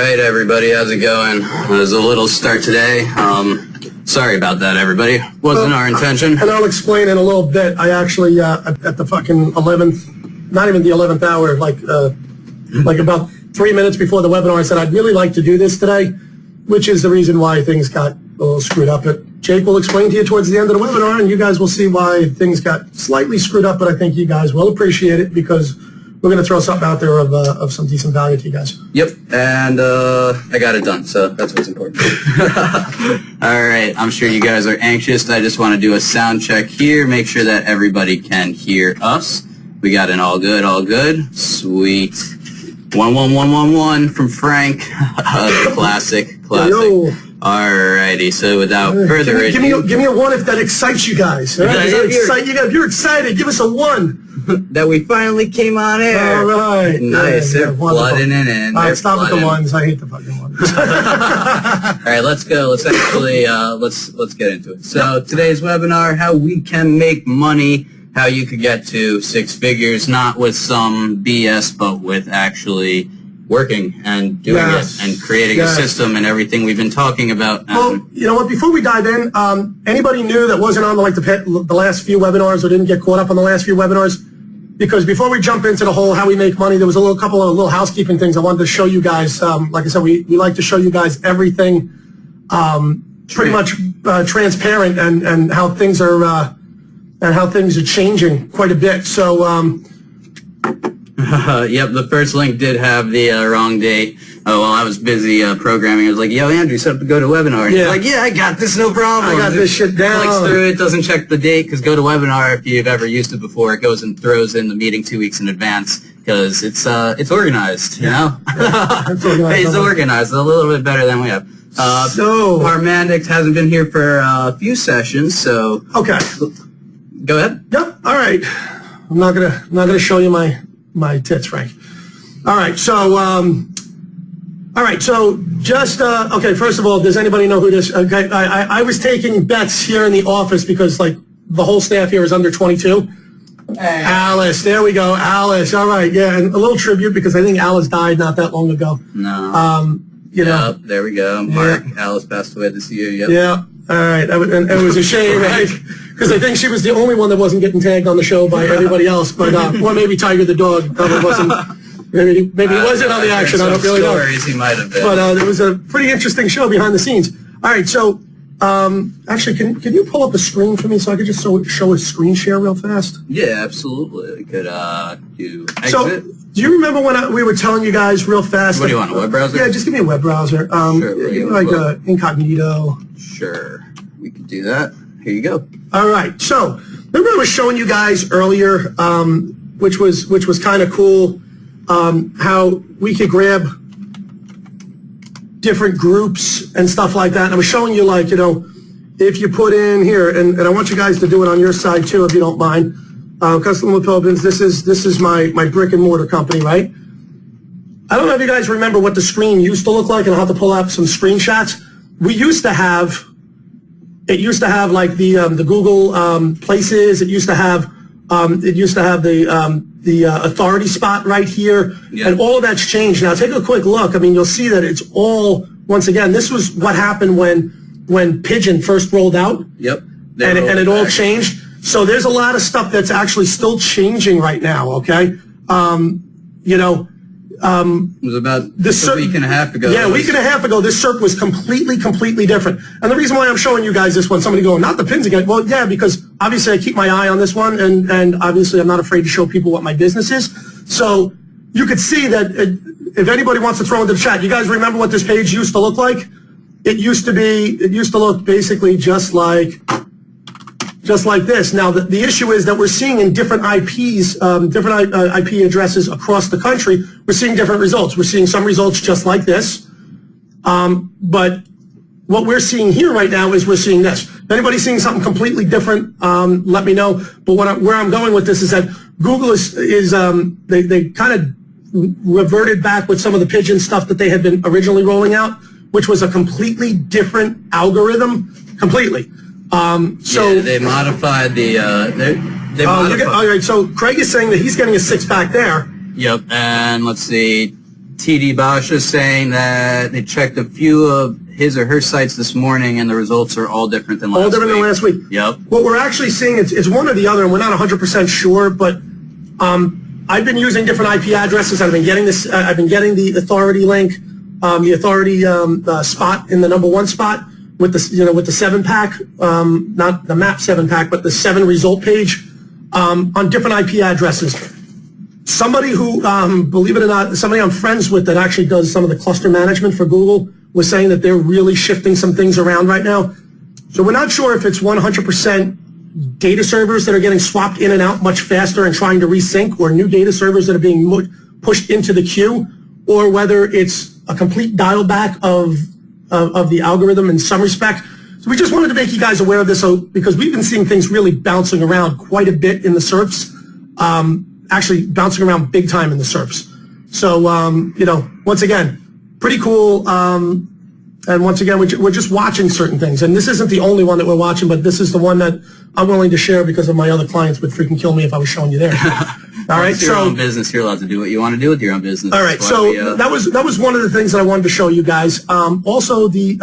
right, everybody, how's it going? There's a little start today. Sorry about that, everybody. Wasn't our intention. And I'll explain in a little bit. I actually, at the fucking 11th, not even the 11th hour, like about 3 minutes before the webinar, I said I'd really like to do this today, which is the reason why things got a little screwed up. But Jake will explain to you towards the end of the webinar, and you guys will see why things got slightly screwed up, but I think you guys will appreciate it because we're going to throw something out there of some decent value to you guys. Yep, and I got it done, so that's what's important. All right, I'm sure you guys are anxious. I just want to do a sound check here, make sure that everybody can hear us. We got an all good. Sweet. 11111 from Frank. Classic. Yo. Alrighty, so without further ado, give me a one if that excites you guys. All right? If you're excited, give us a one. That we finally came on air. All right. Nice. They're flooding it in. All right, stop with the ones. I hate the fucking ones. All right, let's go. Let's actually let's get into it. So today's webinar: how we can make money, how you could get to six figures, not with some BS, but with actually working and doing it and creating a system and everything we've been talking about. Well, you know what? Before we dive in, anybody new that wasn't on the last few webinars or didn't get caught up on the last few webinars? Because before we jump into the whole how we make money, there was a couple of little housekeeping things I wanted to show you guys. Like I said, we like to show you guys everything pretty much transparent and how things are changing quite a bit. So. Yep, the first link did have the wrong date. Oh, well, I was busy programming. I was like, yo, Andrew, set up a GoToWebinar. And he's like, yeah, I got this, no problem. I got this shit down. Clicks through it, doesn't check the date, because GoToWebinar, if you've ever used it before, it goes and throws in the meeting 2 weeks in advance, because it's organized, you know? It's organized, a little bit better than we have. So Harmandix hasn't been here for a few sessions, so... Okay. Go ahead. Yep, all right. I'm not gonna show you my tits, Frank. All right, so just okay. First of all, does anybody know who this? Okay, I was taking bets here in the office because like the whole staff here is under 22. Hey. Alice, there we go, Alice. All right, yeah, and a little tribute because I think Alice died not that long ago. No. You know. There we go. Mark, Alice passed away this year. Yep. Yeah. All right, and it was a shame, right? Because I think she was the only one that wasn't getting tagged on the show by everybody else, but or maybe Tiger the dog probably wasn't. Maybe he wasn't on the action. I don't really know. He might have been. But there was a pretty interesting show behind the scenes. All right, so actually, can you pull up a screen for me so I could just show a screen share real fast? Yeah, absolutely. I could do exit. So, do you remember when we were telling you guys real fast? What do you want, a web browser? Yeah, just give me a web browser. Sure, like incognito. Sure, we could do that. Here you go. All right. So remember I was showing you guys earlier, which was kind of cool, how we could grab different groups and stuff like that. And I was showing you, like, you know, if you put in here, and I want you guys to do it on your side too, if you don't mind. Custom Lapel Pins. This is my brick and mortar company, right? I don't know if you guys remember what the screen used to look like, and I'll have to pull out some screenshots. We used to have. It used to have like the Google Places. It used to have the authority spot right here, and all of that's changed. Now take a quick look. I mean, you'll see that it's all, once again, this was what happened when Pigeon first rolled out. Yep. And it all changed. So there's a lot of stuff that's actually still changing right now. Okay. You know. It was about a week and a half ago. Yeah, a week and a half ago, this circ was completely different. And the reason why I'm showing you guys this one, somebody going, not the pins again. Well, yeah, because obviously I keep my eye on this one, and obviously I'm not afraid to show people what my business is. So you could see that if anybody wants to throw into the chat, you guys remember what this page used to look like? It used to look basically just like this. Now, the issue is that we're seeing in different IPs, different IP addresses across the country, we're seeing different results. We're seeing some results just like this. But what we're seeing here right now is we're seeing this. If anybody's seeing something completely different, let me know. But where I'm going with this is that Google they kind of reverted back with some of the Pigeon stuff that they had been originally rolling out, which was a completely different algorithm, completely. So yeah, they modified the. All right. So Craig is saying that he's getting a 6-pack there. Yep. And let's see, TD Bosch is saying that they checked a few of his or her sites this morning, and the results are all different than last week. All different than last week. Yep. What we're actually seeing, it's one or the other, and we're not 100% sure, but I've been using different IP addresses. I've been getting this. I've been getting the authority link, the authority spot in the #1 spot with the with the 7-pack, not the map 7-pack, but the 7 result page on different IP addresses. Somebody who, believe it or not, somebody I'm friends with that actually does some of the cluster management for Google was saying that they're really shifting some things around right now. So we're not sure if it's 100% data servers that are getting swapped in and out much faster and trying to resync, or new data servers that are being pushed into the queue, or whether it's a complete dial back of the algorithm in some respect. So we just wanted to make you guys aware of this, because we've been seeing things really bouncing around quite a bit in the SERPs, actually bouncing around big time in the SERPs. So, once again, pretty cool. And once again, we're just watching certain things. And this isn't the only one that we're watching, but this is the one that I'm willing to share because of my other clients would freaking kill me if I was showing you there. All right, it's your own business. You're allowed to do what you want to do with your own business. All right, so that was one of the things that I wanted to show you guys. Also, the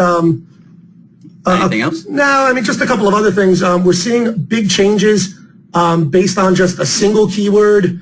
anything else? No, I mean just a couple of other things. We're seeing big changes based on just a single keyword.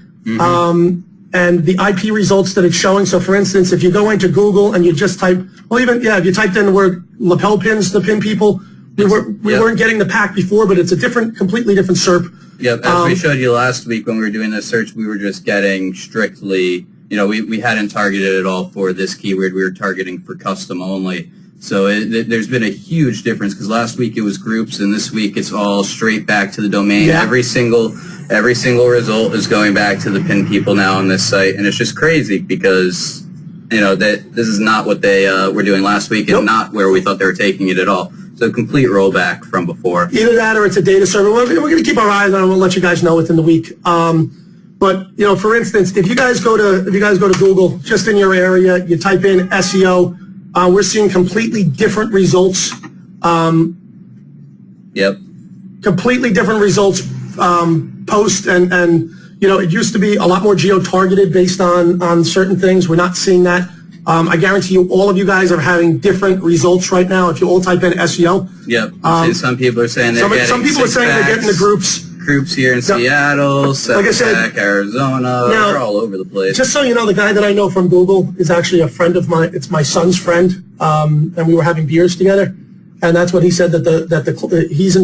And the IP results that it's showing. So, for instance, if you go into Google and you just type, if you typed in the word lapel pins to pin people, we weren't getting the pack before, but it's a completely different SERP. Yep, as we showed you last week when we were doing the search, we were just getting strictly, we hadn't targeted it all for this keyword. We were targeting for custom only. So there's been a huge difference because last week it was groups, and this week it's all straight back to the domain. Yeah. Every single result is going back to the pin people now on this site, and it's just crazy because this is not what they were doing last week, and not where we thought they were taking it at all. So complete rollback from before. Either that or it's a data server. We're going to keep our eyes on it. We'll let you guys know within the week. But for instance, if you guys go to Google, just in your area, you type in SEO. We're seeing completely different results. Completely different results post and it used to be a lot more geo-targeted based on certain things. We're not seeing that. I guarantee you all of you guys are having different results right now if you all type in SEO. Yep. Some people are saying they're getting the groups here in Seattle, like I said, Arizona, they're all over the place. Just so you know, the guy that I know from Google is actually a friend of mine. It's my son's friend, and we were having beers together, and that's what he said he's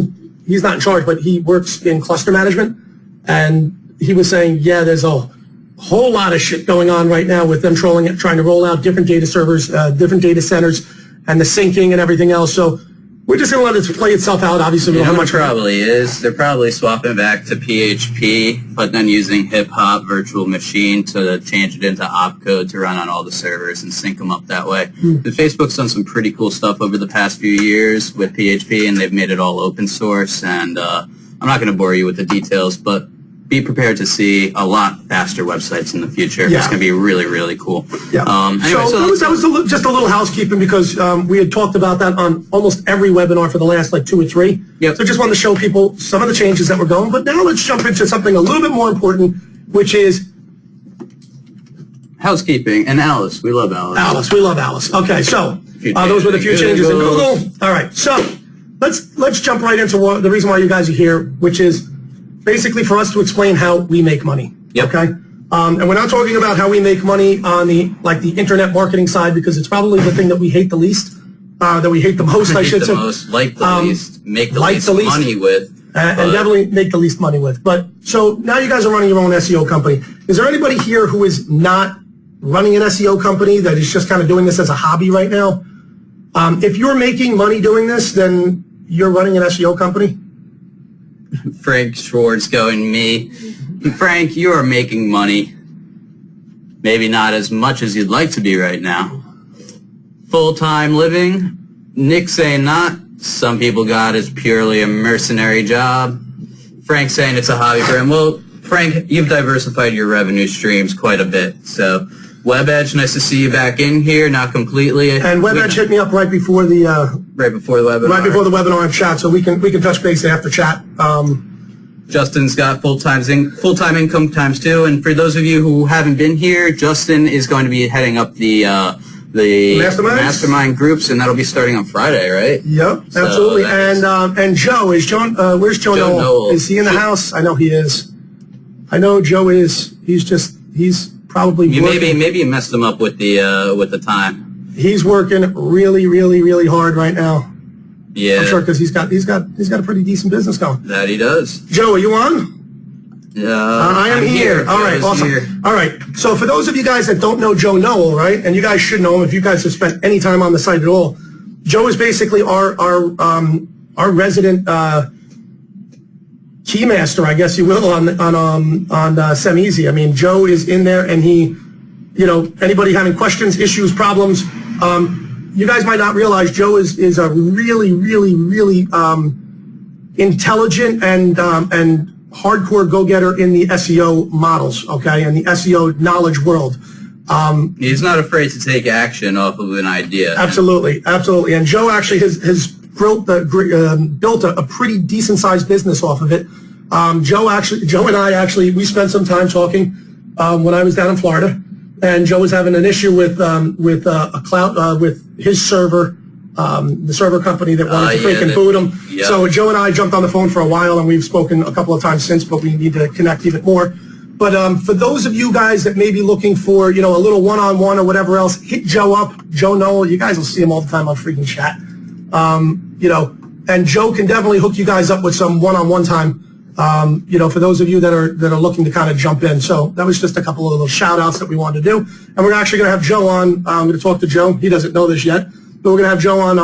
not in charge, but he works in cluster management, and he was saying, yeah, there's a whole lot of shit going on right now with them trying to roll out different data servers, different data centers, and the syncing and everything else. So we're just going to let it play itself out. Obviously, we don't have much. Probably is. They're probably swapping back to PHP, but then using hip-hop virtual machine to change it into opcode to run on all the servers and sync them up that way. And Facebook's done some pretty cool stuff over the past few years with PHP, and they've made it all open source. And I'm not going to bore you with the details, but be prepared to see a lot faster websites in the future. Yeah. It's going to be really, really cool. Yeah. Anyway, so that was just a little housekeeping because we had talked about that on almost every webinar for the last 2 or 3. Yep. So just wanted to show people some of the changes that we're going. But now let's jump into something a little bit more important, which is housekeeping. And Alice. We love Alice. We love Alice. Okay, so those were the few changes in Google. All right, so let's jump right into the reason why you guys are here, which is basically for us to explain how we make money. Yep. Okay. And we're not talking about how we make money on the internet marketing side because it's probably the thing that we hate the least, that we hate the most. I should say. Like the least, make the least money with, and definitely make the least money with. But so now you guys are running your own SEO company. Is there anybody here who is not running an SEO company that is just kind of doing this as a hobby right now? If you're making money doing this, then you're running an SEO company. Frank Schwartz going me. Frank, you are making money. Maybe not as much as you'd like to be right now. Full-time living? Nick saying not. Some people got is purely a mercenary job. Frank saying it's a hobby for him. Well, Frank, you've diversified your revenue streams quite a bit. So, WebEdge, nice to see you back in here. Not completely. And WebEdge hit me up right before the webinar. Right before the webinar in chat, so we can touch base after chat. Justin's got full-time income times 2. And for those of you who haven't been here, Justin is going to be heading up the mastermind groups, and that'll be starting on Friday, right? Yep, absolutely. And Joe, where's Joe Noel? Is he in the house? I know he is. I know Joe is. He's probably working. Maybe you messed him up with the time. He's working really, really, really hard right now. Yeah, I'm sure because he's got a pretty decent business going. That he does. Joe, are you on? I am here. All right, awesome. Here. All right. So for those of you guys that don't know Joe Noel, right, and you guys should know him if you guys have spent any time on the site at all, Joe is basically our resident key master, I guess you will, on Seme. I mean, Joe is in there, and he, anybody having questions, issues, problems. You guys might not realize Joe is a really, really, really intelligent and hardcore go-getter in the SEO models, okay, and the SEO knowledge world. He's not afraid to take action off of an idea. Absolutely, absolutely. And Joe actually has built a pretty decent-sized business off of it. Joe and I we spent some time talking when I was down in Florida, and Joe was having an issue with his server. The server company that wanted to freaking boot him. Yeah. So Joe and I jumped on the phone for a while, and we've spoken a couple of times since, but we need to connect even more. But for those of you guys that may be looking for, a little one-on-one or whatever else, hit Joe up, Joe Noel. You guys will see him all the time on freaking chat. And Joe can definitely hook you guys up with some one-on-one time, for those of you that are looking to kind of jump in. So that was just a couple of little shout-outs that we wanted to do. And we're actually going to have Joe on. I'm going to talk to Joe. He doesn't know this yet. But we're going to have Joe on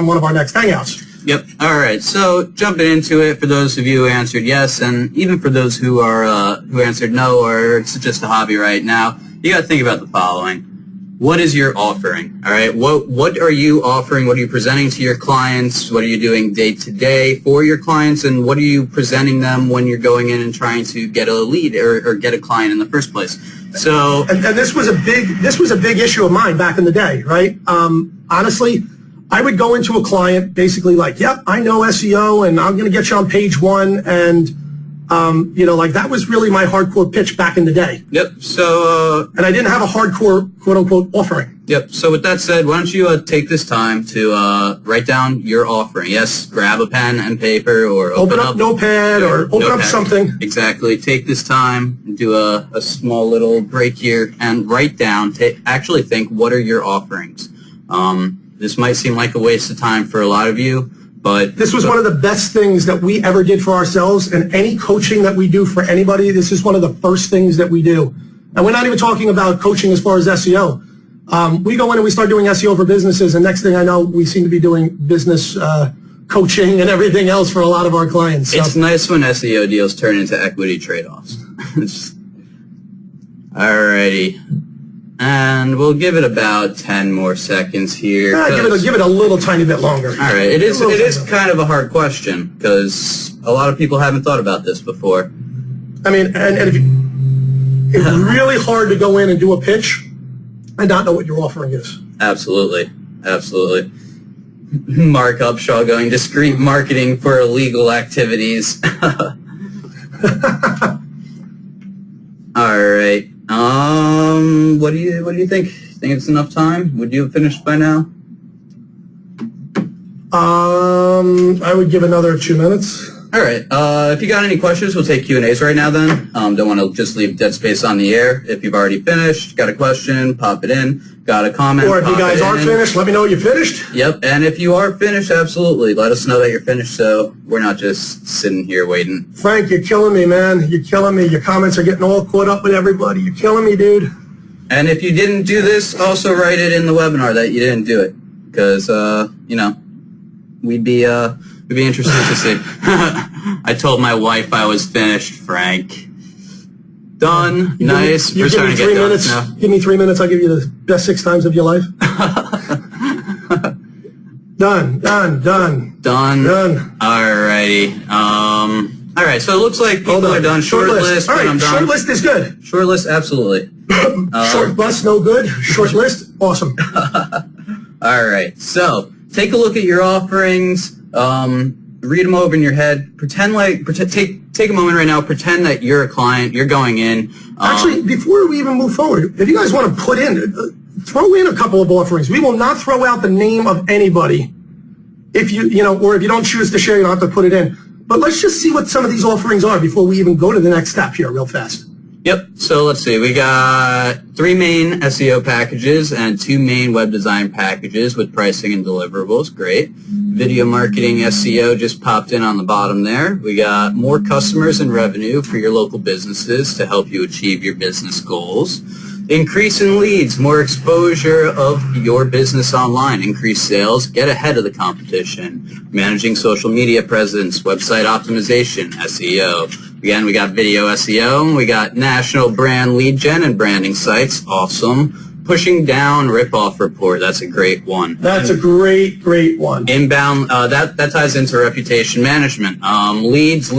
one of our next Hangouts. Yep. All right. So jumping into it, for those of you who answered yes, and even for those who answered no, or it's just a hobby right now, you got to think about the following. What is your offering? All right. What are you offering? What are you presenting to your clients? What are you doing day to day for your clients? And what are you presenting them when you're going in and trying to get a lead or get a client in the first place? So, and this was a big issue of mine back in the day, right? Honestly, I would go into a client basically like, yep, I know SEO, and I'm going to get you on page 1, and that was really my hardcore pitch back in the day. Yep. So, and I didn't have a hardcore quote unquote offering. Yep. So with that said, why don't you take this time to write down your offering? Yes, grab a pen and paper, or open up Notepad, or open up something. Exactly. Take this time, do a small little break here, and write down. Actually think, what are your offerings? This might seem like a waste of time for a lot of you, but this was one of the best things that we ever did for ourselves, and any coaching that we do for anybody, this is one of the first things that we do. And we're not even talking about coaching as far as SEO. We go in and we start doing SEO for businesses, and next thing I know, we seem to be doing business coaching and everything else for a lot of our clients. So. It's nice when SEO deals turn into equity trade-offs. Alrighty. And we'll give it about 10 more seconds here. Give it a little tiny bit longer. All right. It is kind of a hard question because a lot of people haven't thought about this before. I mean, it's really hard to go in and do a pitch and not know what your offering is. Absolutely. Absolutely. Mark Upshaw going, discreet marketing for illegal activities. All right. What do you think? Think it's enough time? Would you have finished by now? I would give another 2 minutes. All right. If you got any questions, we'll take Q&As right now then. Don't want to just leave dead space on the air. If you've already finished, got a question, pop it in. Got a comment, or if you guys are finished, let me know you finished. Yep. And if you are finished, absolutely. Let us know that you're finished so we're not just sitting here waiting. Frank, you're killing me, man. You're killing me. Your comments are getting all caught up with everybody. You're killing me, dude. And if you didn't do this, also write it in the webinar that you didn't do it. Because, we'd be interested to see. I told my wife I was finished, Frank. Done. Nice. We're starting to get 3 minutes. Now. Give me 3 minutes. I'll give you the best 6 times of your life. Done. Alrighty. All right. So it looks like people are done. Short list. All right. I'm done. Short list is good. Short list, absolutely. Short bus, no good. Short list, awesome. All right. So take a look at your offerings. Read them over in your head. Take take a moment right now, pretend that you're a client, you're going in. Actually, before we even move forward, if you guys want to put in, throw in a couple of offerings. We will not throw out the name of anybody if or if you don't choose to share, you don't have to put it in. But let's just see what some of these offerings are before we even go to the next step here real fast. Yep. So let's see. We got 3 main SEO packages and 2 main web design packages with pricing and deliverables. Great. Video marketing SEO just popped in on the bottom there. We got more customers and revenue for your local businesses to help you achieve your business goals. Increase in leads, more exposure of your business online, increase sales, get ahead of the competition, managing social media presence, website optimization, SEO. Again, we got video SEO, we got national brand lead gen and branding sites, awesome. Pushing down ripoff report, that's a great one. That's a great one. Inbound, that ties into reputation management. Leads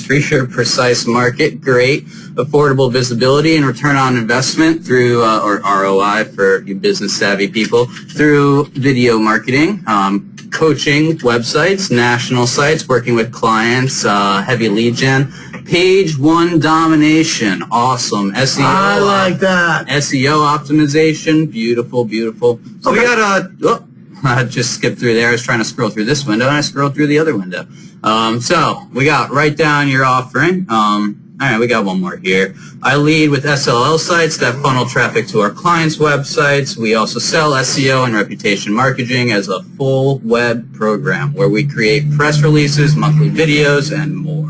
for your precise market, great. Affordable visibility and return on investment through, or ROI for you business savvy people, through video marketing. Coaching websites, national sites, working with clients, heavy lead gen. Page 1 domination, awesome. SEO, I like that. SEO optimization, beautiful. So we got I just skipped through there. I was trying to scroll through this window, and I scrolled through the other window. So we got write down your offering. All right, we got one more here. I lead with SLL sites that funnel traffic to our clients' websites. We also sell SEO and reputation marketing as a full web program where we create press releases, monthly videos, and more.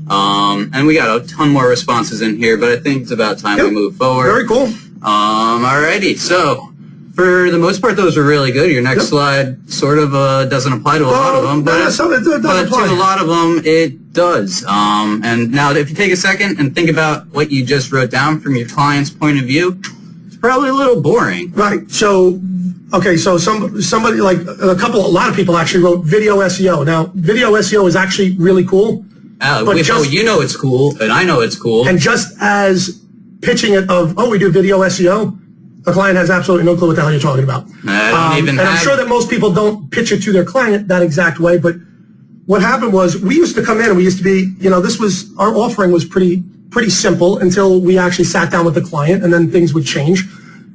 And we got a ton more responses in here, but I think it's about time we move forward. Very cool. Alrighty, so for the most part, those are really good. Your next slide sort of doesn't apply to a lot of them, but to a lot of them, it does. And now, if you take a second and think about what you just wrote down from your client's point of view, it's probably a little boring. Right. So, okay, so somebody like a lot of people actually wrote video SEO. Now, video SEO is actually really cool. You know it's cool, and I know it's cool. And just as pitching it we do video SEO, the client has absolutely no clue what the hell you're talking about. I'm sure that most people don't pitch it to their client that exact way, but what happened was we used to come in and we used to be, our offering was pretty simple until we actually sat down with the client, and then things would change.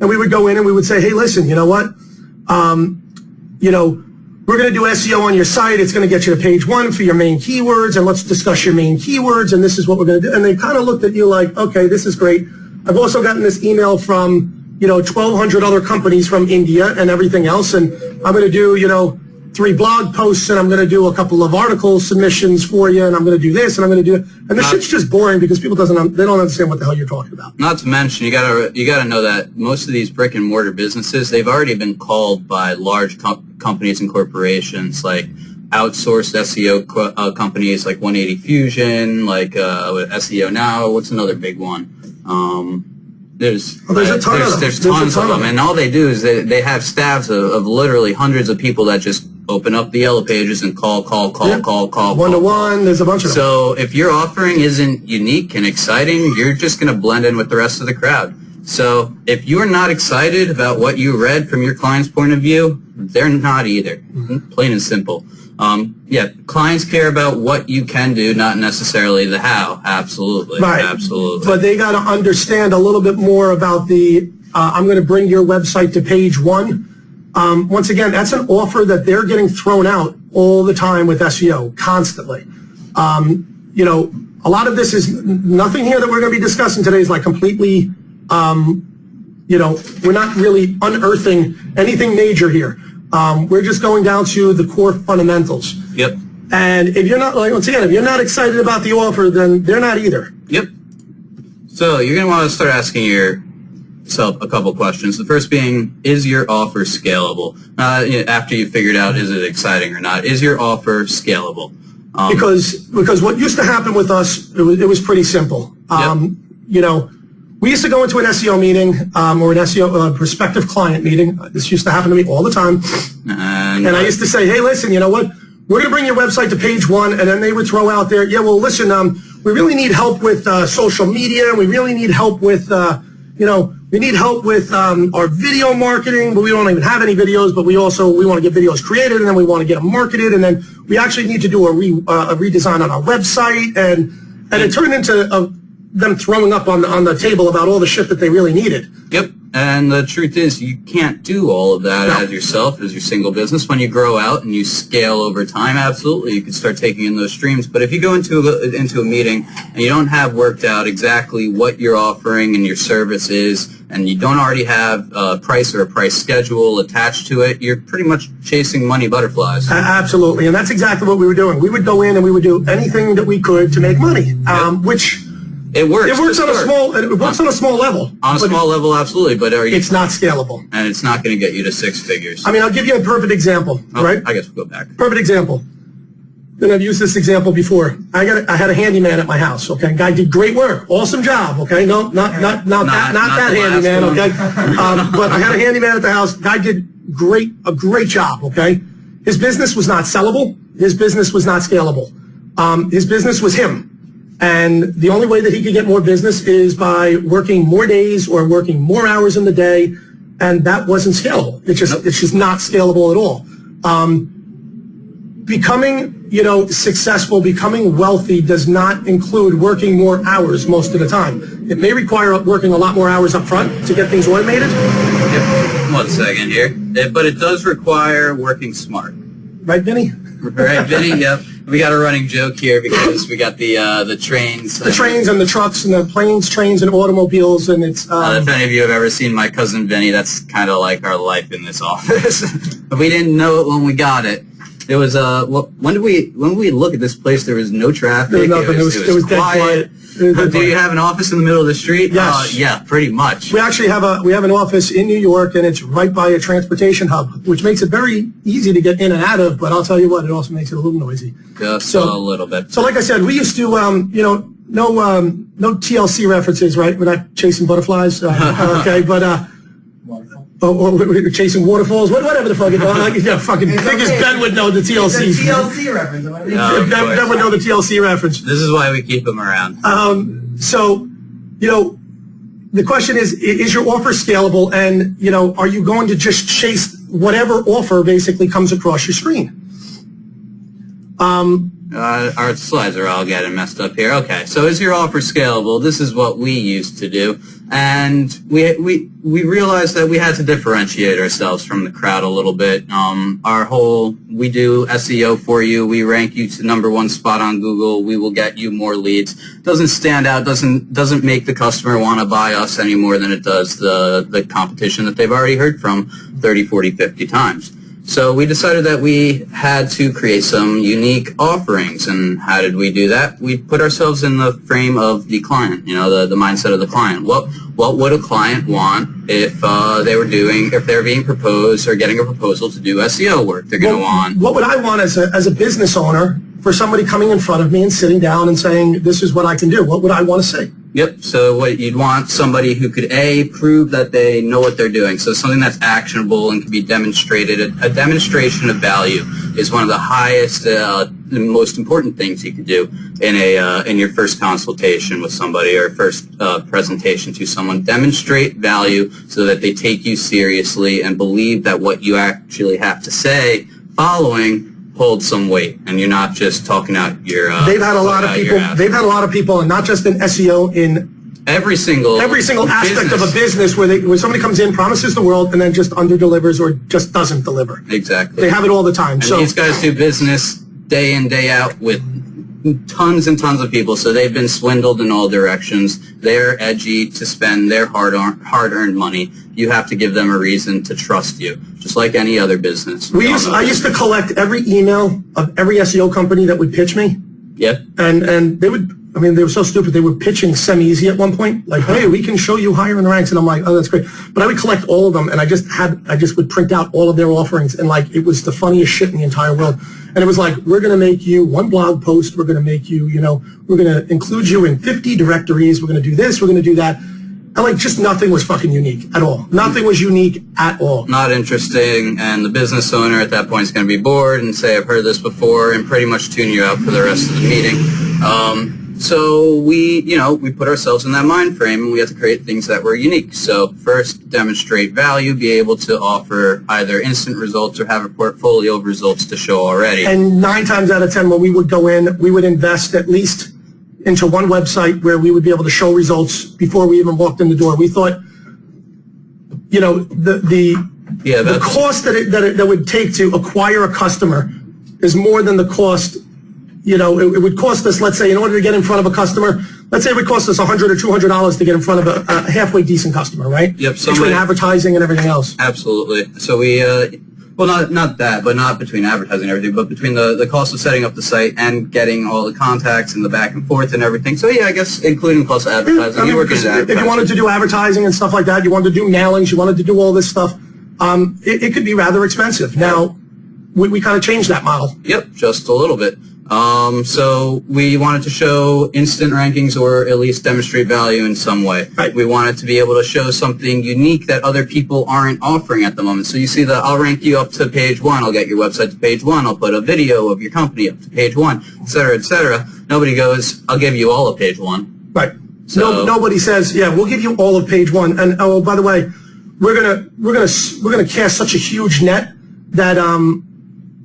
And we would go in and we would say, hey, listen, you know what? We're going to do SEO on your site. It's going to get you to page 1 for your main keywords, and let's discuss your main keywords, and this is what we're going to do. And they kind of looked at you like, okay, this is great. I've also gotten this email from 1,200 other companies from India and everything else, and I'm going to do, 3 blog posts, and I'm going to do a couple of article submissions for you, and I'm going to do this, and I'm going to do it. And the shit's just boring because people don't understand what the hell you're talking about. Not to mention, you gotta know that most of these brick and mortar businesses, they've already been called by large companies and corporations, like outsourced SEO companies like 180 Fusion, like SEO Now. What's another big one? There's tons of them, and all they do is they have staffs of literally hundreds of people that just open up the yellow pages and call. One-to-one, there's a bunch of them. So if your offering isn't unique and exciting, you're just going to blend in with the rest of the crowd. So if you're not excited about what you read from your client's point of view, they're not either. Plain and simple. Clients care about what you can do, not necessarily the how. Absolutely. Right. Absolutely. But they got to understand a little bit more about I'm going to bring your website to page 1. Once again, that's an offer that they're getting thrown out all the time with SEO, constantly. A lot of this is nothing here that we're going to be discussing today is like completely, we're not really unearthing anything major here. We're just going down to the core fundamentals. Yep. And if you're not, once again, if you're not excited about the offer, then they're not either. Yep. So you're going to want to start asking yourself a couple questions. The first being, is your offer scalable? After you figured out, is it exciting or not? Is your offer scalable? Because what used to happen with us, it was pretty simple. We used to go into an SEO meeting or an SEO prospective client meeting. This used to happen to me all the time. And I used to say, hey, listen, you know what? We're going to bring your website to page 1. And then they would throw out there, listen, we really need help with social media. We really need help with, we need help with our video marketing, but we don't even have any videos, but we want to get videos created, and then we want to get them marketed, and then we actually need to do a redesign on our website, and it turned into them throwing up on the table about all the shit that they really needed. Yep. And the truth is, you can't do all of that as yourself, as your single business. When you grow out and you scale over time, absolutely, you can start taking in those streams. But if you go into a meeting and you don't have worked out exactly what you're offering and your service is, and you don't already have a price or a price schedule attached to it, you're pretty much chasing money butterflies. Absolutely. And that's exactly what we were doing. We would go in and we would do anything that we could to make money, which... It works. It works on a small level. On a small level, absolutely, but it's not scalable. And it's not going to get you to six figures. I mean, I'll give you a perfect example, right? I guess we'll go back. Perfect example. And I've used this example before. I had a handyman at my house. Okay, guy did great work, awesome job. Okay, no, not that handyman. Okay, but I had a handyman at the house. Guy did a great job. Okay, his business was not sellable. His business was not scalable. His business was him. And the only way that he could get more business is by working more days or working more hours in the day, and that wasn't scalable. It's just not scalable at all. Becoming, successful, becoming wealthy does not include working more hours most of the time. It may require working a lot more hours up front to get things automated. Yep. 1 second here. But it does require working smart. Right, Vinny? Right, Vinny, yep. We got a running joke here because we got the trains. The trains and the trucks and the planes, trains, and automobiles, and it's... if any of you have ever seen my cousin Vinny, that's kind of like our life in this office. But we didn't know it when we got it. It was, when we look at this place, there was no traffic. There was nothing. It was quiet. Do you have an office in the middle of the street? Yes. Yeah, pretty much. We actually have an office in New York, and it's right by a transportation hub, which makes it very easy to get in and out of, but I'll tell you what, it also makes it a little noisy. Just a little bit. So like I said, we used to, no TLC references, right? We're not chasing butterflies, okay, but... Or we're chasing waterfalls, whatever the fuck it was. Fucking biggest Ben would know the TLC. It's a TLC reference. Ben would know the TLC reference. This is why we keep them around. So, the question is your offer scalable, and, are you going to just chase whatever offer basically comes across your screen? Our slides are all getting messed up here. Okay, so is your offer scalable? This is what we used to do. And we realized that we had to differentiate ourselves from the crowd a little bit. We do SEO for you. We rank you to #1 spot on Google. We will get you more leads. Doesn't stand out, doesn't make the customer want to buy us any more than it does the competition that they've already heard from 30, 40, 50 times. So we decided that we had to create some unique offerings. And how did we do that? We put ourselves in the frame of the client, the mindset of the client. What would a client want if they were being proposed or getting a proposal to do SEO work? They're going to want... What would I want as a business owner for somebody coming in front of me and sitting down and saying, this is what I can do? What would I want to say? Yep. So what you'd want somebody who could prove that they know what they're doing. So something that's actionable and can be demonstrated. A demonstration of value is one of the highest, the most important things you could do in your first consultation with somebody or first presentation to someone. Demonstrate value so that they take you seriously and believe that what you actually have to say following hold some weight, and you're not just talking out your. They've had a lot of people. They've had a lot of people, and not just in SEO, in every single aspect of a business where somebody comes in, promises the world, and then just under-delivers or just doesn't deliver. Exactly. They have it all the time. And these guys do business day in, day out with tons and tons of people, so they've been swindled in all directions. They're edgy to spend their hard-earned money. You have to give them a reason to trust you, just like any other business. I used to collect every email of every SEO company that would pitch me. Yep. And they were so stupid. They were pitching Seme at one point, like, hey, we can show you higher in the ranks. And I'm like, oh, that's great. But I would collect all of them, and I just would print out all of their offerings, and like, it was the funniest shit in the entire world. And it was like, we're going to make you one blog post. We're going to make you, we're going to include you in 50 directories. We're going to do this. We're going to do that. And like, just nothing was fucking unique at all. Nothing was unique at all. Not interesting. And the business owner at that point is going to be bored and say, I've heard this before, and pretty much tune you out for the rest of the meeting. So we put ourselves in that mind frame, and we had to create things that were unique. So first, demonstrate value, be able to offer either instant results or have a portfolio of results to show already. And 9 times out of 10, when we would go in, we would invest at least into one website where we would be able to show results before we even walked in the door. We thought, the cost that would take to acquire a customer is more than the cost. It would cost us, let's say, in order to get in front of a customer, let's say it would cost us $100 or $200 to get in front of a halfway decent customer, right? Yep. Between advertising and everything else. Absolutely. So we, not that, but not between advertising and everything, but between the cost of setting up the site and getting all the contacts and the back and forth and everything. So yeah, I guess including cost of advertising. If you wanted to do advertising and stuff like that, you wanted to do mailings, you wanted to do all this stuff, it could be rather expensive. Now, we kind of changed that model. Yep, just a little bit. So we wanted to show instant rankings or at least demonstrate value in some way. Right. We wanted to be able to show something unique that other people aren't offering at the moment. So you see that I'll rank you up to page 1, I'll get your website to page 1, I'll put a video of your company up to page 1, et cetera, et cetera. Nobody goes, I'll give you all of page 1. Right. So, nobody says, yeah, we'll give you all of page 1. And oh, by the way, we're gonna cast such a huge net that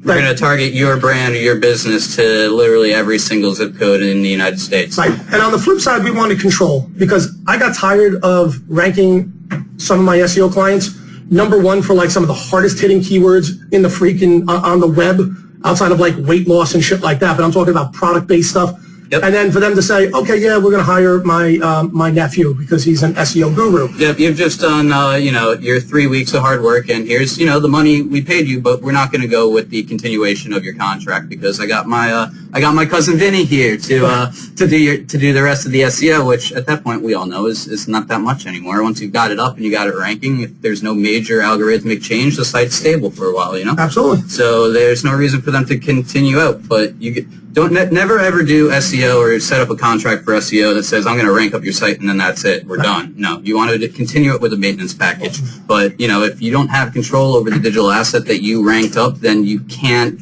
we're going to target your brand or your business to literally every single zip code in the United States. Right. And on the flip side, we wanted control because I got tired of ranking some of my SEO clients number 1 for like some of the hardest hitting keywords in the freaking on the web outside of like weight loss and shit like that. But I'm talking about product-based stuff. Yep. And then for them to say, okay, yeah, we're going to hire my nephew because he's an SEO guru. Yep, you've just done, your 3 weeks of hard work, and here's, the money we paid you, but we're not going to go with the continuation of your contract because I got my cousin Vinny here to do the rest of the SEO, which at that point we all know is not that much anymore. Once you've got it up and you got it ranking, if there's no major algorithmic change, the site's stable for a while, Absolutely. So there's no reason for them to continue out, but never ever do SEO or set up a contract for SEO that says I'm going to rank up your site and then that's it. We're done. No, you want to continue it with a maintenance package. But if you don't have control over the digital asset that you ranked up, then you can't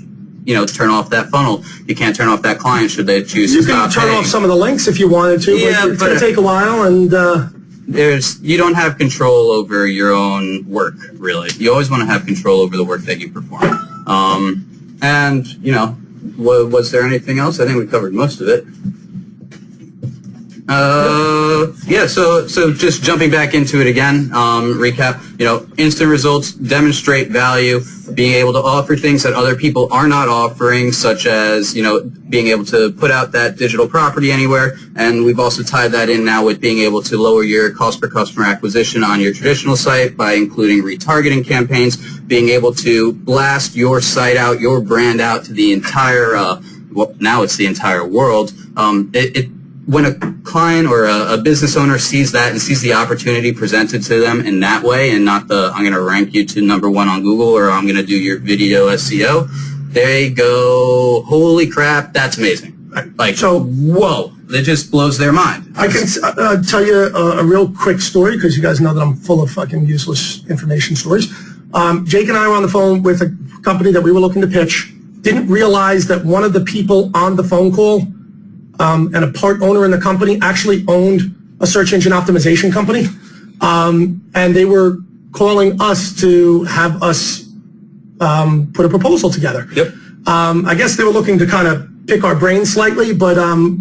turn off that funnel. You can't turn off that client should they choose to stop paying. You can turn off some of the links if you wanted to. Yeah, but it's going to take a while and. You don't have control over your own work, really. You always want to have control over the work that you perform. Was there anything else? I think we covered most of it. Yeah, so just jumping back into it again, recap, instant results, demonstrate value, being able to offer things that other people are not offering, such as, being able to put out that digital property anywhere, and we've also tied that in now with being able to lower your cost per customer acquisition on your traditional site by including retargeting campaigns, being able to blast your site out, your brand out to the entire, now it's the entire world. When a client or a business owner sees that and sees the opportunity presented to them in that way and not I'm going to rank you to number 1 on Google or I'm going to do your video SEO, they go, holy crap, that's amazing. Whoa, it just blows their mind. I can tell you a real quick story because you guys know that I'm full of fucking useless information stories. Jake and I were on the phone with a company that we were looking to pitch. Didn't realize that one of the people on the phone call and a part owner in the company actually owned a search engine optimization company. And they were calling us to have us put a proposal together. Yep. I guess they were looking to kind of pick our brains slightly, but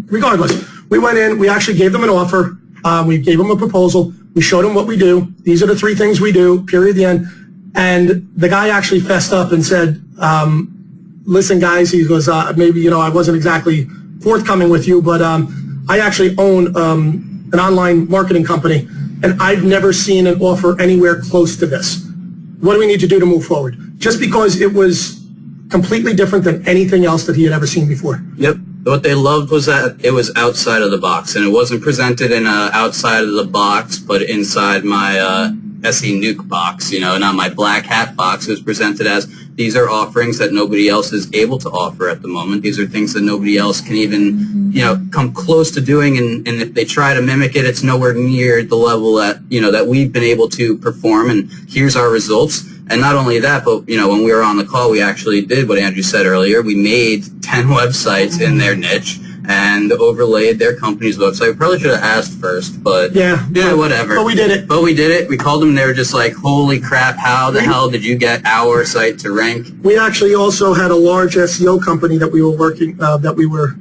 regardless, we went in, we actually gave them an offer, we gave them a proposal, we showed them what we do, these are the 3 things we do, period, the end. And the guy actually fessed up and said, listen guys, he goes, maybe, I wasn't exactly forthcoming with you, but I actually own an online marketing company, and I've never seen an offer anywhere close to this. What do we need to do to move forward? Just because it was completely different than anything else that he had ever seen before. Yep. What they loved was that it was outside of the box, and it wasn't presented in outside of the box, but inside my SE Nuke box, not my black hat box. It was presented as these are offerings that nobody else is able to offer at the moment. These are things that nobody else can even, come close to doing, and if they try to mimic it, it's nowhere near the level that, that we've been able to perform, and here's our results. And not only that, but, when we were on the call, we actually did what Andrew said earlier. We made 10 websites in their niche, and overlaid their company's website. We probably should have asked first, but yeah, whatever. But we did it. But we did it. We called them, and they were just like, holy crap, how the hell did you get our site to rank? We actually also had a large SEO company that we were working, that we were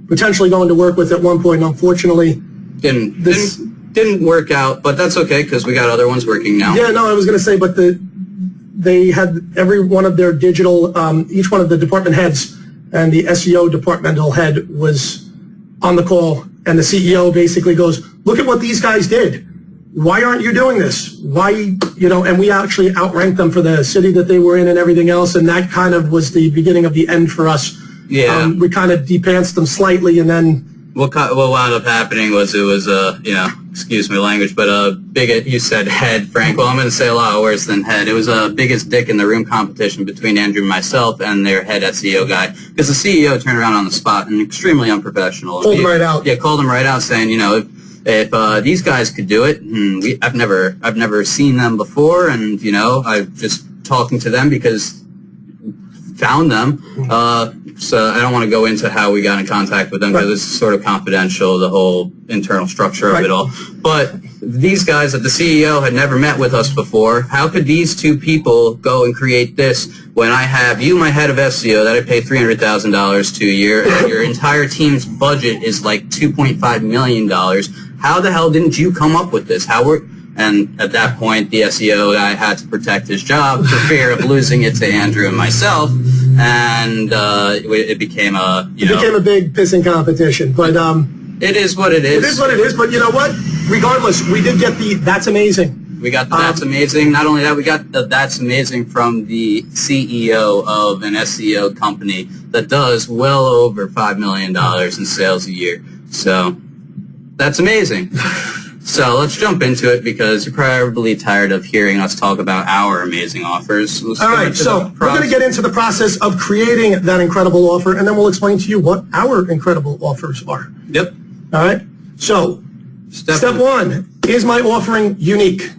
potentially going to work with at one point. Unfortunately, didn't work out, but that's okay because we got other ones working now. Yeah, no, I was going to say, but they had every one of their digital, each one of the department heads and the SEO departmental head was on the call, and the CEO basically goes, look at what these guys did. Why aren't you doing this? Why, and we actually outranked them for the city that they were in and everything else, and that kind of was the beginning of the end for us. Yeah. We kind of depantsed them slightly, and then... What wound up happening was it was excuse my language, but you said head, Frank. Well, I'm going to say a lot worse than head. It was a biggest dick in the room competition between Andrew and myself and their head SEO guy, because the CEO turned around on the spot and extremely unprofessional. Called him right out. Yeah, called him right out, saying, if these guys could do it, I've never seen them before, and I'm just talking to them because found them. So I don't want to go into how we got in contact with them because it's sort of confidential, the whole internal structure of it all. But these guys that the CEO had never met with us before, how could these two people go and create this when I have you, my head of SEO, that I pay $300,000 to a year, and your entire team's budget is like $2.5 million? How the hell didn't you come up with this? And at that point, the SEO guy had to protect his job for fear of losing it to Andrew and myself, and it became a became a big pissing competition. But it is what it is. It is what it is. But you know what? Regardless, we did get the "That's amazing." We got the "That's amazing." Not only that, we got the "That's amazing" from the CEO of an SEO company that does well over $5 million in sales a year. So that's amazing. So let's jump into it because you're probably tired of hearing us talk about our amazing offers. All right, so we're going to get into the process of creating that incredible offer, and then we'll explain to you what our incredible offers are. Yep. All right. So step one, is my offering unique?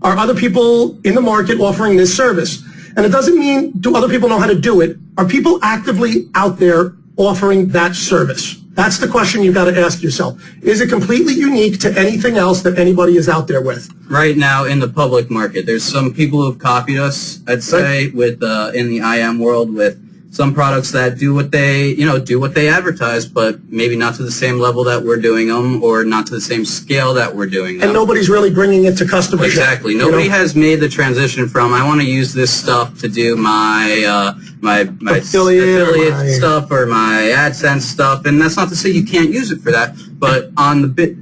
Are other people in the market offering this service? And it doesn't mean do other people know how to do it. Are people actively out there offering that service? That's the question you've got to ask yourself. Is it completely unique to anything else that anybody is out there with? Right now in the public market, there's some people who've copied us, I'd say, with in the IM world, with some products that do what they advertise, but maybe not to the same level that we're doing them, or not to the same scale that we're doing them. And nobody's really bringing it to customers. Exactly. Nobody has made the transition from I want to use this stuff to do my affiliate stuff or my AdSense stuff, and that's not to say you can't use it for that. But on the bit,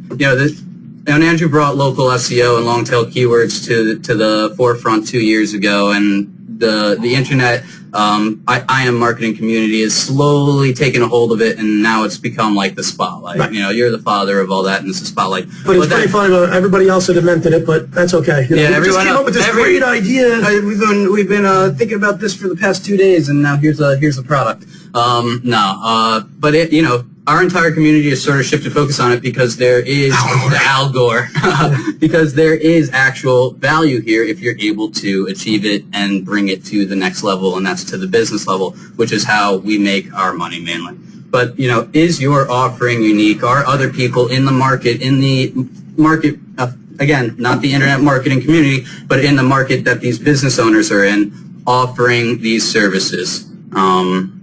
and Andrew brought local SEO and long tail keywords to the forefront 2 years ago, and the internet. I am marketing community is slowly taking a hold of it, and now it's become like the spotlight. Right. You're the father of all that, and it's the spotlight. But it's pretty funny. Everybody else had invented it, but that's okay. Everyone just came up with this great idea. We've been thinking about this for the past 2 days, and now here's a product. But our entire community has sort of shifted focus on it because there is Al Gore, because there is actual value here if you're able to achieve it and bring it to the next level, and that's to the business level, which is how we make our money mainly. But, is your offering unique? Are other people in the market, again, not the internet marketing community, but in the market that these business owners are in, offering these services?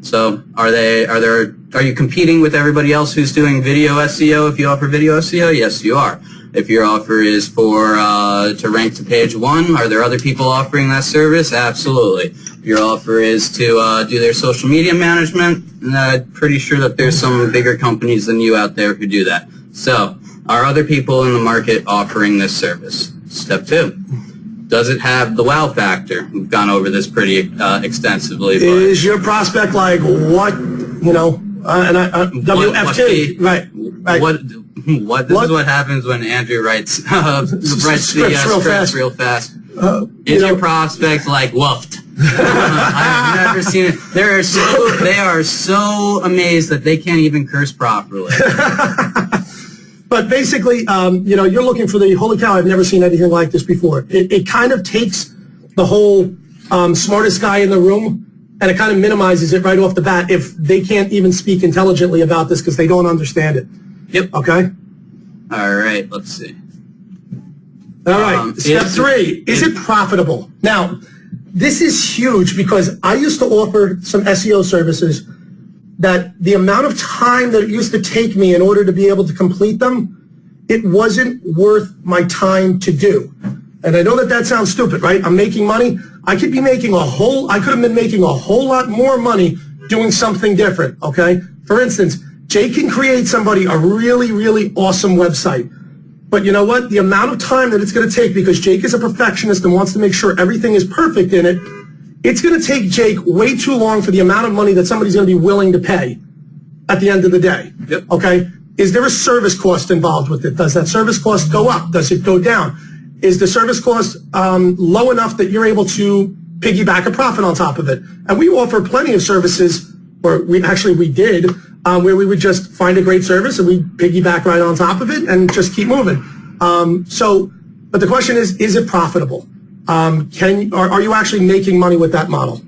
So are you competing with everybody else who's doing video SEO? If you offer video SEO, yes, you are. If your offer is for to rank to page 1, are there other people offering that service? Absolutely. If your offer is to do their social media management, I'm pretty sure that there's some bigger companies than you out there who do that. So, are other people in the market offering this service? Step 2. Does it have the wow factor? We've gone over this pretty extensively. But is your prospect like what, WFT, right? This is what happens when Andrew writes scripts real fast. Is your prospect like woofed? I've never seen it. They are so amazed that they can't even curse properly. But basically, you're looking for the holy cow, I've never seen anything like this before. It kind of takes the whole smartest guy in the room and it kind of minimizes it right off the bat if they can't even speak intelligently about this because they don't understand it. Yep. Okay? All right, let's see. All right, step 3, is it profitable? Now, this is huge because I used to offer some SEO services that the amount of time that it used to take me in order to be able to complete them, it wasn't worth my time to do. And I know that that sounds stupid, right? I'm making money. I could be making I could have been making a whole lot more money doing something different, okay? For instance, Jay can create somebody a really, really awesome website. But you know what? The amount of time that it's going to take, because Jake is a perfectionist and wants to make sure everything is perfect in it, it's going to take Jake way too long for the amount of money that somebody's going to be willing to pay at the end of the day. Yep. Okay? Is there a service cost involved with it? Does that service cost go up? Does it go down? Is the service cost low enough that you're able to piggyback a profit on top of it? And we offer plenty of services, or we did, where we would just find a great service and we'd piggyback right on top of it and just keep moving. But the question is it profitable? Are you actually making money with that model?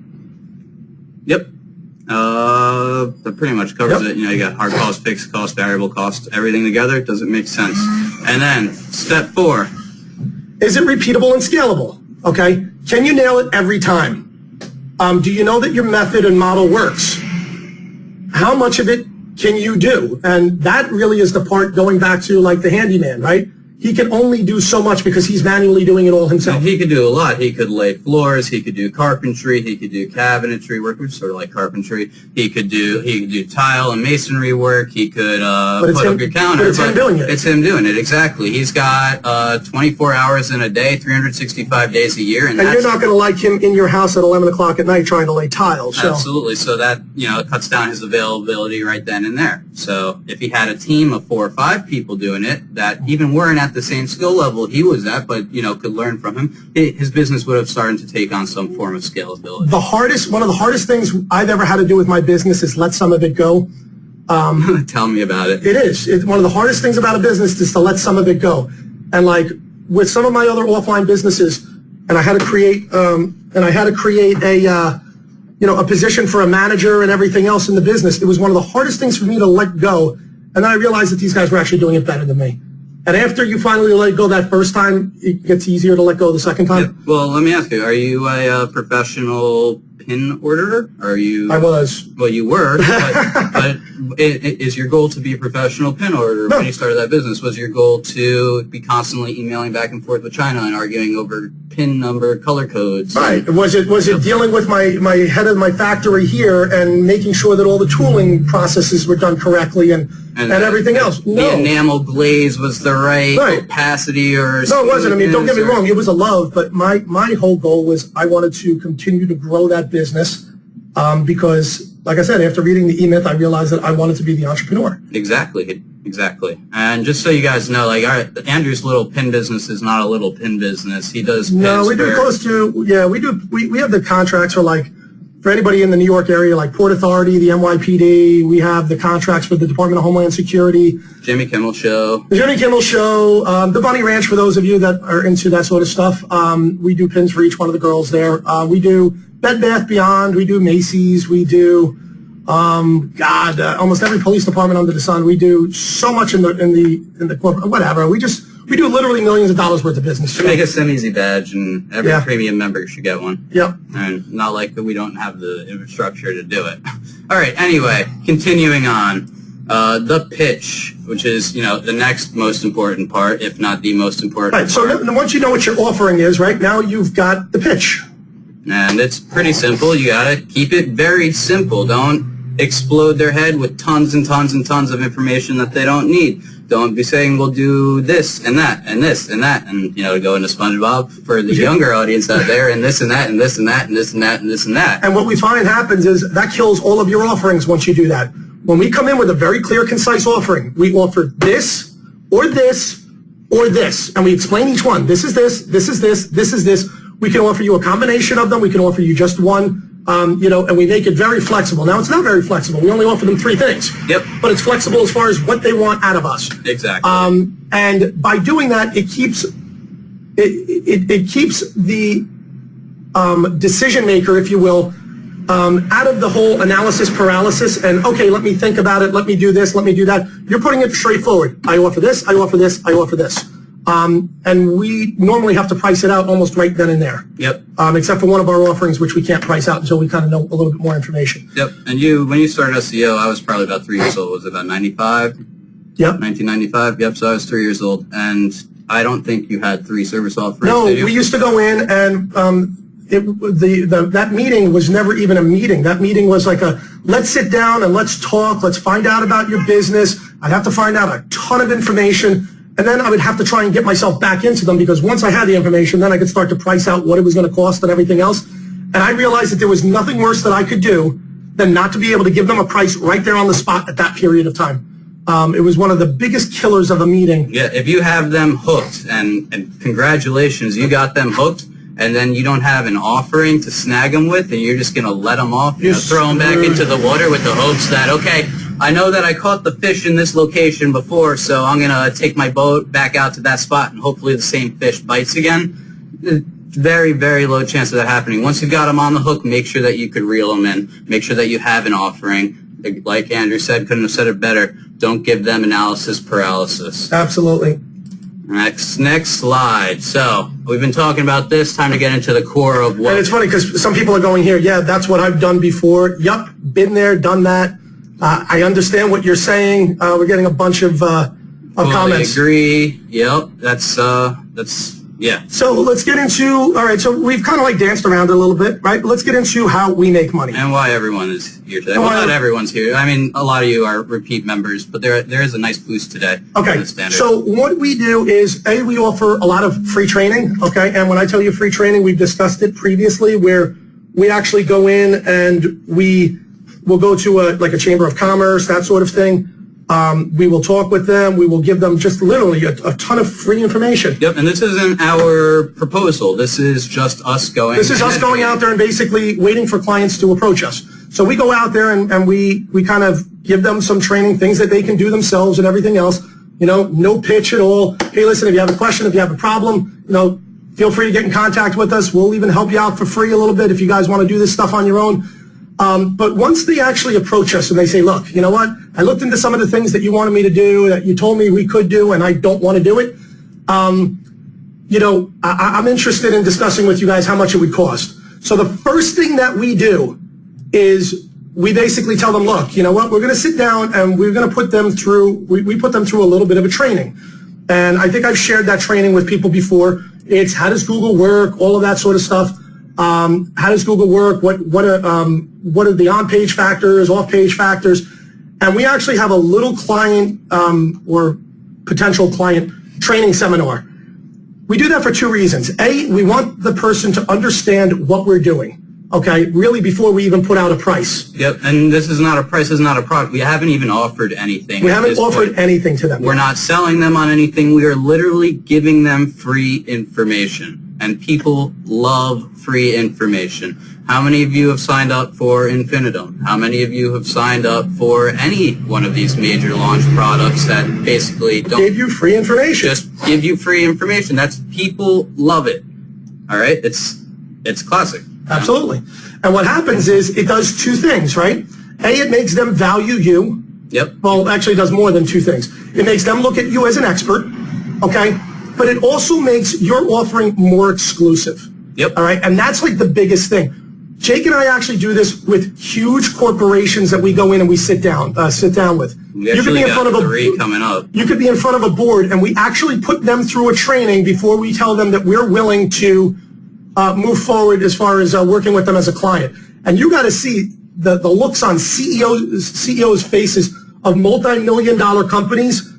Yep. That pretty much covers it. You know, you got hard cost, fixed cost, variable cost, everything together. Does it make sense? And then step 4. Is it repeatable and scalable? Okay. Can you nail it every time? Do you know that your method and model works? How much of it can you do? And that really is the part going back to like the handyman, right? He can only do so much because he's manually doing it all himself. He could do a lot. He could lay floors. He could do carpentry. He could do cabinetry work, which is sort of like carpentry. He could do tile and masonry work. He could put up your counter. But it's him doing it. It's him doing it, exactly. He's got 24 hours in a day, 365 days a year. And you're not going to like him in your house at 11 o'clock at night trying to lay tiles. So. Absolutely. So that, you know, it cuts down his availability right then and there. So if he had a team of 4 or 5 people doing it that even weren't at the same skill level he was at, but, you know, could learn from him, his business would have started to take on some form of scalability. One of the hardest things I've ever had to do with my business is let some of it go. Tell me about it. It is. It's one of the hardest things about a business is to let some of it go. And like with some of my other offline businesses, and I had to create a position for a manager and everything else in the business. It was one of the hardest things for me to let go. And then I realized that these guys were actually doing it better than me. And after you finally let go that first time, it gets easier to let go the second time. Yeah. Well, let me ask you, are you a professional pin orderer? I was. Well, you were, but is your goal to be a professional pin orderer? No. When you started that business, was your goal to be constantly emailing back and forth with China and arguing over pin number color codes? Right. Was it dealing with my head of my factory here and making sure that all the tooling processes were done correctly and everything else? No. The enamel glaze was the right opacity or... No, it wasn't. I mean, don't get me wrong. It was a love, but my whole goal was I wanted to continue to grow that business because, like I said, after reading the E-Myth, I realized that I wanted to be the entrepreneur. Exactly. And just so you guys know, like, Andrew's little pin business is not a little pin business. He does pins. No, we do close to, yeah, we do. We have the contracts for anybody in the New York area, like Port Authority, the NYPD. We have the contracts for the Department of Homeland Security. Jimmy Kimmel Show. The Jimmy Kimmel Show. The Bunny Ranch, for those of you that are into that sort of stuff. We do pins for each one of the girls there. We do Bed Bath Beyond. We do Macy's. We do, almost every police department under the sun. We do so much in the corporate, whatever. We do literally millions of dollars worth of business. We make a Seme badge, and every premium member should get one. Yep. And not like that we don't have the infrastructure to do it. All right, anyway, continuing on. The pitch, which is, the next most important part, if not the most important part. So once you know what your offering is, right, now you've got the pitch. And it's pretty simple. You got to keep it very simple. Don't explode their head with tons and tons and tons of information that they don't need. Don't be saying, we'll do this and that and this and that, and, to go into SpongeBob for the younger audience out there, and this and that and this and that and this and that and this and that. And what we find happens is that kills all of your offerings once you do that. When we come in with a very clear, concise offering, we offer this or this or this, and we explain each one. This is this, this is this, this is this. We can offer you a combination of them. We can offer you just one. And we make it very flexible. Now, it's not very flexible. We only offer them 3 things. Yep. But it's flexible as far as what they want out of us. Exactly. And by doing that, it keeps the decision maker, if you will, out of the whole analysis paralysis and, okay, let me think about it, let me do this, let me do that. You're putting it straightforward. I offer this, I offer this, I offer this. And we normally have to price it out almost right then and there. Yep. Except for one of our offerings, which we can't price out until we kind of know a little bit more information. Yep. And when you started SEO, I was probably about 3 years old. Was it about 95? Yep. 1995. Yep. So I was 3 years old, and I don't think you had 3 service offerings. No, we used to go in and that meeting was never even a meeting. That meeting was like let's sit down and let's talk. Let's find out about your business. I'd have to find out a ton of information. And then I would have to try and get myself back into them because once I had the information, then I could start to price out what it was going to cost and everything else. And I realized that there was nothing worse that I could do than not to be able to give them a price right there on the spot at that period of time. It was one of the biggest killers of a meeting. Yeah, if you have them hooked, and congratulations, you got them hooked, and then you don't have an offering to snag them with, and you're just going to let them off, throw them back into the water with the hopes that, okay, I know that I caught the fish in this location before, so I'm going to take my boat back out to that spot, and hopefully the same fish bites again. Very, very low chance of that happening. Once you've got them on the hook, make sure that you could reel them in. Make sure that you have an offering. Like Andrew said, couldn't have said it better. Don't give them analysis paralysis. Absolutely. Next slide. So we've been talking about this. Time to get into the core of what. And it's funny because some people are going here, yeah, that's what I've done before. Yup, been there, done that. I understand what you're saying. We're getting a bunch of comments. Agree. Yep. That's yeah. So let's get into, all right, so we've kind of like danced around a little bit, right? Let's get into how we make money. And why everyone is here today. Well, not everyone's here. I mean, a lot of you are repeat members, but there is a nice boost today. Okay, so what we do is, we offer a lot of free training, okay? And when I tell you free training, we've discussed it previously where we actually go in and we will go to a chamber of commerce, that sort of thing. We will talk with them. We will give them just literally a ton of free information. Yep, and this isn't our proposal. This is just us going. This is us going out there and basically waiting for clients to approach us. So we go out there and we kind of give them some training, things that they can do themselves and everything else. No pitch at all. Hey, listen, if you have a question, if you have a problem, feel free to get in contact with us. We'll even help you out for free a little bit if you guys want to do this stuff on your own. But once they actually approach us and they say, look, you know what? I looked into some of the things that you wanted me to do, that you told me we could do, and I don't want to do it. I'm interested in discussing with you guys how much it would cost. So the first thing that we do is we basically tell them, look, you know what? We're going to sit down and we're going to put them through, we put them through a little bit of a training. And I think I've shared that training with people before. It's how does Google work, all of that sort of stuff. How does Google work? What are the on-page factors, off-page factors? And we actually have a little client or potential client training seminar. We do that for 2 reasons. A, we want the person to understand what we're doing, okay, really before we even put out a price. Yep, and this is not a price, this is not a product. We haven't even offered anything. We haven't offered anything to them. We're not selling them on anything. We are literally giving them free information. And people love free information. How many of you have signed up for Infinitum? How many of you have signed up for any one of these major launch products that basically don't give you free information? Just give you free information. People love it. All right? It's classic. Absolutely. And what happens is it does 2 things, right? A, it makes them value you. Yep. Well, actually it does more than 2 things. It makes them look at you as an expert, okay? But it also makes your offering more exclusive. Yep. All right? And that's like the biggest thing. Jake and I actually do this with huge corporations that we go in and we sit down with. You could be in front of coming up. You could be in front of a board and we actually put them through a training before we tell them that we're willing to move forward as far as working with them as a client. And you got to see the looks on CEOs' faces of multi-million-dollar companies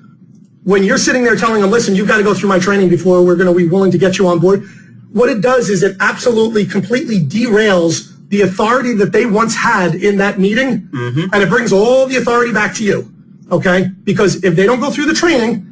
when you're sitting there telling them, listen, you've got to go through my training before we're going to be willing to get you on board. What it does is it absolutely completely derails the authority that they once had in that meeting, and it brings all the authority back to you, okay? Because if they don't go through the training,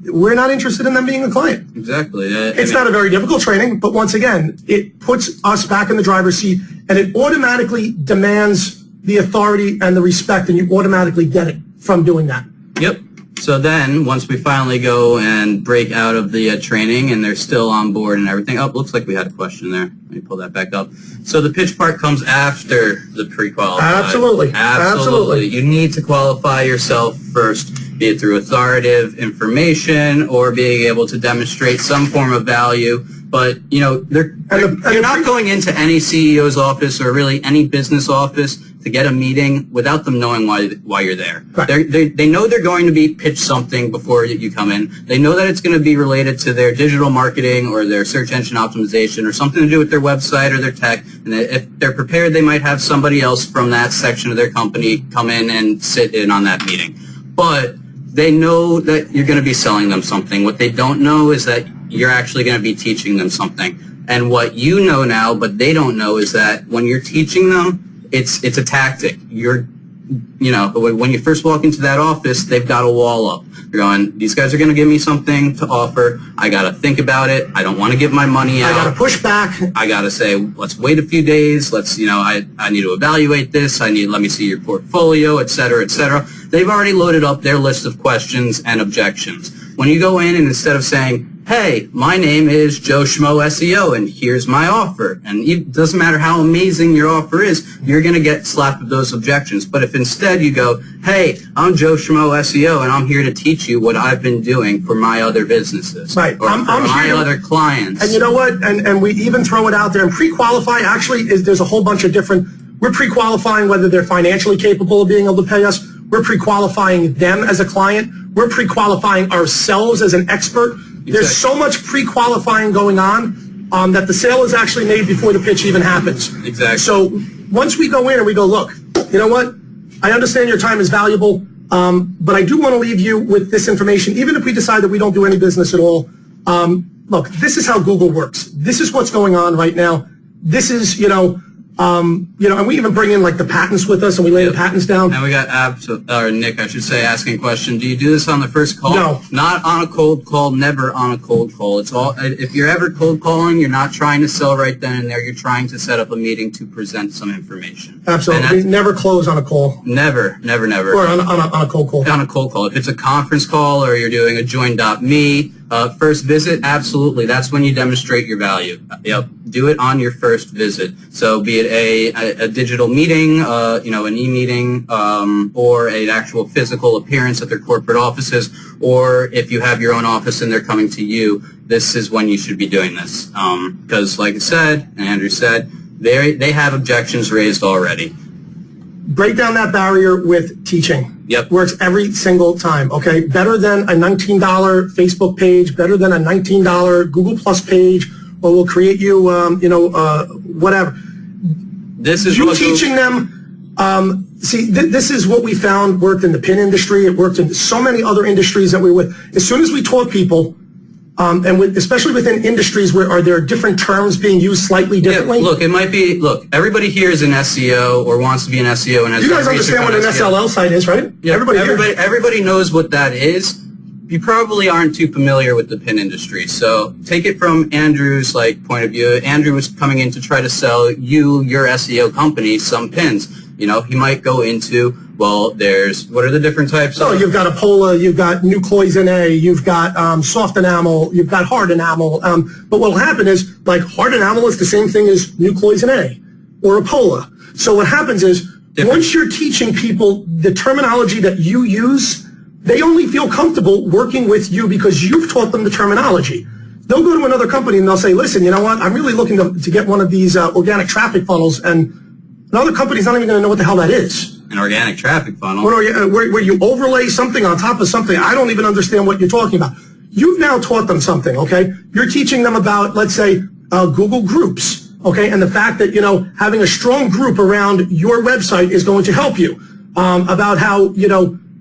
we're not interested in them being a client. Exactly. It's not a very difficult training, but once again, it puts us back in the driver's seat, and it automatically demands the authority and the respect, and you automatically get it from doing that. Yep. So then, once we finally go and break out of the training and they're still on board and everything, looks like we had a question there. Let me pull that back up. So the pitch part comes after the pre-qualified. Absolutely. You need to qualify yourself first, be it through authoritative information or being able to demonstrate some form of value. But, you're not going into any CEO's office or really any business office to get a meeting without them knowing why you're there. Right. They know they're going to be pitched something before you come in. They know that it's going to be related to their digital marketing or their search engine optimization or something to do with their website or their tech. And if they're prepared, they might have somebody else from that section of their company come in and sit in on that meeting. But they know that you're going to be selling them something. What they don't know is that you're actually going to be teaching them something. And what you know now, but they don't know, is that when you're teaching them, it's a tactic. When you first walk into that office, they've got a wall up. They're going, these guys are going to give me something to offer. I got to think about it. I don't want to give my money out. I got to push back. I got to say, let's wait a few days. Let's, I need to evaluate this. Let me see your portfolio, et cetera, et cetera. They've already loaded up their list of questions and objections. When you go in and instead of saying, hey, my name is Joe Schmo SEO, and here's my offer. And it doesn't matter how amazing your offer is, you're going to get slapped with those objections. But if instead you go, hey, I'm Joe Schmo SEO, and I'm here to teach you what I've been doing for my other businesses. Right. Or for my other clients. And you know what? And we even throw it out there. And pre-qualify actually there's a whole bunch of different, we're pre-qualifying whether they're financially capable of being able to pay us. We're pre-qualifying them as a client. We're pre-qualifying ourselves as an expert. There's so much pre-qualifying going on that the sale is actually made before the pitch even happens. Exactly. So once we go in and we go, look, you know what? I understand your time is valuable, but I do want to leave you with this information, even if we decide that we don't do any business at all. Look, this is how Google works. This is what's going on right now. This is, and we even bring in like the patents with us, and we lay the patents down. And we got Nick, I should say, asking a question. Do you do this on the first call? No. Not on a cold call, never on a cold call. It's all, if you're ever cold calling, you're not trying to sell right then and there. You're trying to set up a meeting to present some information. Absolutely. Never close on a call. Never. Or on a cold call. On a cold call. If it's a conference call or you're doing a join.me, first visit, absolutely. That's when you demonstrate your value. Yep. Do it on your first visit. So be it a digital meeting, an e-meeting, or an actual physical appearance at their corporate offices, or if you have your own office and they're coming to you, this is when you should be doing this. Because like I said, and Andrew said, they have objections raised already. Break down that barrier with teaching. Yep. Works every single time, okay? Better than a $19 Facebook page, better than a $19 Google Plus page, or we'll create you, whatever. This is you teaching them, this is what we found worked in the pin industry. It worked in so many other industries that we're with. As soon as we taught people, especially within industries where there are different terms being used slightly differently. Yeah, everybody here is an SEO or wants to be an SEO and has. You guys understand what an SLL site is, right? Yeah, everybody knows what that is. You probably aren't too familiar with the pin industry, so take it from Andrew's point of view. Andrew was coming in to try to sell your SEO company some pins. He might go into, what are the different types? You've got a Pola, you've got Qzx900, you've got soft enamel, you've got hard enamel. But what will happen is, hard enamel is the same thing as Qzx900 or a Pola. So what happens is, once you're teaching people the terminology that you use, they only feel comfortable working with you because you've taught them the terminology. They'll go to another company and they'll say, listen, you know what, I'm really looking to get one of these organic traffic funnels, and another company's not even going to know what the hell that is. An organic traffic funnel? Where you overlay something on top of something. I don't even understand what you're talking about. You've now taught them something, okay? You're teaching them about, let's say, Google Groups, okay? And the fact that, having a strong group around your website is going to help you. About how,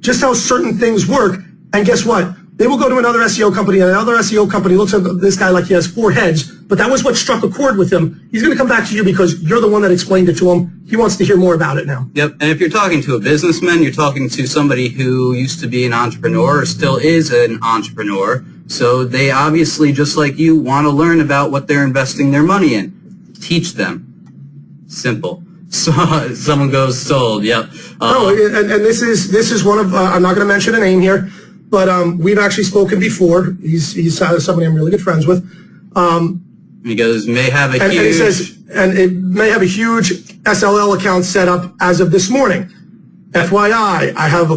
just how certain things work. And guess what? They will go to another SEO company, and another SEO company looks at this guy like he has 4 heads, but that was what struck a chord with him. He's going to come back to you because you're the one that explained it to him. He wants to hear more about it now. Yep, and if you're talking to a businessman, you're talking to somebody who used to be an entrepreneur or still is an entrepreneur, so they obviously, just like you, want to learn about what they're investing their money in. Teach them. Simple. So someone goes sold. Yep. And this is one of I'm not going to mention a name here, but we've actually spoken before. He's somebody I'm really good friends with. He goes, may have a huge... And he says, and it may have a huge SLL account set up as of this morning. FYI, I have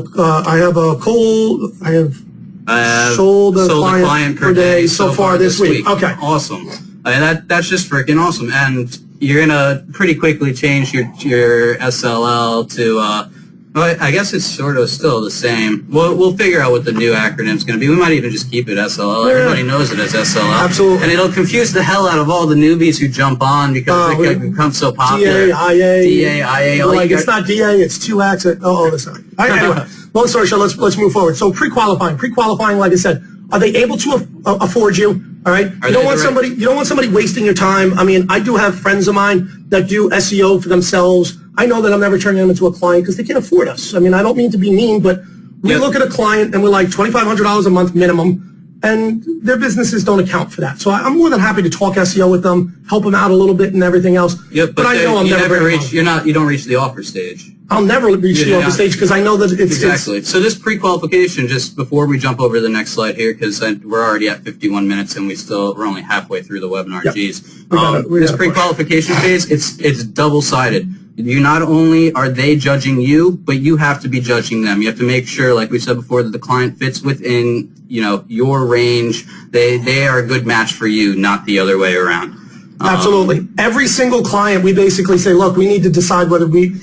sold a client per day so far this week. Okay. Awesome. I mean, that's just freaking awesome. And you're going to pretty quickly change your SLL to, well, I guess it's sort of still the same. We'll figure out what the new acronym's going to be. We might even just keep it SLL. Yeah. Everybody knows it as SLL. Absolutely. And it'll confuse the hell out of all the newbies who jump on because it becomes so popular. DA. Like, it's not DA, it's 2X. Oh, that's not. Anyway, long story short, let's move forward. So pre-qualifying, like I said, are they able to afford you? All right. You don't want somebody wasting your time. I mean, I do have friends of mine that do SEO for themselves. I know that I'm never turning them into a client because they can't afford us. I mean, I don't mean to be mean, but we look at a client and we're like $2,500 a month minimum, and their businesses don't account for that. So I'm more than happy to talk SEO with them, help them out a little bit and everything else. Yep, but I know I'm never you don't reach the offer stage. I'll never reach the offer stage because I know that it's... Exactly. So this pre-qualification, just before we jump over to the next slide here, because we're already at 51 minutes and we're only halfway through the webinar. Yep. Jeez. This pre-qualification phase, it's double-sided. You not only are they judging you, but you have to be judging them. You have to make sure, like we said before, that the client fits within, your range. They are a good match for you, not the other way around. Absolutely. Every single client, we basically say, look, we need to decide whether we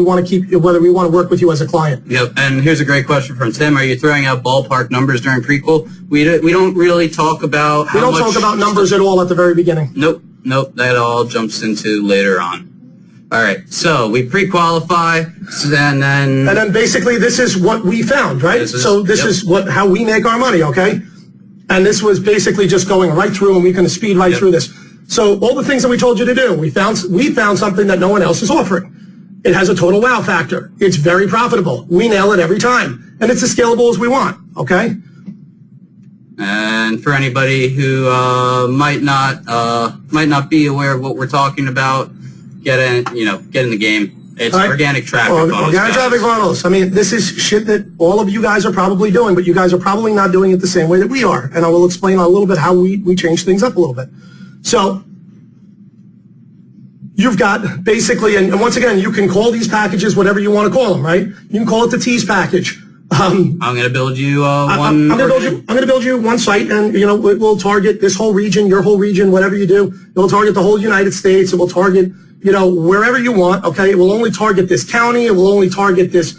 want to keep, whether we want to work with you as a client. Yep. And here's a great question from Tim. Are you throwing out ballpark numbers during pre-qual? We don't really talk about how much... We don't talk about numbers at all at the very beginning. Nope. That all jumps into later on. All right. So we pre-qualify, and then basically this is what we found, right? This is how we make our money, okay? And this was basically just going right through, and we can speed right through this. So all the things that we told you to do, we found something that no one else is offering. It has a total wow factor. It's very profitable. We nail it every time, and it's as scalable as we want. Okay. And for anybody who might not be aware of what we're talking about, get in the game. It's organic traffic funnels. Organic traffic funnels. I mean, this is shit that all of you guys are probably doing, but you guys are probably not doing it the same way that we are. And I will explain a little bit how we change things up a little bit. So you've got basically, and once again, you can call these packages whatever you want to call them, right? You can call it the tease package. I'm going to build you I'm going to build you one site, and it will target this whole region, your whole region, whatever you do. It will target the whole United States. It will target wherever you want. Okay, it will only target this county. It will only target this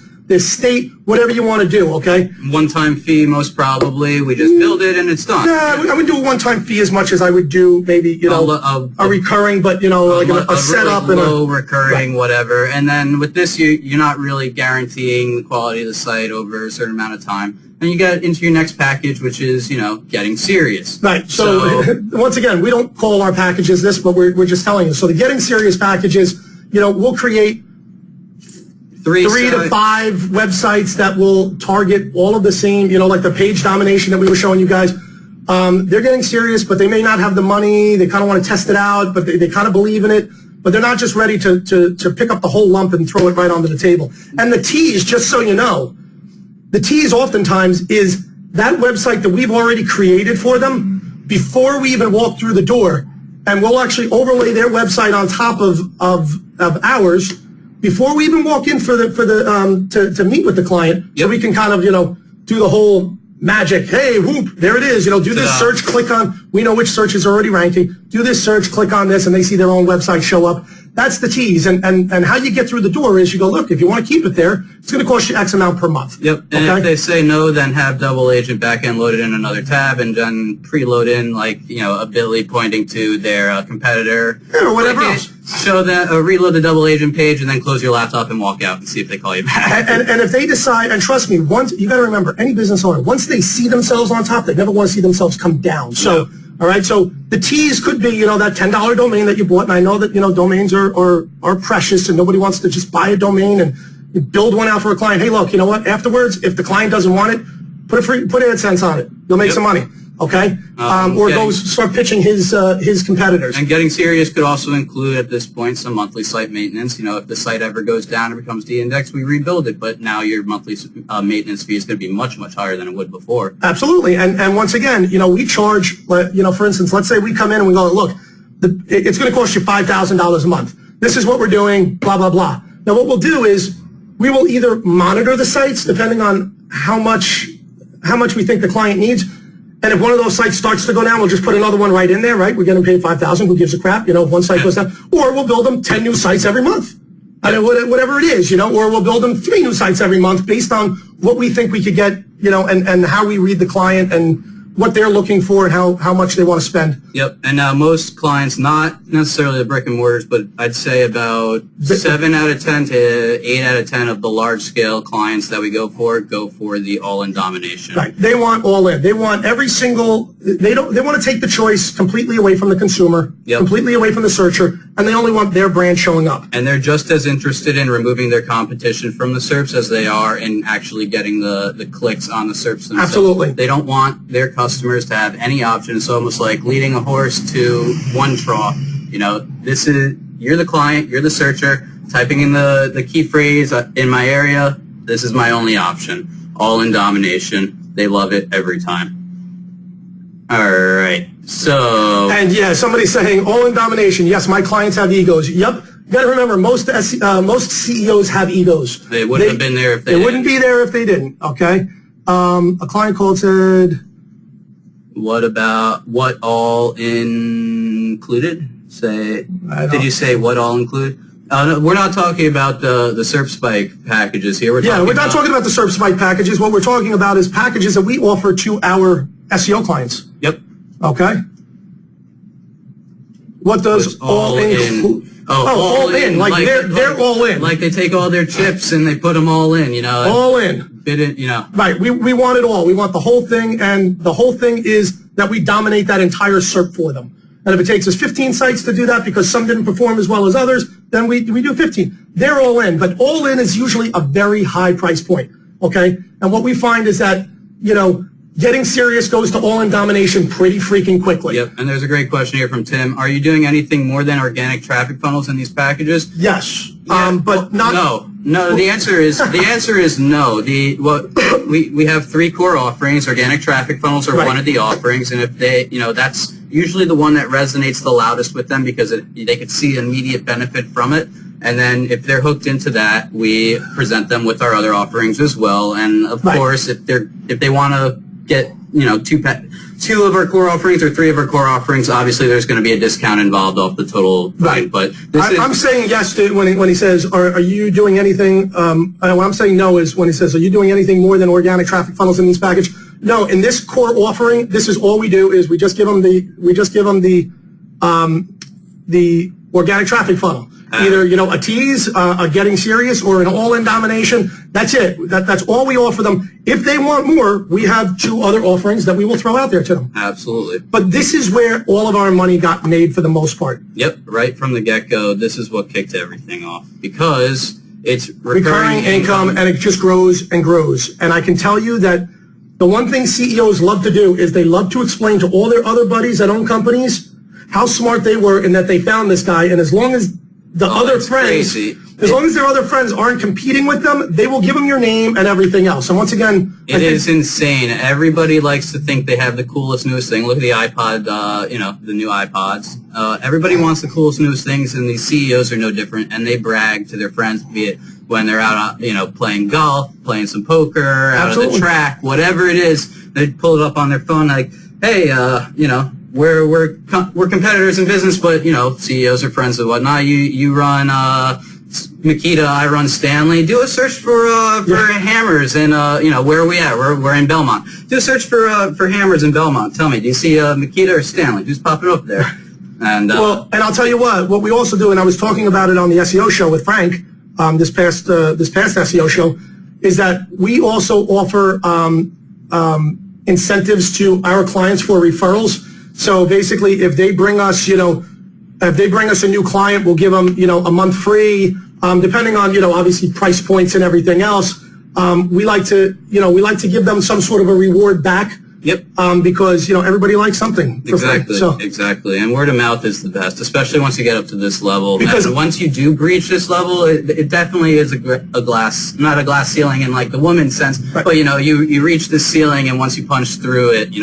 state, whatever you want to do, okay? One-time fee, most probably. We just build it and it's done. Yeah, I would do a one-time fee as much as I would do maybe, a recurring, but, like a setup and a low recurring, whatever. And then with this, you're not really guaranteeing the quality of the site over a certain amount of time. And you get into your next package, which is, getting serious. Right. So once again, we don't call our packages this, but we're just telling you. So the getting serious packages, we'll create three to five websites that will target all of the same, like the page domination that we were showing you guys. They're getting serious, but they may not have the money. They kind of want to test it out, but they kind of believe in it. But they're not just ready to pick up the whole lump and throw it right onto the table. And the tease, just so you know, the tease oftentimes is that website that we've already created for them before we even walk through the door. And we'll actually overlay their website on top of ours before we even walk in to meet with the client, so we can kind of, do the whole magic. Hey, whoop, there it is. Do this search, click on, we know which search is already ranking. Do this search, click on this, and they see their own website show up. That's the tease. And how you get through the door is you go, look, if you want to keep it there, it's going to cost you X amount per month. Yep. And if they say no, then have double agent backend loaded in another tab and then preload in a bit.ly pointing to their competitor. Yeah, or whatever else. Show that, reload the double agent page and then close your laptop and walk out and see if they call you back. And if they decide, and trust me, once you got to remember, any business owner, once they see themselves on top, they never want to see themselves come down. So, all right, so the tease could be, that $10 domain that you bought, and I know that, domains are precious and nobody wants to just buy a domain and build one out for a client. Hey, look, you know what? Afterwards, if the client doesn't want it, put AdSense on it. You'll make some money. okay? Or start pitching his competitors. And getting serious could also include, at this point, some monthly site maintenance. You know, if the site ever goes down and becomes de-indexed, we rebuild it, but now your monthly maintenance fee is going to be much, much higher than it would before. Absolutely. And once again, you know, we charge, you know, for instance, let's say we come in and we go, look, it's going to cost you $5,000 a month. This is what we're doing, blah, blah, blah. Now, what we'll do is we will either monitor the sites depending on how much we think the client needs. And if one of those sites starts to go down, we'll just put another one right in there, right? We're getting paid $5,000. Who gives a crap? You know, if one site goes down. Or we'll build them 10 new sites every month. I mean, whatever it is, you know, or we'll build them 3 new sites every month based on what we think we could get, you know, and how we read the client and what they're looking for and how much they want to spend. Yep, and most clients, not necessarily the brick and mortars, but I'd say about 7 out of 10 to 8 out of 10 of the large-scale clients that we go for the all-in domination. Right, they want all in. They want every single, they want to take the choice completely away from the consumer, completely away from the searcher, and they only want their brand showing up. And they're just as interested in removing their competition from the SERPs as they are in actually getting the clicks on the SERPs themselves. Absolutely. They don't want their customers to have any option. It's almost like leading a horse to one trough. You know, you're the client, you're the searcher, typing in the key phrase in my area, this is my only option. All in domination. They love it every time. All right, so... And yeah, somebody's saying, all in domination. Yes, my clients have egos. Yep. You got to remember, most CEOs have egos. They wouldn't have been there if they didn't. They wouldn't be there if they didn't, okay? A client called, said... What about what all included? Did you say what all include? No, we're not talking about the SERP Spike packages here. We're not talking about the SERP Spike packages. What we're talking about is packages that we offer to our SEO clients. Yep. Okay. What does all in? All in. Like they're all in. Like they take all their chips and they put them all in. You know. All in. Bid it. You know. Right. We want it all. We want the whole thing, and the whole thing is that we dominate that entire SERP for them. And if it takes us 15 sites to do that because some didn't perform as well as others, then we do 15. They're all in, but all in is usually a very high price point, okay? And what we find is that, you know, getting serious goes to all in domination pretty freaking quickly. Yep, and there's a great question here from Tim. Are you doing anything more than organic traffic funnels in these packages? Yes, yeah, but not... No, the answer is no. We have 3 core offerings. Organic traffic funnels are one of the offerings, and if they, you know, that's usually the one that resonates the loudest with them because they could see immediate benefit from it. And then if they're hooked into that, we present them with our other offerings as well. And of course, if they want to get, you know, 2 of our core offerings or 3 of our core offerings, obviously there's going to be a discount involved off the total value. But I'm saying yes to when he says, are you doing anything? What I'm saying no is when he says, are you doing anything more than organic traffic funnels in this package? No, in this core offering, this is all we do is we just give them the organic traffic funnel. Either, you know, a tease, a getting serious, or an all-in domination. That's it. That's all we offer them. If they want more, we have 2 other offerings that we will throw out there to them. Absolutely. But this is where all of our money got made for the most part. Yep, right from the get-go, this is what kicked everything off because it's recurring income, and it just grows and grows. And I can tell you that the one thing CEOs love to do is they love to explain to all their other buddies that own companies how smart they were and that they found this guy. And as long as the other friends, as long as their other friends aren't competing with them, they will give them your name and everything else. And once again, it is insane. Everybody likes to think they have the coolest, newest thing. Look at the iPod, you know, the new iPods. Everybody wants the coolest, newest things, and these CEOs are no different. And they brag to their friends, be it when they're out, you know, playing golf, playing some poker, out of the track, whatever it is. They pull it up on their phone, like, hey, you know. We're competitors in business, but, you know, CEOs are friends and whatnot. You run Makita, I run Stanley. Do a search for hammers, and you know, where are we at? We're in Belmont. Do a search for hammers in Belmont. Tell me, do you see Makita or Stanley? Who's popping up there? And and I'll tell you what we also do, and I was talking about it on the SEO show with Frank this past SEO show, is that we also offer incentives to our clients for referrals. So basically, if they bring us, you know, a new client, we'll give them, you know, a month free, depending on, you know, obviously price points and everything else. We like to give them some sort of a reward back Yep. Because, everybody likes something for Exactly. free. So, Exactly. And word of mouth is the best, especially once you get up to this level. Because- and once you do breach this level, it definitely is a glass, not a glass ceiling in like the woman's sense, Right. but you reach the ceiling, and once you punch through it,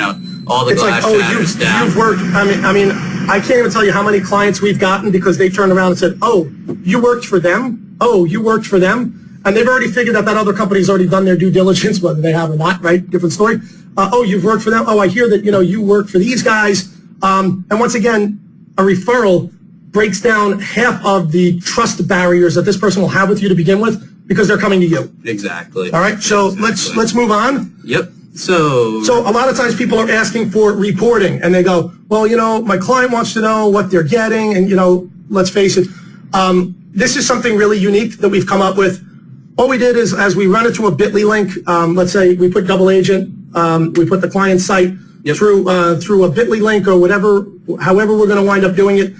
all the it's glass like, shatters down. you've worked, I mean, I can't even tell you how many clients we've gotten because they turned around and said, oh, you worked for them? Oh, you worked for them? And they've already figured out that other company's already done their due diligence, whether they have or not, right? Different story. Oh, you've worked for them? Oh, I hear that, you work for these guys. And once again, a referral breaks down half of the trust barriers that this person will have with you to begin with because they're coming to you. Exactly. All right, so let's move on. Yep. So a lot of times people are asking for reporting, and they go, well, my client wants to know what they're getting, and, let's face it, this is something really unique that we've come up with. All we did is, as we run it to a bit.ly link, let's say we put double agent, we put the client site through a bit.ly link or whatever, however we're going to wind up doing it.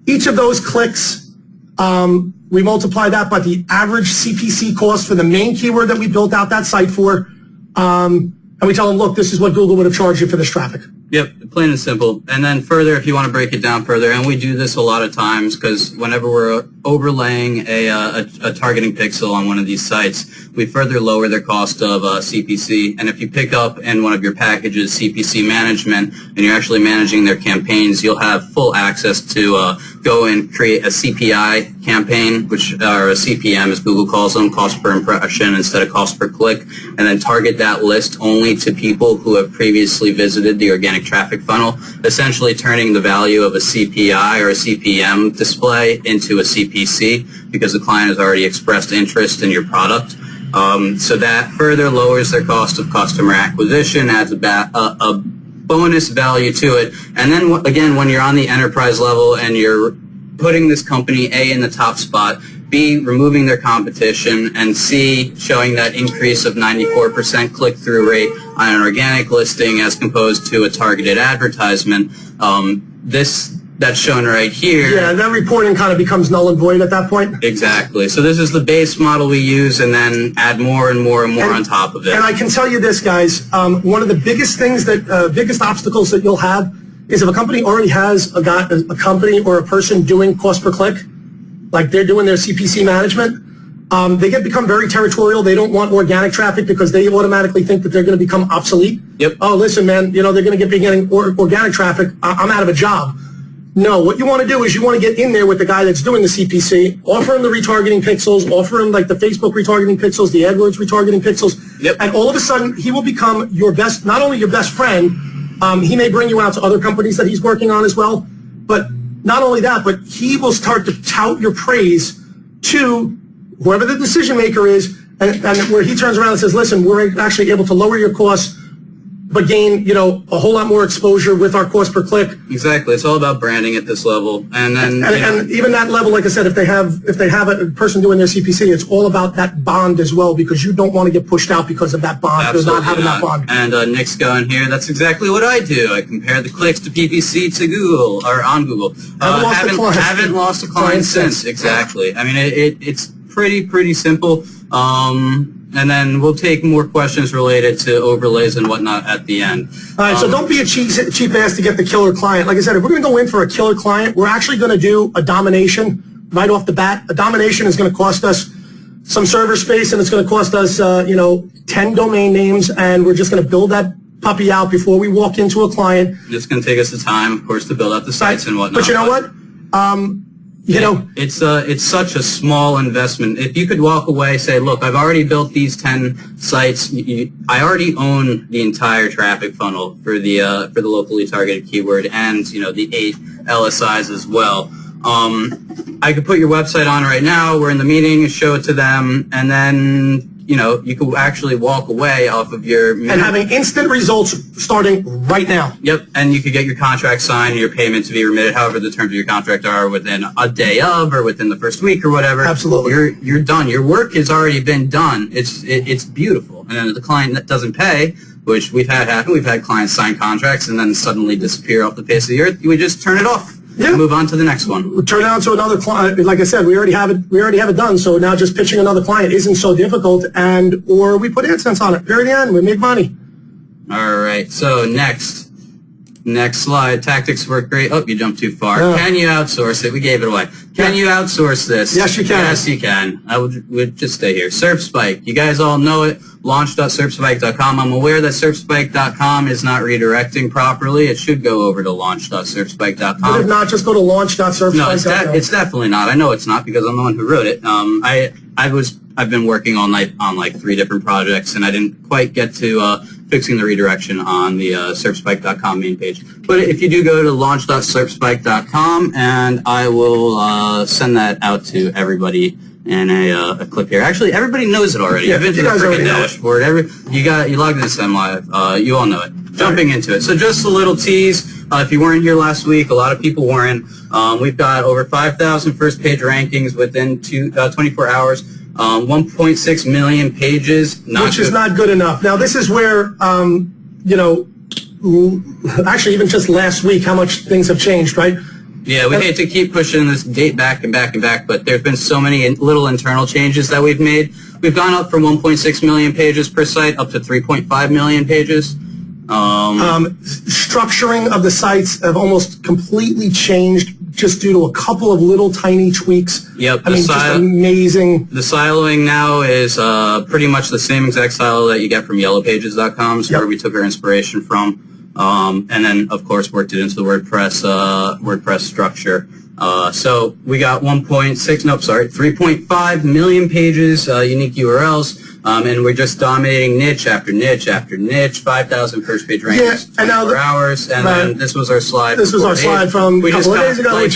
Each of those clicks, we multiply that by the average CPC cost for the main keyword that we built out that site for, and we tell them, look, this is what Google would have charged you for this traffic. Yep, plain and simple. And then further, if you want to break it down further, and we do this a lot of times because whenever we're overlaying a targeting pixel on one of these sites, we further lower their cost of CPC. And if you pick up in one of your packages CPC management and you're actually managing their campaigns, you'll have full access to go and create a CPI campaign, which or a CPM as Google calls them, cost per impression instead of cost per click, and then target that list only to people who have previously visited the organic traffic funnel, essentially turning the value of a CPI or a CPM display into a CPC because the client has already expressed interest in your product. So that further lowers their cost of customer acquisition, adds a bonus value to it. And then again, when you're on the enterprise level and you're putting this company A in the top spot, B, removing their competition, and C, showing that increase of 94% click-through rate on an organic listing as opposed to a targeted advertisement, that's shown right here. Yeah, that reporting kind of becomes null and void at that point. Exactly. So this is the base model we use, and then add more and more and more on top of it. And I can tell you this, guys, one of the biggest things biggest obstacles that you'll have is if a company already has a company or a person doing cost per click, like they're doing their CPC management, they become very territorial. They don't want organic traffic because they automatically think that they're going to become obsolete. Yep. Oh, listen, man, they're going to be getting organic traffic. I'm out of a job. No, what you want to do is you want to get in there with the guy that's doing the CPC, offer him the retargeting pixels, offer him like the Facebook retargeting pixels, the AdWords retargeting pixels, and all of a sudden he will become your best, not only your best friend, he may bring you out to other companies that he's working on as well, but not only that, but he will start to tout your praise to whoever the decision maker is, and where he turns around and says, listen, we're actually able to lower your costs, but gain, a whole lot more exposure with our cost per click. Exactly. It's all about branding at this level. And then and even that level, like I said, if they have a person doing their CPC, it's all about that bond as well, because you don't want to get pushed out because of that bond. Absolutely or not having that bond. And Nick's going here. That's exactly what I do. I compare the clicks to PPC to Google or on Google. Haven't lost a client since. Exactly. I mean, it's pretty simple. And then we'll take more questions related to overlays and whatnot at the end. All right, so don't be a cheap ass to get the killer client. Like I said, if we're going to go in for a killer client, we're actually going to do a domination right off the bat. A domination is going to cost us some server space, and it's going to cost us, 10 domain names, and we're just going to build that puppy out before we walk into a client. It's going to take us the time, of course, to build out the sites and whatnot. But you know what? It's such a small investment. If you could walk away, say, look, I've already built these 10 sites. I already own the entire traffic funnel for the locally targeted keyword and, the 8 LSIs as well. I could put your website on right now. We're in the meeting, show it to them, and then, you could actually walk away off of your... And having instant results starting right now. Yep, and you could get your contract signed, your payment to be remitted, however the terms of your contract are, within a day of or within the first week or whatever. Absolutely. You're done. Your work has already been done. It's beautiful. And then the client that doesn't pay, which we've had happen, we've had clients sign contracts and then suddenly disappear off the face of the earth. We just turn it off. Yeah. Move on to the next one. We turn it on to another client. Like I said, we already have it done. So now just pitching another client isn't so difficult, or we put AdSense on it. Very the end, we make money. All right. So next slide. Tactics work great. Oh, you jumped too far. Yeah. Can you outsource it? We gave it away. Can you outsource this? Yes, you can. Yes, you can. I would just stay here. SerpSpike. You guys all know it. Launch.serpspike.com. I'm aware that serpspike.com is not redirecting properly. It should go over to launch.serpspike.com. But if not, just go to launch.serpspike.com. No, it's definitely not. I know it's not because I'm the one who wrote it. I've been working all night on like 3 different projects, and I didn't quite get to fixing the redirection on the serpspike.com main page. But if you do go to launch.serpspike.com, and I will send that out to everybody in a clip here. Actually, everybody knows it already. Yeah, I've been to the freaking dashboard. You logged into Sem Live. You all know it. Jumping into it. So just a little tease. If you weren't here last week, a lot of people weren't. We've got over 5,000 first page rankings within 24 hours. 1.6 million pages. Which is not good enough. Now, this is where, actually, even just last week, how much things have changed, right? Yeah, we hate to keep pushing this date back and back and back, but there's been so many little internal changes that we've made. We've gone up from 1.6 million pages per site up to 3.5 million pages. Structuring of the sites have almost completely changed just due to a couple of little tiny tweaks. Yep. Just amazing. The siloing now is pretty much the same exact silo that you get from yellowpages.com, where we took our inspiration from. And then, of course, worked it into the WordPress structure. So we got 3.5 million pages, unique URLs. And we're just dominating niche after niche after niche, 5,000 first page rankings, 24 hours, and then this was our slide. This was our slide from a couple of days ago.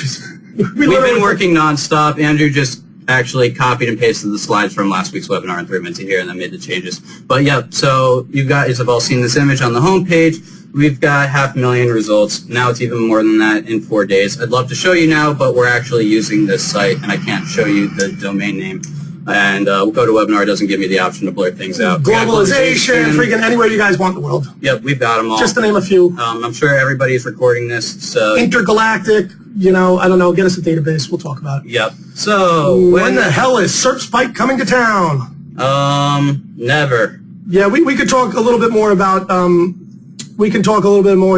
We've been working nonstop. Andrew just actually copied and pasted the slides from last week's webinar and threw them into here and then made the changes. But yeah, so you guys have all seen this image on the homepage. We've got 500,000 results. Now it's even more than that in 4 days. I'd love to show you now, but we're actually using this site, and I can't show you the domain name. And GoToWebinar doesn't give me the option to blur things out. Globalization, freaking anywhere you guys want in the world. Yep, we've got them all. Just to name a few. I'm sure everybody's recording this. So intergalactic, I don't know, get us a database. We'll talk about it. Yep. So when the hell is SerpSpike coming to town? Never. Yeah, we could talk a little bit more about,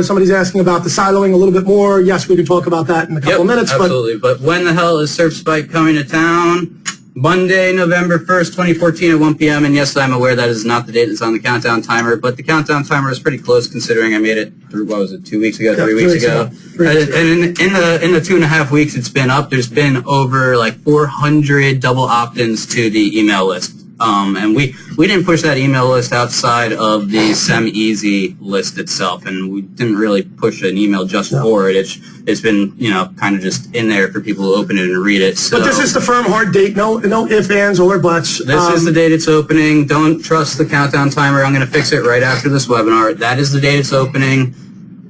somebody's asking about the siloing a little bit more. Yes, we can talk about that in a couple of minutes. Absolutely. But when the hell is SerpSpike coming to town? Monday, November 1st, 2014 at 1 p.m. And yes, I'm aware that is not the date that's on the countdown timer, but the countdown timer is pretty close considering I made it through, 2 weeks ago, 3 weeks ago. And in the 2.5 weeks it's been up, there's been over like 400 double opt-ins to the email list. And we didn't push that email list outside of the SemEasy list itself, and we didn't really push an email just for it. It's been, kind of just in there for people who open it and read it. So. But this is the firm hard date. No ifs, ands, or buts. This is the date it's opening. Don't trust the countdown timer. I'm going to fix it right after this webinar. That is the date it's opening.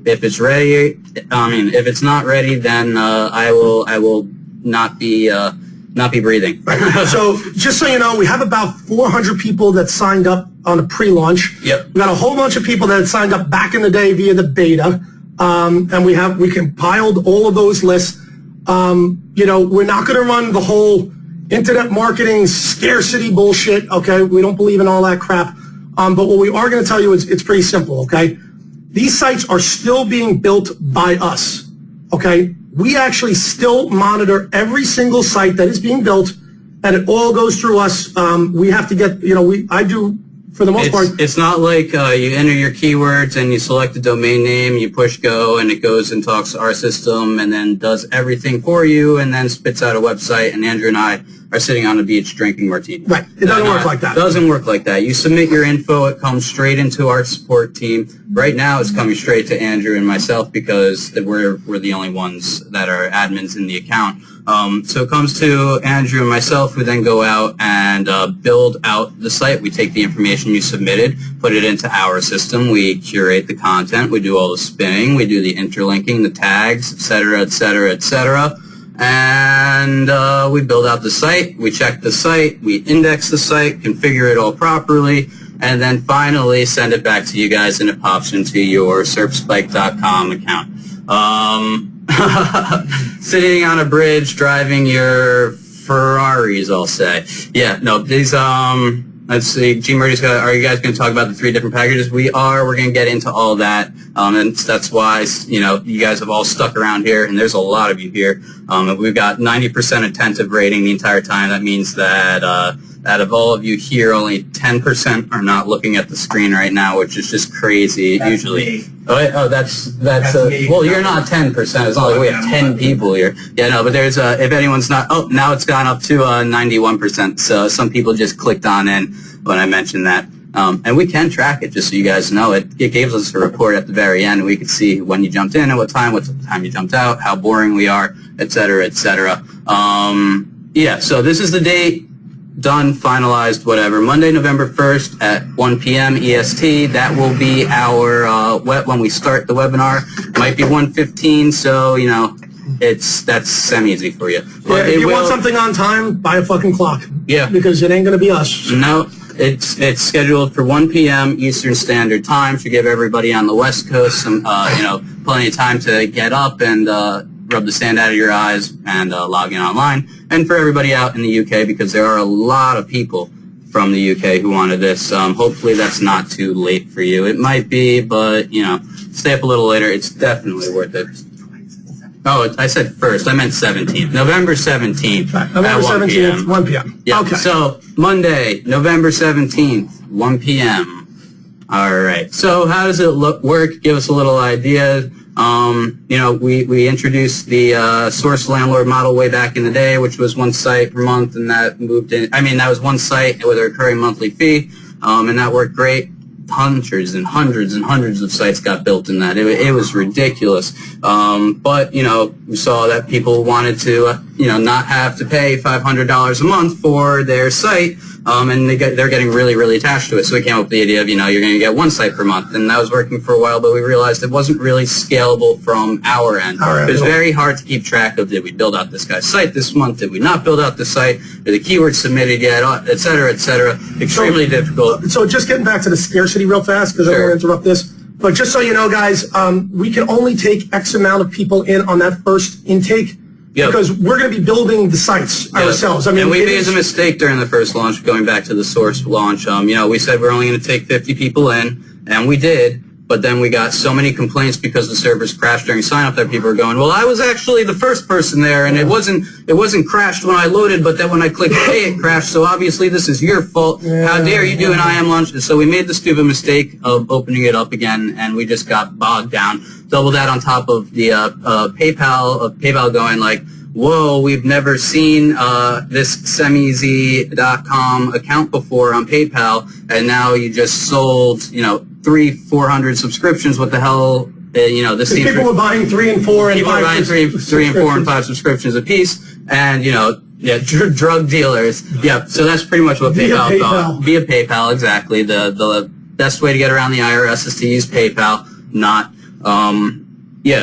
If it's ready, if it's not ready, then I will not be breathing. So just so you know, we have about 400 people that signed up on a pre-launch. Yep. We got a whole bunch of people that signed up back in the day via the beta, and we compiled all of those lists. We're not going to run the whole internet marketing scarcity bullshit. Okay, we don't believe in all that crap. But what we are going to tell you is it's pretty simple. Okay, these sites are still being built by us. Okay. We actually still monitor every single site that is being built, and it all goes through us. We have to get, I do, for the most part. It's not like you enter your keywords and you select a domain name, you push go, and it goes and talks to our system and then does everything for you and then spits out a website, and Andrew and I are sitting on the beach drinking martinis. Right. It doesn't work like that. It doesn't work like that. You submit your info, it comes straight into our support team. Right now it's coming straight to Andrew and myself because we're the only ones that are admins in the account. So it comes to Andrew and myself, who then go out and build out the site. We take the information you submitted, put it into our system. We curate the content. We do all the spinning. We do the interlinking, the tags, et cetera, et cetera, et cetera. And we build out the site. We check the site. We index the site, configure it all properly, and then finally send it back to you guys, and it pops into your serpspike.com account. Sitting on a bridge, driving your Ferraris, I'll say. Yeah, no, these let's see. G Murdy's got. Are you guys going to talk about the 3 different packages? We are. We're going to get into all that, and that's why you guys have all stuck around here, and there's a lot of you here. We've got 90% attentive rating the entire time. That means that out of all of you here, only 10% are not looking at the screen right now, which is just crazy. That's usually. Me. That's well, you're not 10%. It's not like we have 10 people here. Yeah, no, but there's if anyone's not. Oh, now it's gone up to 91%. So some people just clicked on in when I mentioned that. And we can track it, just so you guys know. It gave us a report at the very end, and we could see when you jumped in and what time you jumped out, how boring we are, et cetera, et cetera. Yeah, so this is the date. Done, finalized, whatever. Monday, November 1st at 1 p.m. EST. That will be our when we start the webinar. Might be 1:15, so that's semi-easy for you. But if you want something on time, buy a fucking clock. Yeah. Because it ain't gonna be us. No, it's scheduled for 1 p.m. Eastern Standard Time. Should give everybody on the West Coast some plenty of time to get up and rub the sand out of your eyes and log in online. And for everybody out in the UK, because there are a lot of people from the UK who wanted this. Hopefully that's not too late for you. It might be, but, stay up a little later. It's definitely worth it. Oh, I said first. I meant 17th. November 17th November 17th, 1 p.m. Yeah. Okay. So, Monday, November 17th, 1 p.m. All right. So, how does it work? Give us a little idea. We introduced the source landlord model way back in the day, which was 1 site per month, and that moved in. That was 1 site with a recurring monthly fee, and that worked great. Hundreds and hundreds and hundreds of sites got built in that. It was ridiculous. But we saw that people wanted to, not have to pay $500 a month for their site. And they're getting really, really attached to it. So we came up with the idea of, you're going to get 1 site per month. And that was working for a while, but we realized it wasn't really scalable from our end. It was very hard to keep track of, did we build out this guy's site this month? Did we not build out the site? Are the keywords submitted yet? Et cetera, et cetera. Extremely difficult. So just getting back to the scarcity real fast, because I don't want to interrupt this. But just so you know, guys, we can only take X amount of people in on that first intake. Yep. Because we're going to be building the sites ourselves. And we made a mistake during the first launch, going back to the source launch. We said we're only going to take 50 people in, and we did. But then we got so many complaints because the servers crashed during sign-up that people were going, well, I was actually the first person there, and it wasn't crashed when I loaded, but then when I clicked pay, it crashed. So obviously this is your fault. How dare you do an IM launch? So we made the stupid mistake of opening it up again, and we just got bogged down. Double that on top of the PayPal going like, whoa, we've never seen this semeeasy.com account before on PayPal, and now you just sold, 300-400 subscriptions. What the hell? This seems people were buying 3 and 4 and 5. People were buying 3 and 4 and 5 subscriptions a piece, and drug dealers. Yeah, so that's pretty much what PayPal thought. Via PayPal, exactly. The best way to get around the IRS is to use PayPal, not.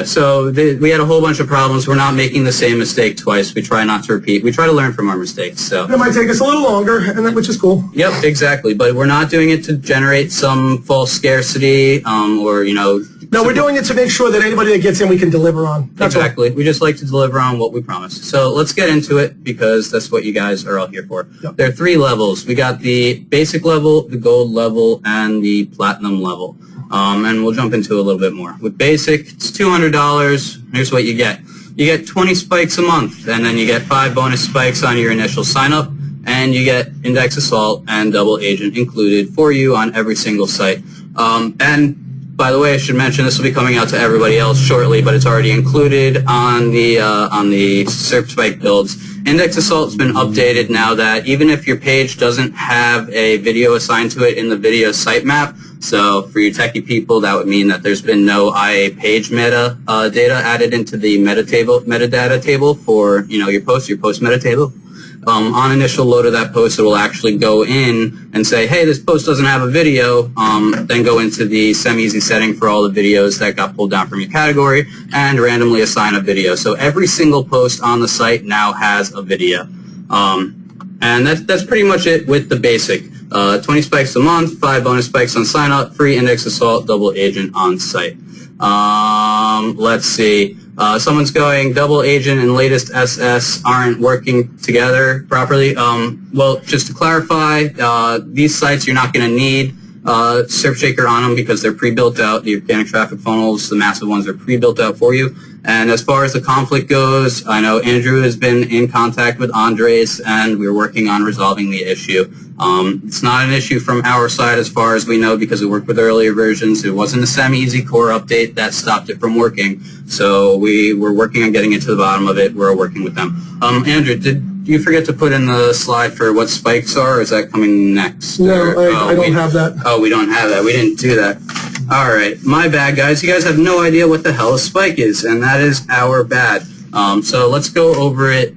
So we had a whole bunch of problems. We're not making the same mistake twice. We try not to repeat. We try to learn from our mistakes. So it might take us a little longer, which is cool. Yep, exactly. But we're not doing it to generate some false scarcity No, we're doing it to make sure that anybody that gets in, we can deliver on. That's exactly. We just like to deliver on what we promise. So let's get into it, because that's what you guys are all here for. Yep. There are 3 levels. We got the basic level, the gold level, and the platinum level. And we'll jump into a little bit more. With basic, it's $200. Here's what you get. You get 20 spikes a month, and then you get 5 bonus spikes on your initial sign-up, and you get Index Assault and Double Agent included for you on every single site. And by the way, I should mention this will be coming out to everybody else shortly, but it's already included on the SERP Spike builds. Index Assault's been updated now that even if your page doesn't have a video assigned to it in the video sitemap, so for you techie people, that would mean that there's been no IA page meta data added into the metadata table for your post meta table. On initial load of that post, it will actually go in and say, hey, this post doesn't have a video, then go into the SEMeeasy setting for all the videos that got pulled down from your category and randomly assign a video. So every single post on the site now has a video. And that's pretty much it with the basic. 20 spikes a month, 5 bonus spikes on sign up, free Index Assault, Double Agent on site. Let's see. Someone's going double agent and latest SS aren't working together properly. Well, just to clarify, these sites you're not going to need Surf Shaker on them because they're pre-built out. The organic traffic funnels, the massive ones, are pre-built out for you. And as far as the conflict goes, I know Andrew has been in contact with Andres, and we're working on resolving the issue. It's not an issue from our side as far as we know because we worked with earlier versions. It wasn't a Seme Easy Core update that stopped it from working. So we were working on getting it to the bottom of it. We're working with them. Andrew, did you forget to put in the slide for what spikes are, or is that coming next? No, I don't have that. Oh, we don't have that. We didn't do that. All right, my bad, guys. You guys have no idea what the hell a spike is, and that is our bad. So let's go over it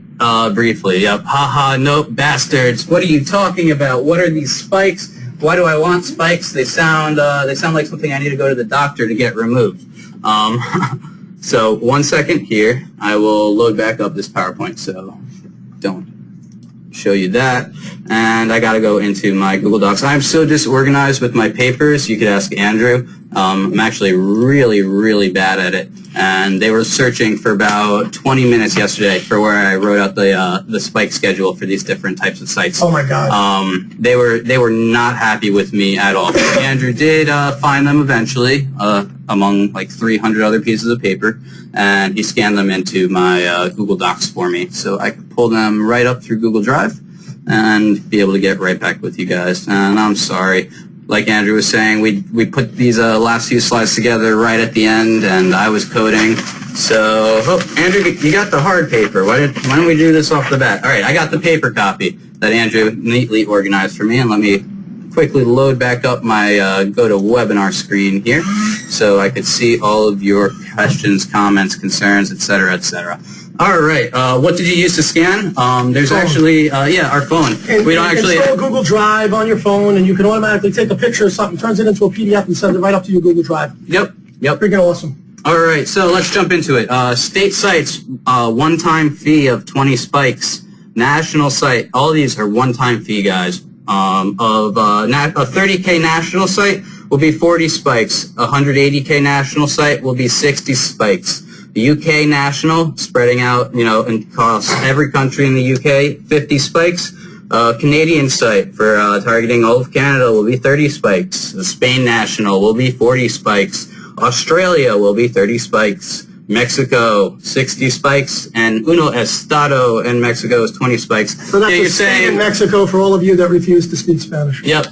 briefly. Yep. Haha, nope, bastards. What are you talking about? What are these spikes? Why do I want spikes? They sound like something I need to go to the doctor to get removed. So 1 second here. I will load back up this PowerPoint, so don't show you that. And I got to go into my Google Docs. I'm so disorganized with my papers. You could ask Andrew. I'm actually really, really bad at it. And they were searching for about 20 minutes yesterday for where I wrote out the spike schedule for these different types of sites. Oh my God. They were not happy with me at all. Andrew did find them eventually among like 300 other pieces of paper, and he scanned them into my Google Docs for me, so I could pull them right up through Google Drive and be able to get right back with you guys. And I'm sorry. Like Andrew was saying, we put these last few slides together right at the end, and I was coding. So, Andrew, you got the hard paper. Why don't we do this off the bat? All right, I got the paper copy that Andrew neatly organized for me, and let me quickly load back up my GoToWebinar screen here so I could see all of your questions, comments, concerns, etc., etc. All right. What did you use to scan? There's actually, our phone. We don't actually install Google Drive on your phone, and you can automatically take a picture of something, turns it into a PDF, and sends it right up to your Google Drive. Yep. Freaking awesome. All right. So let's jump into it. State sites, one-time fee of 20 spikes. National site, all these are one-time fee, guys. A 30K national site will be 40 spikes. A 180K national site will be 60 spikes. The UK national, spreading out, across every country in the UK, 50 spikes. Canadian site for targeting all of Canada will be 30 spikes. The Spain national will be 40 spikes. Australia will be 30 spikes. Mexico, 60 spikes. And Uno Estado in Mexico is 20 spikes. So that's a state in Mexico for all of you that refuse to speak Spanish. Yep.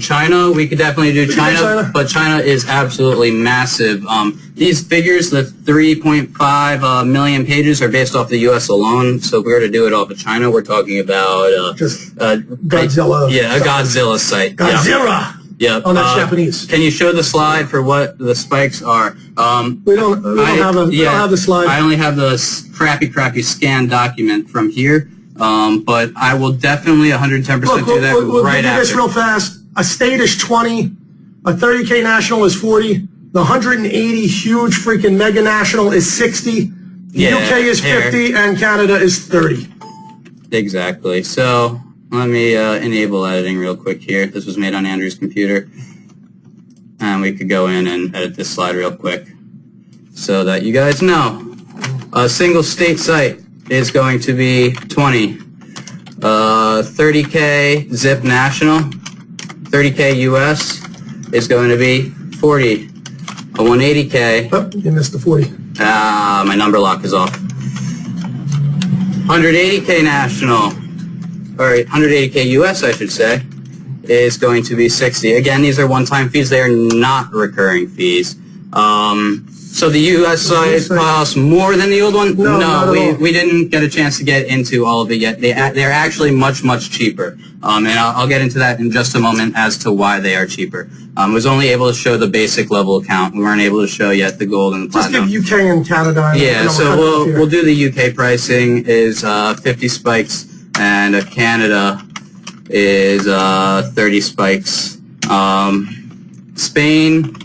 China, we could definitely do China, but China is absolutely massive. These figures, the 3.5 million pages, are based off the U.S. alone. So if we were to do it off of China, we're talking about just Godzilla. A Godzilla site. Godzilla. Yeah. Oh, that's Japanese. Can you show the slide for what the spikes are? We don't have the slide. I only have the crappy scanned document from here. But I will definitely 110% do that we'll right do after. this real fast. A state is 20. A 30K national is 40. The 180 huge freaking mega national is 60. The UK is 50, and Canada is 30. Exactly. So let me enable editing real quick here. This was made on Andrew's computer. And we could go in and edit this slide real quick so that you guys know. A single state site is going to be 20. 30K zip national, 30K US is going to be 40. A 180K. Oh, you missed the 40. My number lock is off. 180K national, or 180K US, I should say, is going to be 60. Again, these are one-time fees. They are not recurring fees. So the U.S. side costs more than the old one? No, we didn't get a chance to get into all of it yet. They're actually much, much cheaper. And I'll get into that in just a moment as to why they are cheaper. I was only able to show the basic level account. We weren't able to show yet the gold and the platinum. Just give UK and Canada. So we'll do the UK pricing is 50 spikes, and Canada is 30 spikes. Spain,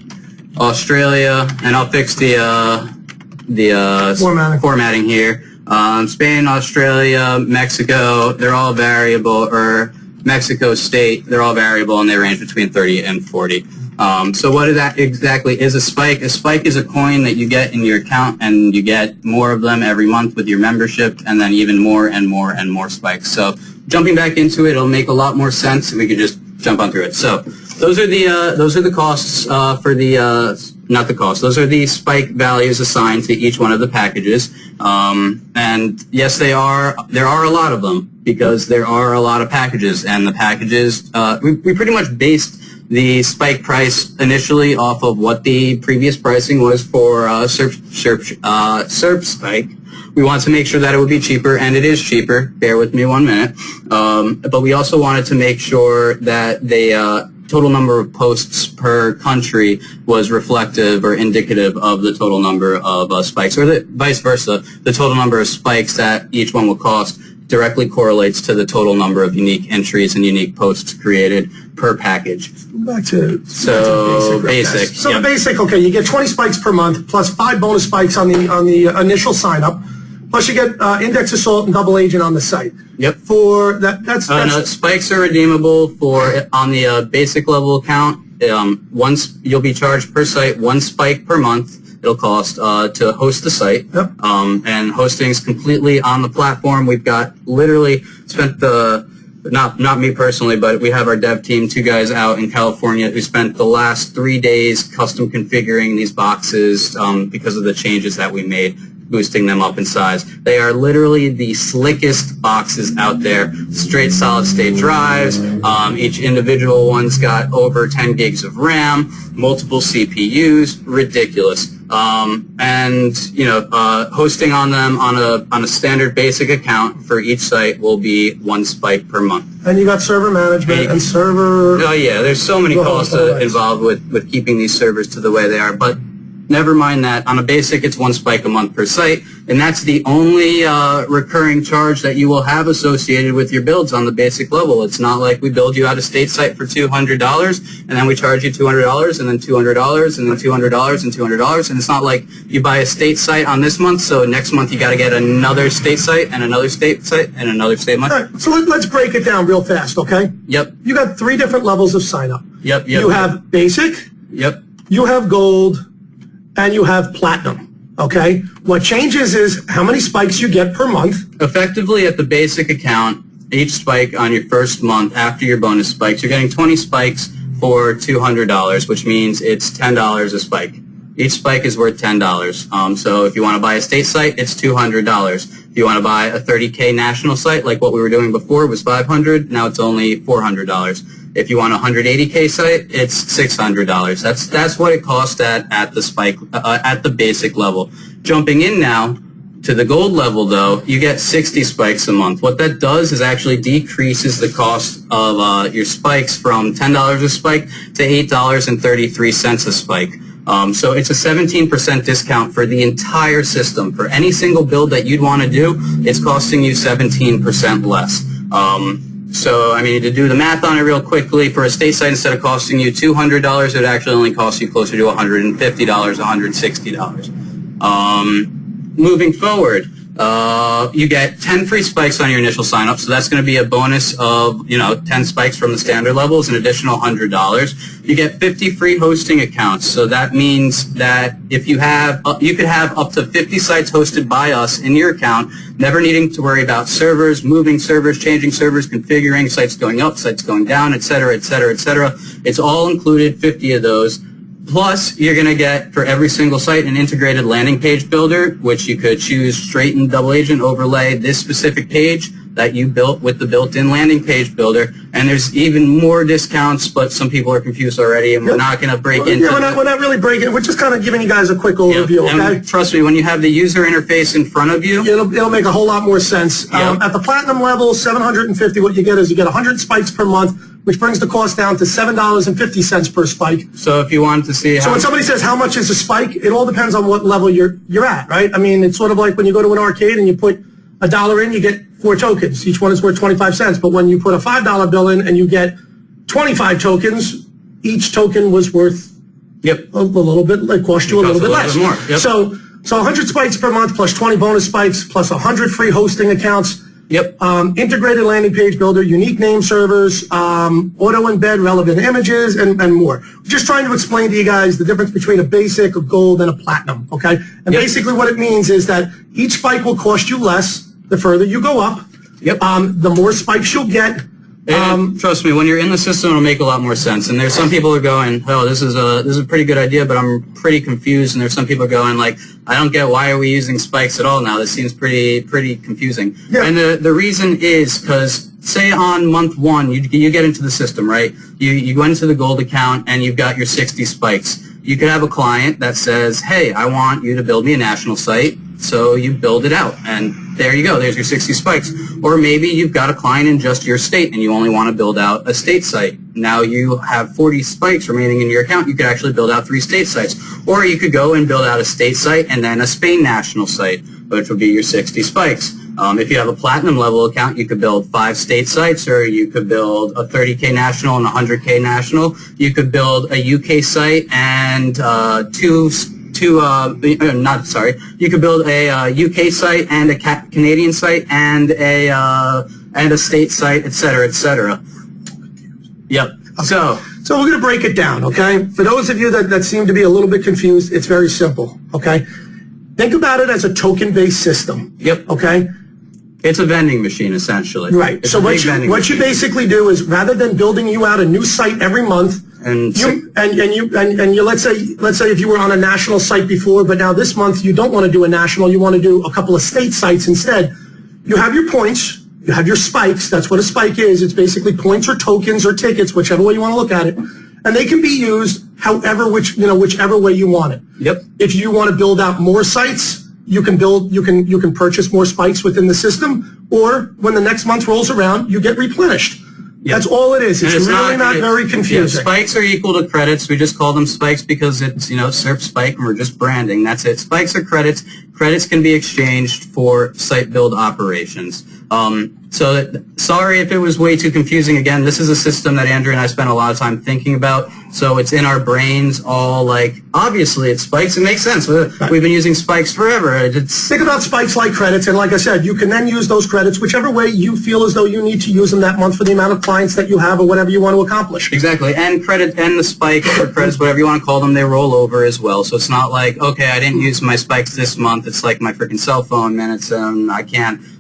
Australia, and I'll fix the formatting here. Spain, Australia, Mexico, they're all variable, or Mexico state, they're all variable, and they range between 30 and 40. So what that exactly is a spike? A spike is a coin that you get in your account, and you get more of them every month with your membership, and then even more and more and more spikes. So jumping back into it, it'll make a lot more sense. We could just jump on through it. So those are the costs for the not the cost. Those are the spike values assigned to each one of the packages. And yes, there are a lot of them because there are a lot of packages, and the packages we pretty much based the spike price initially off of what the previous pricing was for SERP spike. We want to make sure that it would be cheaper, and it is cheaper. Bear with me 1 minute. But we also wanted to make sure that the total number of posts per country was reflective or indicative of the total number of spikes, or vice versa. The total number of spikes that each one will cost directly correlates to the total number of unique entries and unique posts created per package. Back to basic. So the basic, okay, you get 20 spikes per month plus 5 bonus spikes on the initial sign up. Plus you get index assault and double agent on the site. Yep. For that's no, spikes are redeemable for on the basic level account. Once you'll be charged per site 1 spike per month. It'll cost to host the site. Yep. And hosting's completely on the platform. We've got literally spent not me personally, but we have our dev team, 2 guys out in California who spent the last 3 days custom configuring these boxes because of the changes that we made, boosting them up in size. They are literally the slickest boxes out there. Straight solid state drives. Each individual one's got over 10 gigs of RAM, multiple CPUs, ridiculous. And hosting on them on a standard basic account for each site will be 1 spike per month. And you got server management and server. Oh yeah, there's so many costs involved with keeping these servers to the way they are, but never mind that. On a basic, it's 1 spike a month per site, and that's the only recurring charge that you will have associated with your builds on the basic level. It's not like we build you out a state site for $200, and then we charge you $200, and then $200, and then $200, and $200, and it's not like you buy a state site on this month, so next month you got to get another state site, and another state site, and another state month. All right, so let's break it down real fast, okay? Yep. You got 3 different levels of sign up. Yep. You have basic. Yep. You have gold. And you have platinum, okay? What changes is how many spikes you get per month. Effectively, at the basic account, each spike on your first month after your bonus spikes, you're getting 20 spikes for $200, which means it's $10 a spike. Each spike is worth $10. So if you want to buy a state site, it's $200. If you want to buy a 30K national site, like what we were doing before, it was $500. Now it's only $400. If you want a 180K site, it's $600. That's what it costs at the spike at the basic level. Jumping in now to the gold level, though, you get 60 spikes a month. What that does is actually decreases the cost of your spikes from $10 a spike to $8.33 a spike. So it's a 17% discount for the entire system. For any single build that you'd want to do, it's costing you 17% less. So, I mean, to do the math on it real quickly, for a state site, instead of costing you $200, it would actually only cost you closer to $150, $160. Moving forward, you get 10 free spikes on your initial sign-up, so that's going to be a bonus of, 10 spikes from the standard levels, an additional $100. You get 50 free hosting accounts, so that means that if you could have up to 50 sites hosted by us in your account, never needing to worry about servers, moving servers, changing servers, configuring, sites going up, sites going down, et cetera, et cetera, et cetera. It's all included, 50 of those. Plus, you're going to get, for every single site, an integrated landing page builder, which you could choose straight in double agent, overlay this specific page that you built with the built-in landing page builder. And there's even more discounts, but some people are confused already, and we're not going to break into we're not really breaking. We're just kind of giving you guys a quick overview, okay? And trust me, when you have the user interface in front of you, it'll make a whole lot more sense. At the platinum level, 750, what you get is you get 100 spikes per month, which brings the cost down to $7.50 per spike. So if you wanted to see So when somebody says how much is a spike, it all depends on what level you're at, right? I mean, it's sort of like when you go to an arcade and you put $1 in, you get 4 tokens. Each one is worth 25 cents. But when you put a $5 bill in and you get 25 tokens, each token was worth a little bit, it cost you a little bit less. More. Yep. So 100 spikes per month plus 20 bonus spikes plus 100 free hosting accounts. Yep. Integrated landing page builder, unique name servers, auto embed relevant images, and more. Just trying to explain to you guys the difference between a basic, a gold, and a platinum, okay? And basically what it means is that each spike will cost you less the further you go up. Yep. The more spikes you'll get. And trust me, when you're in the system, it'll make a lot more sense. And there's some people who are going, oh, this is a pretty good idea, but I'm pretty confused. And there's some people going like, I don't get, why are we using spikes at all now? This seems pretty confusing. Yeah. And the reason is because, say on month 1, you get into the system, right? You go into the gold account and you've got your 60 spikes. You could have a client that says, hey, I want you to build me a national site. So you build it out, and there you go. There's your 60 spikes. Or maybe you've got a client in just your state, and you only want to build out a state site. Now you have 40 spikes remaining in your account. You could actually build out 3 state sites. Or you could go and build out a state site and then a Spain national site, which would be your 60 spikes. If you have a platinum level account, you could build 5 state sites, or you could build a 30K national and a 100K national. You could build a UK site and you could build a UK site and a Canadian site and a state site, etc., etc. Yep. Okay. So we're going to break it down, okay? For those of you that seem to be a little bit confused, it's very simple, okay? Think about it as a token-based system. Yep. Okay? It's a vending machine, essentially. Right. It's so what you basically do is, rather than building you out a new site every month, let's say if you were on a national site before, but now this month you don't want to do a national, you want to do a couple of state sites instead. You have your points, you have your spikes. That's what a spike is. It's basically points or tokens or tickets, whichever way you want to look at it, and they can be used whichever way you want it. Yep. If you want to build out more sites, you can purchase more spikes within the system, or when the next month rolls around, you get replenished. Yep. That's all it is. It's really not very confusing. Yeah, spikes are equal to credits. We just call them spikes because it's, SERP spike, and we're just branding. That's it. Spikes are credits. Credits can be exchanged for site build operations. Sorry if it was way too confusing. Again, this is a system that Andrew and I spent a lot of time thinking about. So it's in our brains all like, obviously it's spikes. It makes sense. We've been using spikes forever. Think about spikes like credits. And like I said, you can then use those credits whichever way you feel as though you need to use them that month for the amount of clients that you have or whatever you want to accomplish. Exactly. And credit and the spikes or credits, whatever you want to call them, they roll over as well. So it's not like, okay, I didn't use my spikes this month. It's like my freaking cell phone minutes.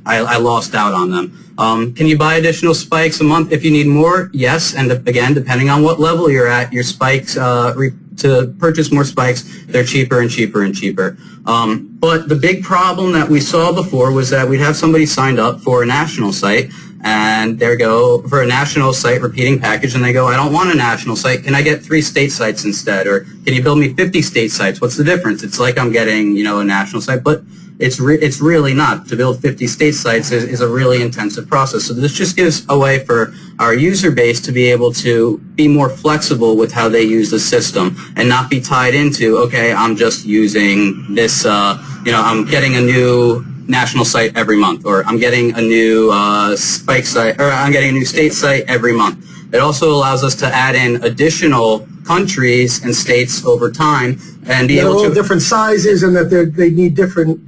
I lost out on them. Can you buy additional spikes a month if you need more? Yes, and again, depending on what level you're at, your spikes, to purchase more spikes, they're cheaper and cheaper and cheaper. But the big problem that we saw before was that we'd have somebody signed up for a national site, and they go for a national site repeating package, and they go, I don't want a national site. Can I get 3 state sites instead? Or can you build me 50 state sites? What's the difference? It's like I'm getting, a national site, but it's really not. To build 50 state sites is a really intensive process. So this just gives a way for our user base to be able to be more flexible with how they use the system and not be tied into, okay, I'm just using this, I'm getting a new national site every month, or I'm getting a new spike site, or I'm getting a new state site every month. It also allows us to add in additional countries and states over time and be able to... They're all different sizes, and that they need different,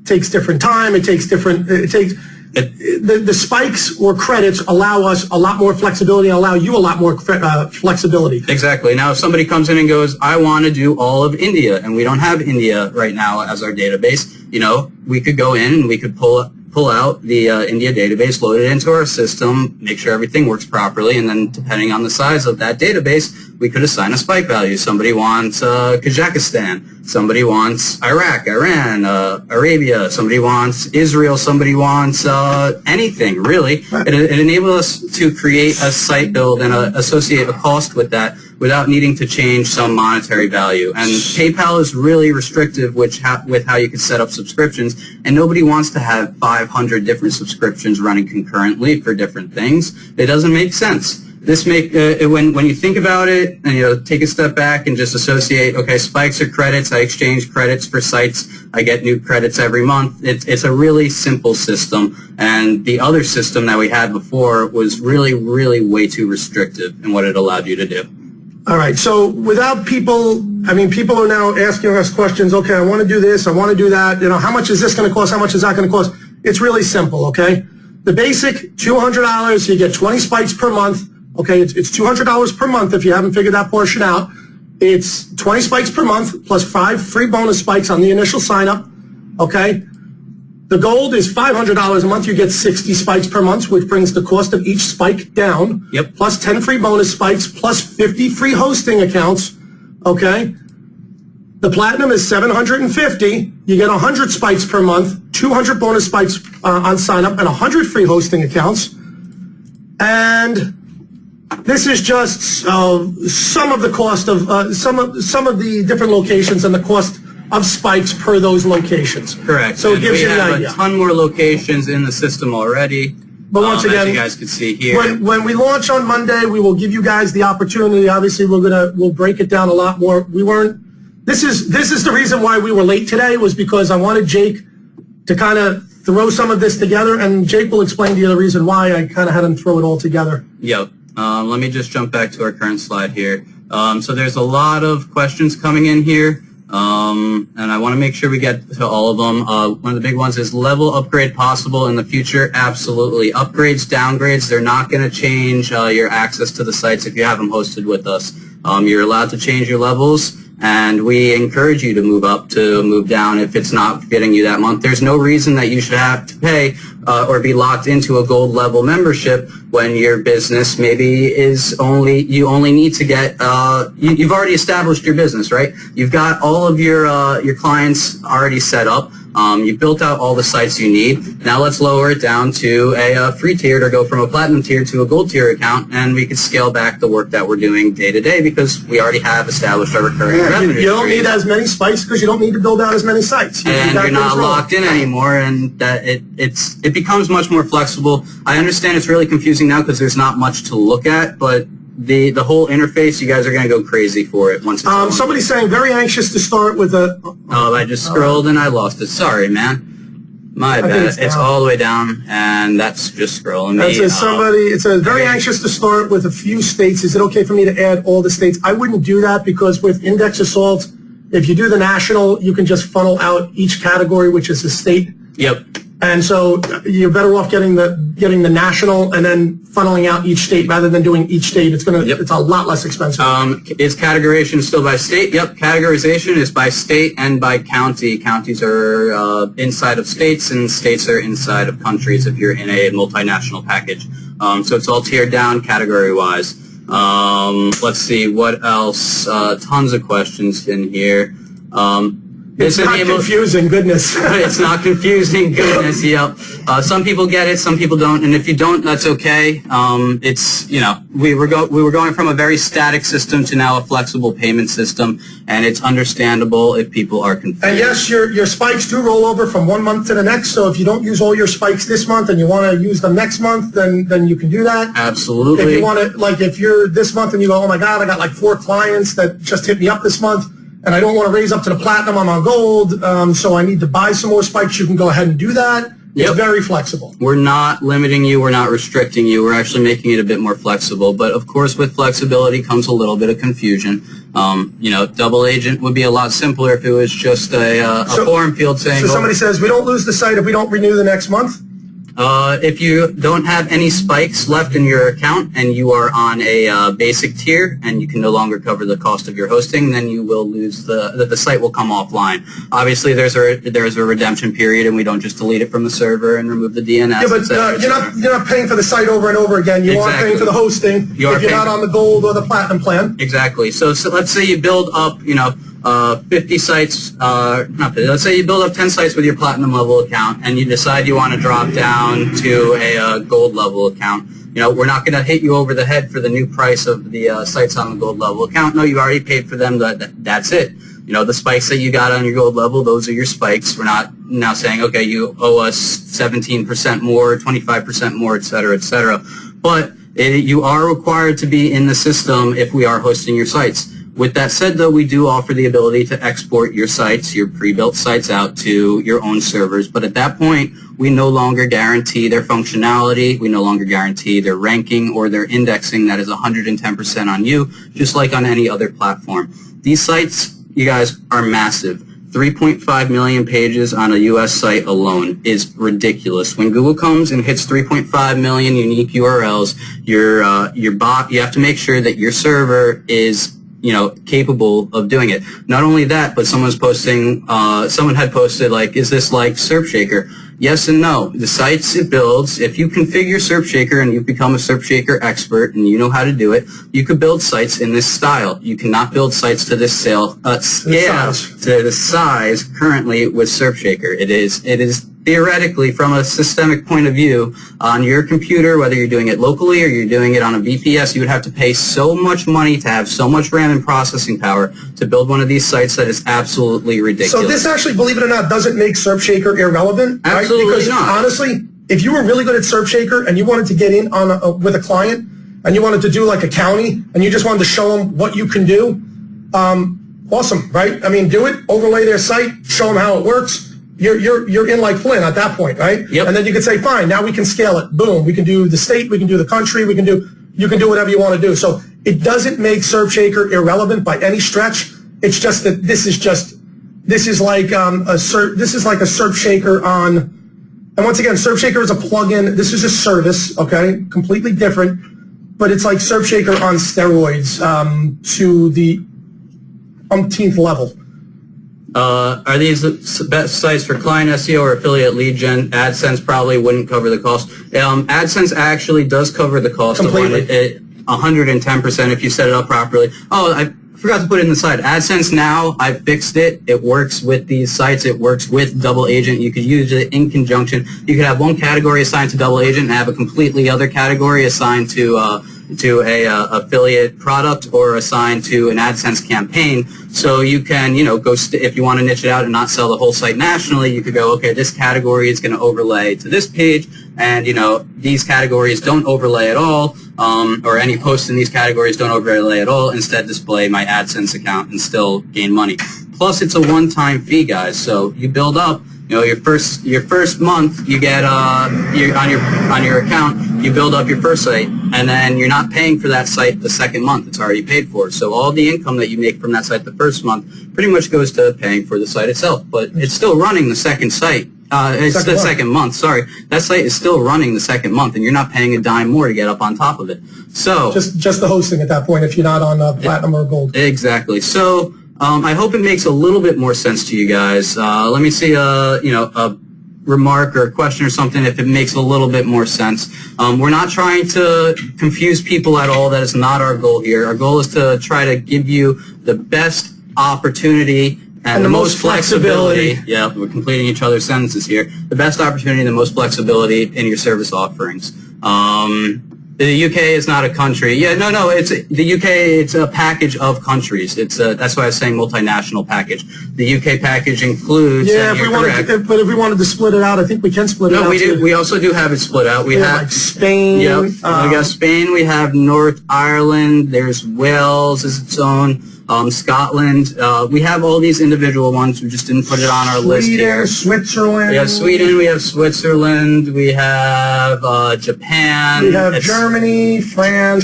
takes different time, the spikes or credits allow us a lot more flexibility and allow you a lot more flexibility. Exactly. Now, if somebody comes in and goes, I want to do all of India, and we don't have India right now as our database, we could go in and we could pull out the India database, load it into our system, make sure everything works properly, and then depending on the size of that database, we could assign a spike value. Somebody wants Kazakhstan, somebody wants Iraq, Iran, Arabia, somebody wants Israel, somebody wants anything, really. It enables us to create a site build and associate a cost with that without needing to change some monetary value. And PayPal is really restrictive with how you can set up subscriptions, and nobody wants to have 500 different subscriptions running concurrently for different things. It doesn't make sense. When you think about it and take a step back and just associate, okay, spikes are credits, I exchange credits for sites, I get new credits every month. It's a really simple system, and the other system that we had before was really, really way too restrictive in what it allowed you to do. All right, so without people are now asking us questions, okay, I want to do this, I want to do that, how much is this going to cost, how much is that going to cost? It's really simple, okay? The basic, $200, you get 20 spikes per month. Okay, it's $200 per month if you haven't figured that portion out. It's 20 spikes per month plus 5 free bonus spikes on the initial sign-up, okay? The gold is $500 a month. You get 60 spikes per month, which brings the cost of each spike down. Yep. Plus 10 free bonus spikes, plus 50 free hosting accounts, okay? The platinum is $750. You get 100 spikes per month, 200 bonus spikes on sign-up, and 100 free hosting accounts. And this is just some of the cost of some of the different locations and the cost of spikes per those locations. Correct. So it gives you an idea. We have a ton more locations in the system already. But once again, as you guys can see here, when we launch on Monday, we will give you guys the opportunity. Obviously, we'll break it down a lot more. This is the reason why we were late today, was because I wanted Jake to kind of throw some of this together, and Jake will explain to you the reason why I kind of had him throw it all together. Yep. Let me just jump back to our current slide here. So there's a lot of questions coming in here, and I want to make sure we get to all of them. One of the big ones is level upgrade possible in the future. Absolutely. Upgrades, downgrades, they're not going to change your access to the sites if you have them hosted with us. You're allowed to change your levels, and we encourage you to move up, to move down if it's not getting you that month. There's no reason that you should have to pay or be locked into a gold level membership when your business maybe is you only need to get, you've already established your business, right? You've got all of your clients already set up. You've built out all the sites you need. Now let's lower it down to a free tier, or go from a platinum tier to a gold tier account, and we can scale back the work that we're doing day to day because we already have established our recurring revenue. You don't need as many spikes because you don't need to build out as many sites. And you're not locked in anymore, and that it becomes much more flexible. I understand it's really confusing now because there's not much to look at, but the whole interface, you guys are going to go crazy for it once it's somebody's saying very anxious to start with a... Oh, I just scrolled and I lost it. Sorry, man. My bad. It's all the way down, and that's just scrolling me. It says very anxious to start with a few states. Is it okay for me to add all the states? I wouldn't do that, because with Index Assault, if you do the national, you can just funnel out each category, which is a state. Yep. And so you're better off getting the national and then funneling out each state rather than doing each state. It's it's a lot less expensive. Is categorization still by state? Yep. Categorization is by state and by county. Counties are inside of states, and states are inside of countries if you're in a multinational package. So it's all tiered down category-wise. Let's see what else. Tons of questions in here. It's not confusing, goodness. It's not confusing, goodness, yep. Some people get it, some people don't, and if you don't, that's okay. It's, we were going from a very static system to now a flexible payment system, and it's understandable if people are confused. And yes, your spikes do roll over from one month to the next, so if you don't use all your spikes this month and you want to use them next month, then you can do that. Absolutely. If you want to, like, if you're this month and you go, oh my God, I got like 4 clients that just hit me up this month, and I don't want to raise up to the platinum, I'm on gold, so I need to buy some more spikes, you can go ahead and do that. It's very flexible. We're not limiting you, we're not restricting you, we're actually making it a bit more flexible. But of course, with flexibility comes a little bit of confusion. Double agent would be a lot simpler if it was just a form field saying... So somebody says, we don't lose the site if we don't renew the next month? If you don't have any spikes left in your account and you are on a basic tier and you can no longer cover the cost of your hosting, then you will lose the site will come offline. Obviously, there's a redemption period, and we don't just delete it from the server and remove the DNS. Yeah, but you're not paying for the site over and over again. You are paying for the hosting if you're not on the gold or the platinum plan. Exactly. So let's say you build up, 50 sites, let's say you build up 10 sites with your platinum level account, and you decide you want to drop down to a gold level account. We're not going to hit you over the head for the new price of the sites on the gold level account. No, you've already paid for them. That's it. The spikes that you got on your gold level, those are your spikes. We're not now saying, okay, you owe us 17% more, 25% more, et cetera, et cetera. But you are required to be in the system if we are hosting your sites. With that said, though, we do offer the ability to export your sites, your pre-built sites, out to your own servers. But at that point, we no longer guarantee their functionality. We no longer guarantee their ranking or their indexing. That is 110% on you, just like on any other platform. These sites, you guys, are massive. 3.5 million pages on a U.S. site alone is ridiculous. When Google comes and hits 3.5 million unique URLs, your bot, you have to make sure that your server is, you know, capable of doing it. Not only that, but someone had posted, like, is this like SERPshaker? Yes and no. The sites it builds, if you configure SERPshaker and you've become a SERPshaker expert and you know how to do it, you could build sites in this style. You cannot build sites to this scale, to the size currently with SERPshaker. It is theoretically, from a systemic point of view, on your computer, whether you're doing it locally or you're doing it on a VPS, you would have to pay so much money to have so much RAM and processing power to build one of these sites that is absolutely ridiculous. So this actually, believe it or not, doesn't make SERPshaker irrelevant, right? Absolutely because not. Honestly, if you were really good at SERPshaker and you wanted to get in on with a client and you wanted to do like a county and you just wanted to show them what you can do, awesome, right? I mean, do it, overlay their site, show them how it works. You're in like Flynn at that point, right? Yep. And then you can say, fine, now we can scale it. Boom, we can do the state, we can do the country, you can do whatever you want to do. So it doesn't make SERPshaker irrelevant by any stretch. It's just that this is like a SERPshaker on, and once again, SERPshaker is a plugin. This is a service, okay, completely different, but it's like SERPshaker on steroids to the umpteenth level. Are these the best sites for client SEO or affiliate lead gen? AdSense probably wouldn't cover the cost. AdSense actually does cover the cost completely. of 110% if you set it up properly. Oh, I forgot to put it in the side. AdSense now, I fixed it. It works with these sites. It works with Double Agent. You could use it in conjunction. You could have one category assigned to Double Agent and have a completely other category assigned to a affiliate product or assigned to an AdSense campaign. So you can, you know, if you want to niche it out and not sell the whole site nationally, you could go, okay, this category is going to overlay to this page, and, you know, these categories don't overlay at all, or any posts in these categories don't overlay at all. Instead, display my AdSense account and still gain money. Plus, it's a one-time fee, guys. So you build up. You know, your first month, you get on your account, you build up your first site, and then you're not paying for that site the second month. It's already paid for. So all the income that you make from that site the first month pretty much goes to paying for the site itself. But it's still running the second site. Second month. Sorry, that site is still running the second month, and you're not paying a dime more to get up on top of it. So just the hosting at that point, if you're not on platinum or gold. Exactly. So. I hope it makes a little bit more sense to you guys. Let me see a remark or a question or something if it makes a little bit more sense. We're not trying to confuse people at all. That is not our goal here. Our goal is to try to give you the best opportunity and the most flexibility. Yeah, we're completing each other's sentences here. The best opportunity and the most flexibility in your service offerings. The UK is not a country. Yeah, no. It's the UK. It's a package of countries. That's why I was saying multinational package. The UK package includes. Yeah, if we wanted to split it out, I think we can split it out. No, we do. We also do have it split out. We have like Spain. Yep. We got Spain. We have North Ireland. There's Wales as its own. Scotland. We have all these individual ones. We just didn't put it on our list here. Switzerland. We have Sweden. We have Switzerland. We have Japan. We have Germany, France,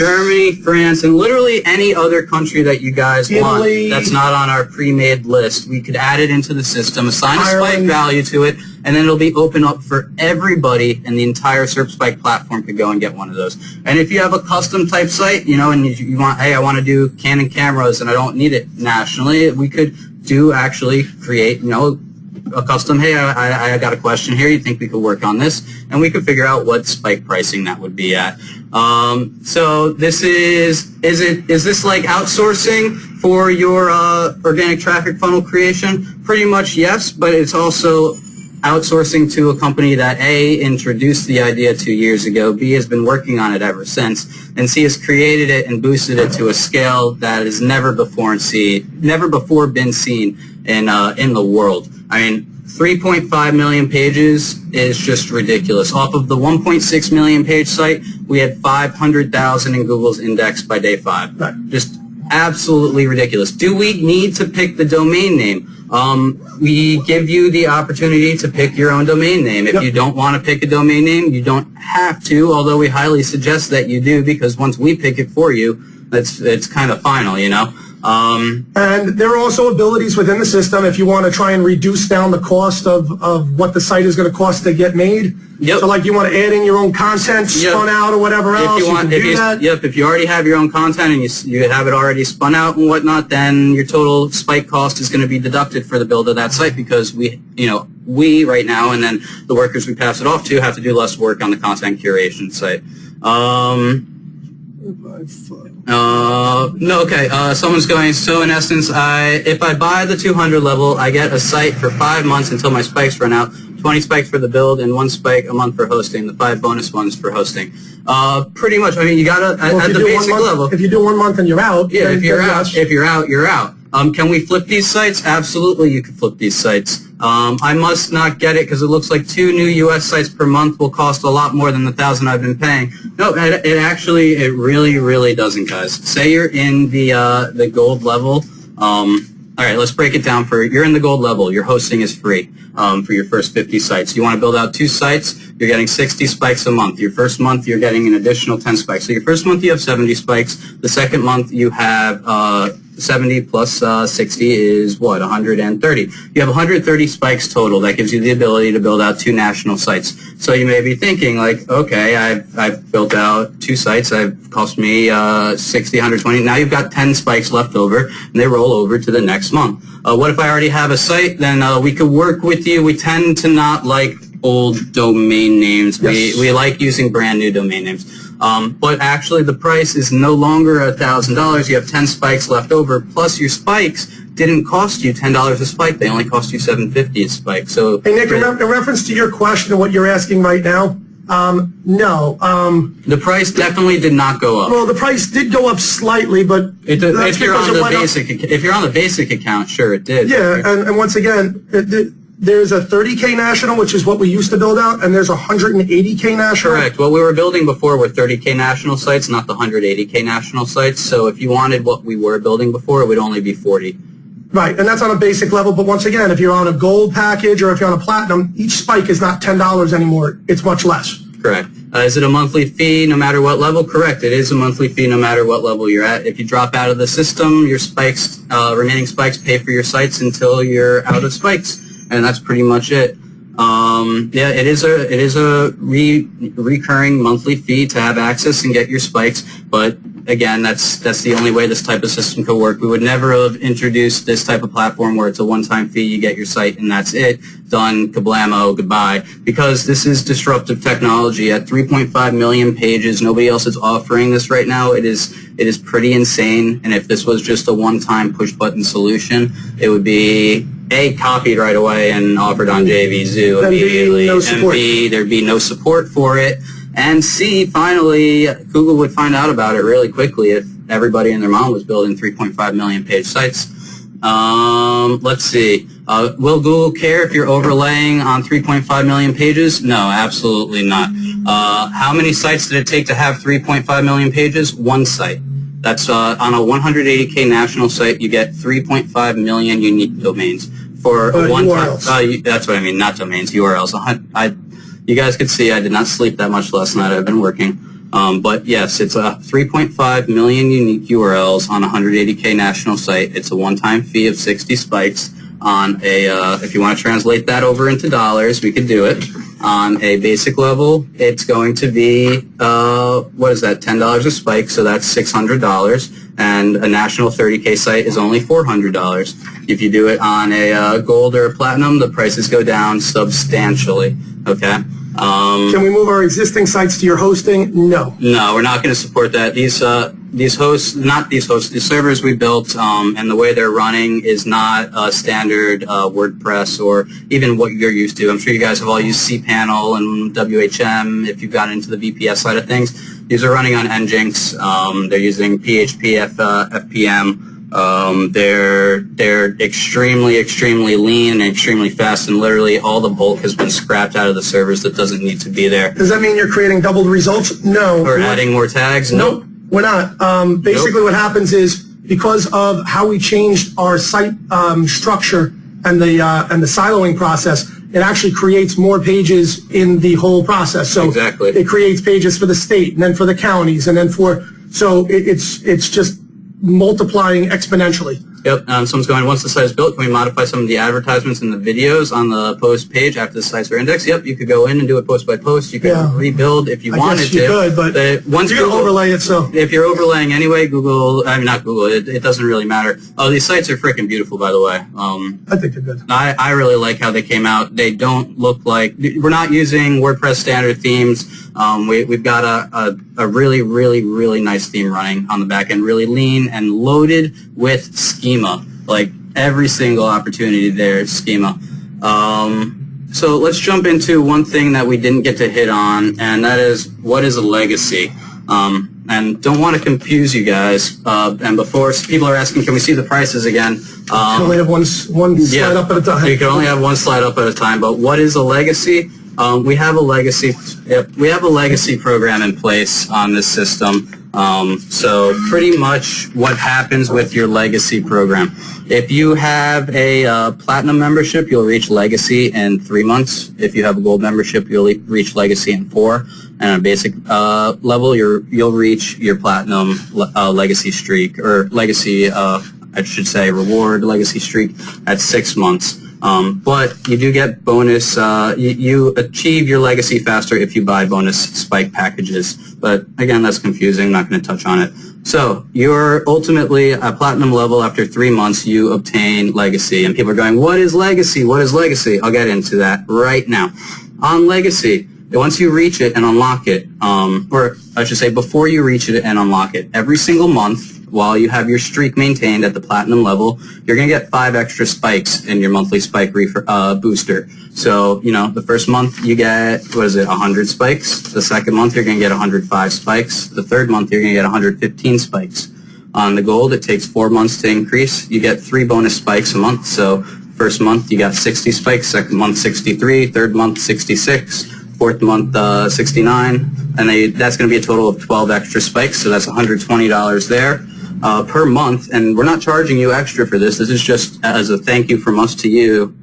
and literally any other country that you guys Italy, want that's not on our pre-made list. We could add it into the system, assign a spike value to it, and then it'll be open up for everybody, and the entire SERPspike platform could go and get one of those. And if you have a custom type site, you know, and you want, hey, I want to do Canon cameras and I don't need it nationally, we could actually create, you know, a custom, hey, I got a question here, you think we could work on this? And we could figure out what spike pricing that would be at. So this is this like outsourcing for your organic traffic funnel creation? Pretty much yes, but it's also outsourcing to a company that A, introduced the idea 2 years ago, B, has been working on it ever since, and C, has created it and boosted it to a scale that has never before been seen in the world. I mean, 3.5 million pages is just ridiculous. Off of the 1.6 million page site, we had 500,000 in Google's index by day 5. Right. Just absolutely ridiculous. Do we need to pick the domain name? We give you the opportunity to pick your own domain name. If you don't want to pick a domain name, you don't have to, although we highly suggest that you do, because once we pick it for you, it's kind of final, you know. And there are also abilities within the system if you want to try and reduce down the cost of what the site is going to cost to get made. Yep. So like you want to add in your own content spun out or whatever else, you can do that. Yep, if you already have your own content and you have it already spun out and whatnot, then your total spike cost is going to be deducted for the build of that site because we right now and then the workers we pass it off to have to do less work on the content curation site. No, okay. Someone's going, so in essence, if I buy the 200 level, I get a site for 5 months until my spikes run out, 20 spikes for the build, and 1 spike a month for hosting, the 5 bonus ones for hosting. Pretty much, I mean, you gotta, at the basic level. If you do 1 month and you're out. Yeah, if you're out, you're out. Can we flip these sites? Absolutely, you can flip these sites. I must not get it because it looks like 2 new U.S. sites per month will cost a lot more than the 1,000 I've been paying. No, it really, really doesn't, guys. Say you're in the gold level. All right, let's break it down. You're in the gold level. Your hosting is free for your first 50 sites. You want to build out 2 sites. You're getting 60 spikes a month. Your first month, you're getting an additional 10 spikes. So your first month, you have 70 spikes. The second month, you have 70 plus 60 is what, 130. You have 130 spikes total. That gives you the ability to build out 2 national sites. So you may be thinking like, okay, I've built out 2 sites. I've cost me 60, 120. Now you've got 10 spikes left over, and they roll over to the next month. What if I already have a site? Then we could work with you. We tend to not like old domain names. Yes. We like using brand new domain names. But actually the price is no longer $1,000. You have 10 spikes left over, plus your spikes didn't cost you $10 a spike. They only cost you $7.50 a spike. So, hey, Nick, in reference to your question and what you're asking right now, no. The price definitely did not go up. Well, the price did go up slightly, but if you're on the basic account, sure, it did. Yeah, and once again, there's a 30K national, which is what we used to build out, and there's a 180K national. Correct. What we were building before were 30K national sites, not the 180K national sites. So if you wanted what we were building before, it would only be 40. Right, and that's on a basic level. But once again, if you're on a gold package or if you're on a platinum, each spike is not $10 anymore. It's much less. Correct. Is it a monthly fee no matter what level? Correct. It is a monthly fee no matter what level you're at. If you drop out of the system, your spikes, remaining spikes pay for your sites until you're out of spikes. And that's pretty much it. Yeah, it is a recurring monthly fee to have access and get your spikes. But again, that's the only way this type of system could work. We would never have introduced this type of platform where it's a one-time fee, you get your site, and that's it. Done, kablamo, goodbye. Because this is disruptive technology. At 3.5 million pages, nobody else is offering this right now. It is pretty insane. And if this was just a one-time push-button solution, it would be copied right away and offered on JVZoo immediately, and B, there'd be no support for it, and C, finally, Google would find out about it really quickly if everybody and their mom was building 3.5 million page sites. Let's see. Will Google care if you're overlaying on 3.5 million pages? No, absolutely not. How many sites did it take to have 3.5 million pages? 1 site. That's on a 180K national site, you get 3.5 million unique domains for one time. That's what I mean, not domains, URLs. You guys could see I did not sleep that much last night. I've been working. But yes, it's a 3.5 million unique URLs on a 180K national site. It's a one-time fee of 60 spikes on a, if you want to translate that over into dollars, we could do it. On a basic level, it's going to be, what is that, $10 a spike, so that's $600, and a national 30K site is only $400. If you do it on a gold or a platinum, the prices go down substantially, okay? Can we move our existing sites to your hosting? No. No, we're not going to support that. These servers we built and the way they're running is not standard WordPress or even what you're used to. I'm sure you guys have all used cPanel and WHM if you've gotten into the VPS side of things. These are running on Nginx. They're using PHP FPM. They're extremely lean and extremely fast, and literally all the bulk has been scrapped out of the servers that doesn't need to be there. Does that mean you're creating doubled results? No. Or adding more tags? Nope. We're not. Basically what happens is because of how we changed our site structure and the siloing process, it actually creates more pages in the whole process. So it creates pages for the state and then for the counties and then for, so it's just multiplying exponentially. Yep. Someone's going, once the site is built, can we modify some of the advertisements and the videos on the post page after the sites are indexed? Yep. You could go in and do it post by post. You can rebuild if you wanted to. You could, but once you're going to overlay it, so. If you're overlaying anyway, not Google, it doesn't really matter. Oh, these sites are freaking beautiful, by the way. I think they're good. I really like how they came out. They don't look like, we're not using WordPress standard themes. We've got a really, really, really nice theme running on the back end, really lean and loaded with schema. Like every single opportunity there is schema. So let's jump into one thing that we didn't get to hit on, and that is, what is a legacy? And don't want to confuse you guys. And before people are asking, can we see the prices again? You can only have one slide up at a time. You can only have one slide up at a time. But what is a legacy? We have a legacy. We have a legacy program in place on this system. So pretty much what happens with your legacy program. If you have a platinum membership, you'll reach legacy in 3 months. If you have a gold membership, you'll reach legacy in 4. And on a basic level, you'll reach your platinum legacy streak, or legacy, I should say, reward legacy streak at 6 months. But you do get bonus, you achieve your legacy faster if you buy bonus spike packages. But again, that's confusing. I'm not going to touch on it. So you're ultimately at platinum level. After 3 months, you obtain legacy. And people are going, what is legacy? What is legacy? I'll get into that right now. On legacy, once you reach it and unlock it, or I should say before you reach it and unlock it, every single month, while you have your streak maintained at the platinum level, you're going to get 5 extra spikes in your monthly spike booster. So, the first month you get, 100 spikes. The second month you're going to get 105 spikes. The third month you're going to get 115 spikes. On the gold, it takes 4 months to increase. You get 3 bonus spikes a month. So, first month you got 60 spikes, second month 63, third month 66, fourth month 69, and that's going to be a total of 12 extra spikes. So that's $120 there. Per month, and we're not charging you extra for this. This is just as a thank you from us to you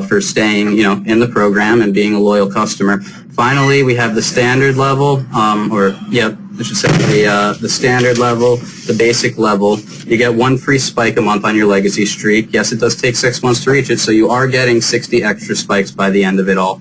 for staying, in the program and being a loyal customer. Finally, we have the standard level, I should say the standard level, the basic level. You get 1 free spike a month on your legacy streak. Yes, it does take 6 months to reach it, so you are getting 60 extra spikes by the end of it all.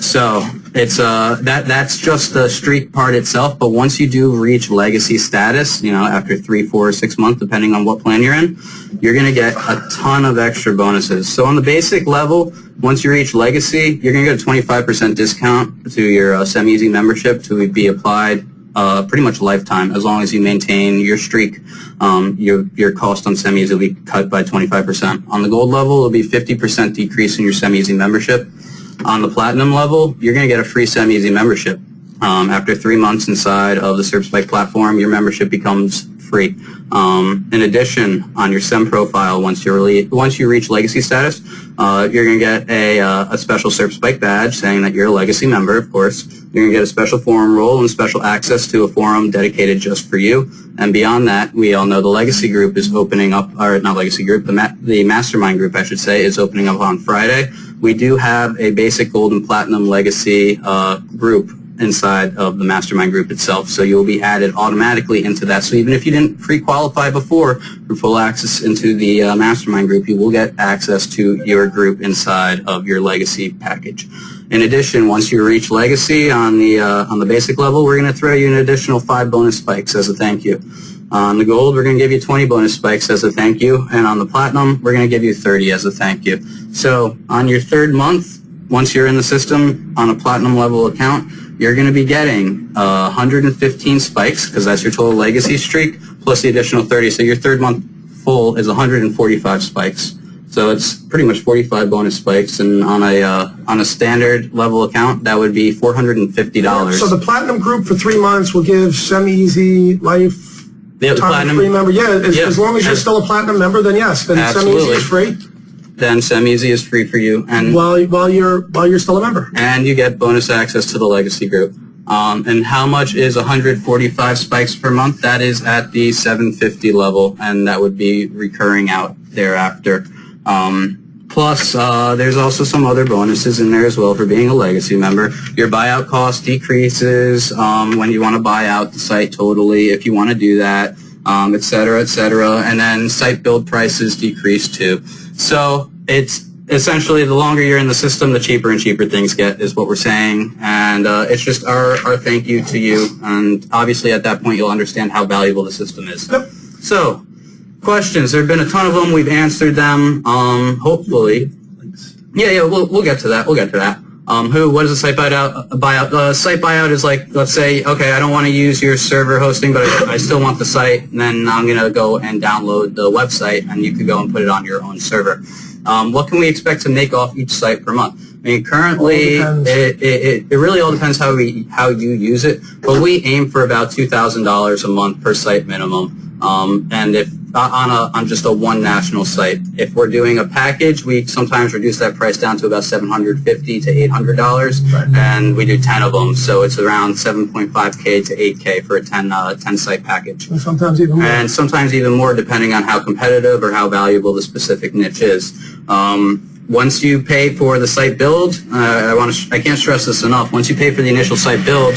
So it's that's just the streak part itself. But once you do reach legacy status, after 3, 4, 6 months, depending on what plan you're in, you're going to get a ton of extra bonuses. So on the basic level, once you reach legacy, you're going to get a 25% discount to your Seme membership to be applied pretty much lifetime, as long as you maintain your streak. Your cost on Seme will be cut by 25%. On the gold level, it'll be 50% decrease in your Seme membership. On the platinum level, you're going to get a free Seme membership. After 3 months inside of the SerpSpike platform, your membership becomes free. In addition, on your SEM profile, once you reach legacy status, you're going to get a special SerpSpike badge saying that you're a legacy member, of course. You're going to get a special forum role and special access to a forum dedicated just for you. And beyond that, we all know the legacy group is opening up, or not legacy group, the mastermind group, I should say, is opening up on Friday. We do have a basic gold and platinum legacy group inside of the mastermind group itself, so you'll be added automatically into that. So even if you didn't pre-qualify before for full access into the mastermind group, you will get access to your group inside of your legacy package. In addition, once you reach legacy on the basic level, we're going to throw you an additional 5 bonus spikes as a thank you. On the gold, we're going to give you 20 bonus spikes as a thank you, and on the platinum, we're going to give you 30 as a thank you. So on your 3rd month, once you're in the system on a platinum level account, you're going to be getting 115 spikes, because that's your total legacy streak, plus the additional 30. So your 3rd month full is 145 spikes. So it's pretty much 45 bonus spikes, and on a standard level account, that would be $450. So the platinum group for 3 months will give Seme life. The platinum free member, as long as you're still a platinum member, then yes, then Seme is free. Then Seme is free for you, and while you're still a member, and you get bonus access to the legacy group. And how much is 145 spikes per month? That is at the 750 level, and that would be recurring out thereafter. Plus, there's also some other bonuses in there as well for being a legacy member. Your buyout cost decreases when you want to buy out the site totally, if you want to do that. et cetera, and then site build prices decrease too. So it's essentially the longer you're in the system, the cheaper and cheaper things get, is what we're saying, and it's just our thank you to you, and obviously at that point you'll understand how valuable the system is. Yep. So, questions. There have been a ton of them. We've answered them, hopefully. Yeah, we'll get to that. What is a site buyout? Site buyout is like, let's say, okay, I don't want to use your server hosting, but I still want the site, and then I'm going to go and download the website, and you could go and put it on your own server. What can we expect to make off each site per month? I mean, currently, it really all depends how you use it, but we aim for about $2,000 a month per site minimum. And if on just a one national site, if we're doing a package, we sometimes reduce that price down to about $750 to $800, and we do 10 of them, so it's around $7.5K to $8K for a 10 site package. And sometimes even more. And sometimes even more, depending on how competitive or how valuable the specific niche is. Once you pay for the site build, I can't stress this enough. Once you pay for the initial site build,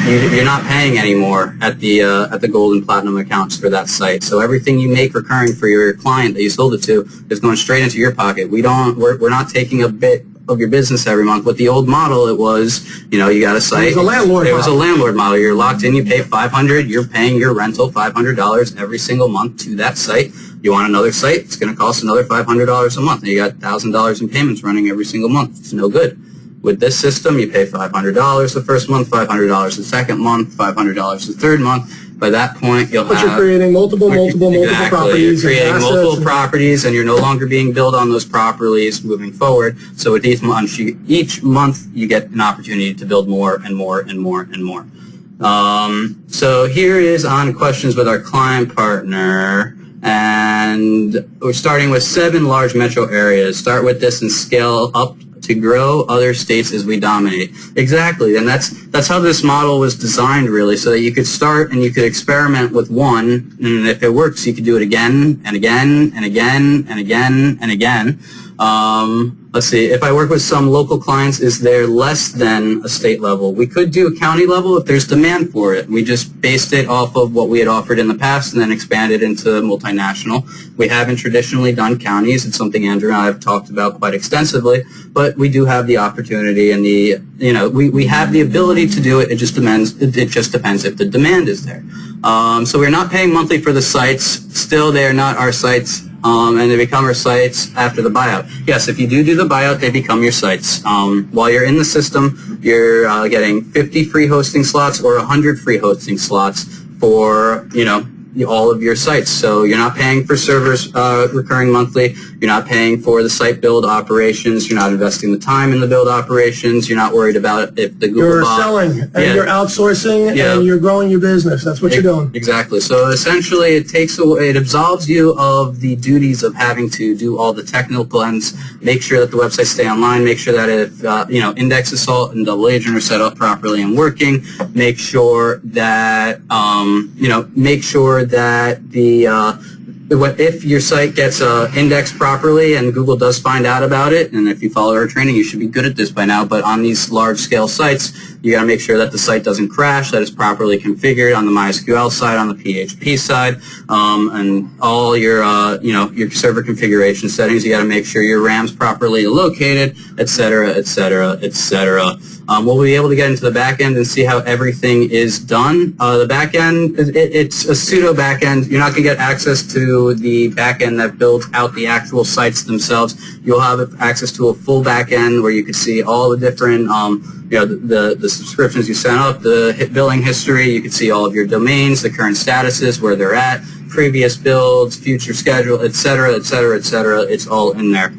you're not paying anymore at the gold and platinum accounts for that site. So everything you make recurring for your client that you sold it to is going straight into your pocket. We're not taking a bit of your business every month. With the old model, it was, you got a site. It was a landlord model. It was a landlord model. You're locked in. You pay $500. You're paying your rental $500 every single month to that site. You want another site, it's going to cost another $500 a month. And you got $1,000 in payments running every single month. It's no good. With this system, you pay $500 the first month, $500 the second month, $500 the third month. By that point, you'll have... But you're creating multiple properties. You're creating multiple properties, and you're no longer being billed on those properties moving forward. So with each month, you get an opportunity to build more and more and more and more. So here is on questions with our client partner. And we're starting with 7 large metro areas. Start with this and scale up to grow other states as we dominate. Exactly, and that's how this model was designed, really, so that you could start and you could experiment with one, and if it works, you could do it again and again and again and again and again. Let's see, if I work with some local clients, is there less than a state level? We could do a county level if there's demand for it. We just based it off of what we had offered in the past and then expanded into multinational. We haven't traditionally done counties. It's something Andrew and I have talked about quite extensively, but we do have the opportunity and we have the ability to do it. It just depends if the demand is there. So we're not paying monthly for the sites. Still, they are not our sites. And they become our sites after the buyout. Yes, if you do the buyout, they become your sites. While you're in the system, you're getting 50 free hosting slots or 100 free hosting slots for, all of your sites. So you're not paying for servers recurring monthly. You're not paying for the site build operations. You're not investing the time in the build operations. You're not worried about if the Google You're selling and you're outsourcing and you're growing your business. That's what you're doing. Exactly. So essentially, it absolves you of the duties of having to do all the technical ends, make sure that the websites stay online, make sure that if index assault and double agent are set up properly and working, make sure that if your site gets indexed properly and Google does find out about it, and if you follow our training, you should be good at this by now, but on these large-scale sites, you got to make sure that the site doesn't crash, that it's properly configured on the MySQL side, on the PHP side, and all your server configuration settings. You got to make sure your RAM's properly located, etc., etc., etc. We'll be able to get into the back end and see how everything is done. The back end, it's a pseudo back end. You're not going to get access to the back end that builds out the actual sites themselves. You'll have access to a full back end where you can see all the different, the subscriptions you sent up, the billing history. You can see all of your domains, the current statuses, where they're at, previous builds, future schedule, etc., etc., etc. It's all in there.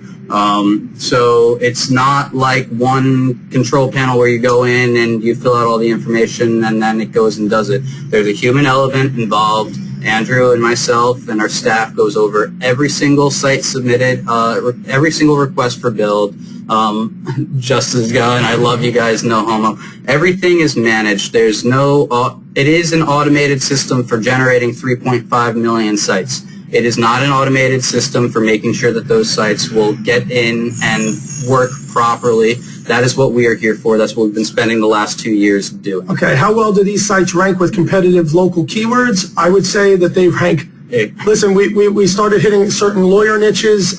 So it's not like one control panel where you go in and you fill out all the information and then it goes and does it. There's a human element involved. Andrew and myself and our staff goes over every single site submitted, every single request for build. Just as go, and I love you guys, no homo. Everything is managed. There's it is an automated system for generating 3.5 million sites. It is not an automated system for making sure that those sites will get in and work properly. That is what we are here for. That's what we've been spending the last 2 years doing. Okay, how well do these sites rank with competitive local keywords? I would say that they rank. Listen, we started hitting certain lawyer niches.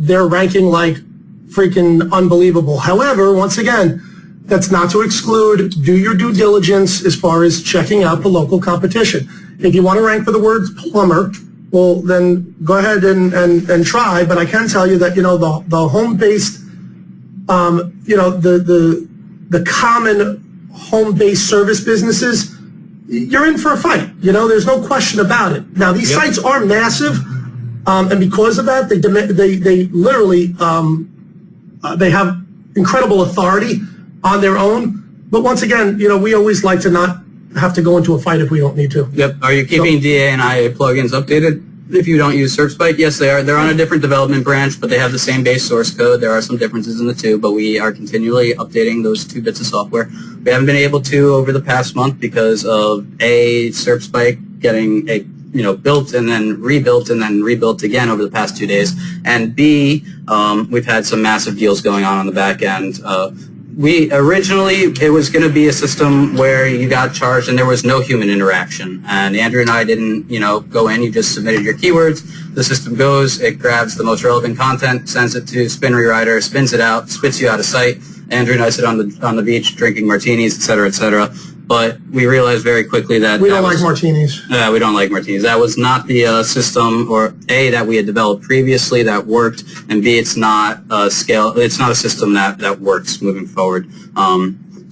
They're ranking like freaking unbelievable. However, once again, that's not to exclude, do your due diligence as far as checking out the local competition. If you want to rank for the word plumber, well, then go ahead and try. But I can tell you that, the home-based, the common home-based service businesses, you're in for a fight. There's no question about it. Now, these sites are massive, and because of that, they literally they have incredible authority on their own. But once again, we always like to not have to go into a fight if we don't need to. Yep. Are you keeping DA and IA plugins updated? If you don't use SerpSpike, yes, they are. They're on a different development branch, but they have the same base source code. There are some differences in the two, but we are continually updating those 2 bits of software. We haven't been able to over the past month because of SerpSpike getting built and then rebuilt again over the past 2 days, and B, we've had some massive deals going on the back end. Originally, it was going to be a system where you got charged and there was no human interaction. And Andrew and I didn't, go in. You just submitted your keywords. The system goes, it grabs the most relevant content, sends it to Spin Rewriter, spins it out, spits you out of sight. Andrew and I sit on the beach drinking martinis, et cetera, et cetera. But we realized very quickly that we don't like martinis. We don't like martinis. That was not the system, or A, that we had developed previously that worked, and B, it's not a system that works moving forward.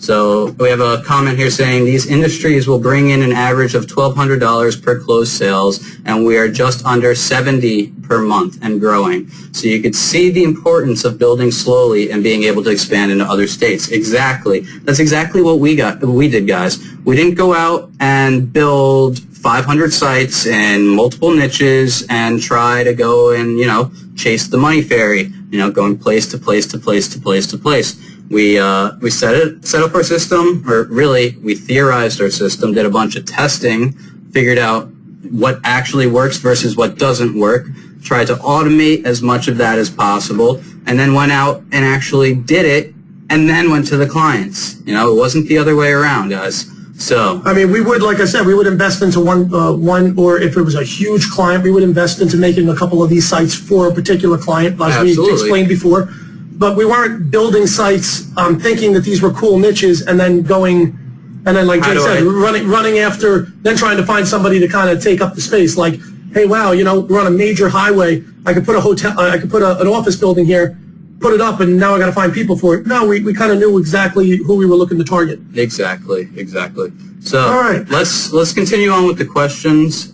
So we have a comment here saying these industries will bring in an average of $1,200 per closed sales, and we are just under 70 per month and growing. So you could see the importance of building slowly and being able to expand into other states. Exactly. That's exactly what we did, guys. We didn't go out and build 500 sites in multiple niches and try to go and, chase the money fairy, going place to place to place to place to place. We set up our system, or really, we theorized our system, did a bunch of testing, figured out what actually works versus what doesn't work, tried to automate as much of that as possible, and then went out and actually did it, and then went to the clients. It wasn't the other way around, guys. So, we would, like I said, we would invest into one, or if it was a huge client, we would invest into making a couple of these sites for a particular client, as we explained before. But we weren't building sites thinking that these were cool niches and then like Jay said, running after, then trying to find somebody to kind of take up the space. Like, hey, wow, we're on a major highway. I could put an office building here, put it up, and now I got to find people for it. No, we kind of knew exactly who we were looking to target. Exactly. So all right. Let's continue on with the questions.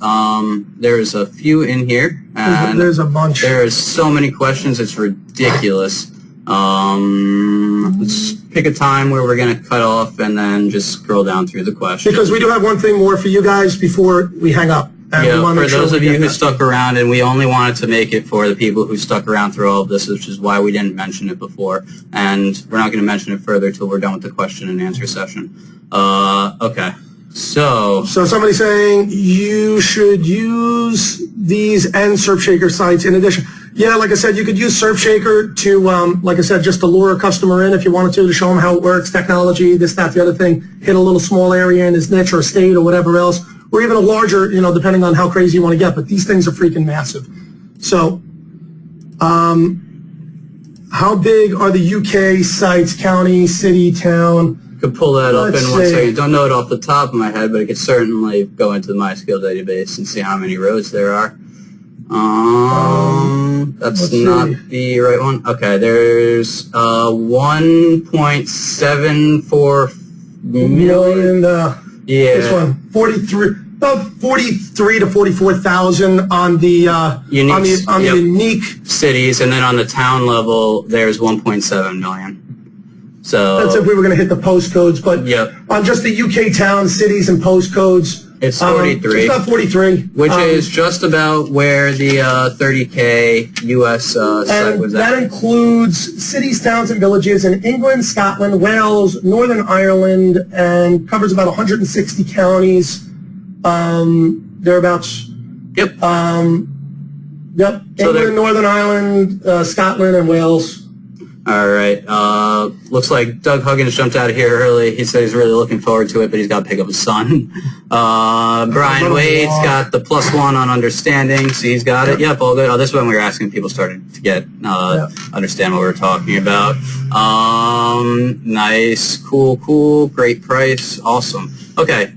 There's a few in here. And there's a bunch. There's so many questions, it's ridiculous. Let's pick a time where we're going to cut off and then just scroll down through the questions. Because we do have one thing more for you guys before we hang up. For those of you who stuck around, and we only wanted to make it for the people who stuck around through all of this, which is why we didn't mention it before. And we're not going to mention it further until we're done with the question and answer session. Okay. So somebody's saying you should use these and SerpShaker sites in addition. Yeah, like I said, you could use SerpShaker to, like I said, just to lure a customer in if you wanted to show them how it works, technology, this, that, the other thing, hit a little small area in his niche or state or whatever else, or even a larger, depending on how crazy you want to get. But these things are freaking massive. So, how big are the UK sites, county, city, town? Could pull that up in 1 second. Don't know it off the top of my head, but I could certainly go into the MySQL database and see how many rows there are. That's not the right one. Okay, there's 1.74 million. This one, 43 to 44,000 on the unique cities, and then on the town level, there's 1.7 million. So that's if we were going to hit the postcodes, but on just the UK towns, cities, and postcodes, it's 43. It's about 43. Which is just about where the 30K US site was at. That includes cities, towns, and villages in England, Scotland, Wales, Northern Ireland, and covers about 160 counties, thereabouts. Yep. England, Northern Ireland, Scotland, and Wales. All right. Looks like Doug Huggins jumped out of here early. He said he's really looking forward to it, but he's got to pick up his son. Brian Wade's got the +1 on understanding, so he's got it. Yep, all good. Oh, this one we were asking people started to get understand what we were talking about. Nice, cool, great price, awesome. Okay,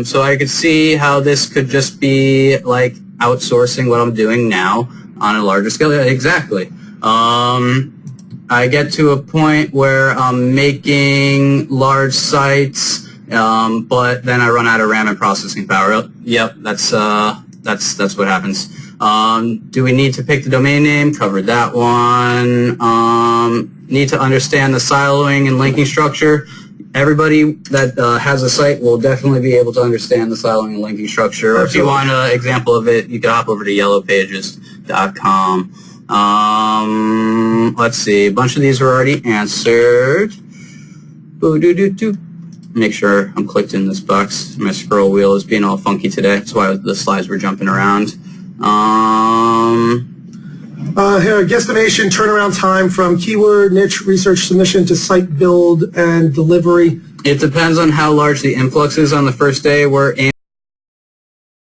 so I could see how this could just be like outsourcing what I'm doing now on a larger scale. Yeah, exactly. I get to a point where I'm making large sites, but then I run out of RAM and processing power. Yep, that's what happens. Do we need to pick the domain name? Covered that one. Need to understand the siloing and linking structure. Everybody that has a site will definitely be able to understand the siloing and linking structure. Or if you want an example of it, you can hop over to yellowpages.com. Let's see. A bunch of these were already answered. Make sure I'm clicked in this box. My scroll wheel is being all funky today. That's why the slides were jumping around. Here, guesstimation turnaround time from keyword, niche, research submission to site build and delivery. It depends on how large the influx is on the first day. We're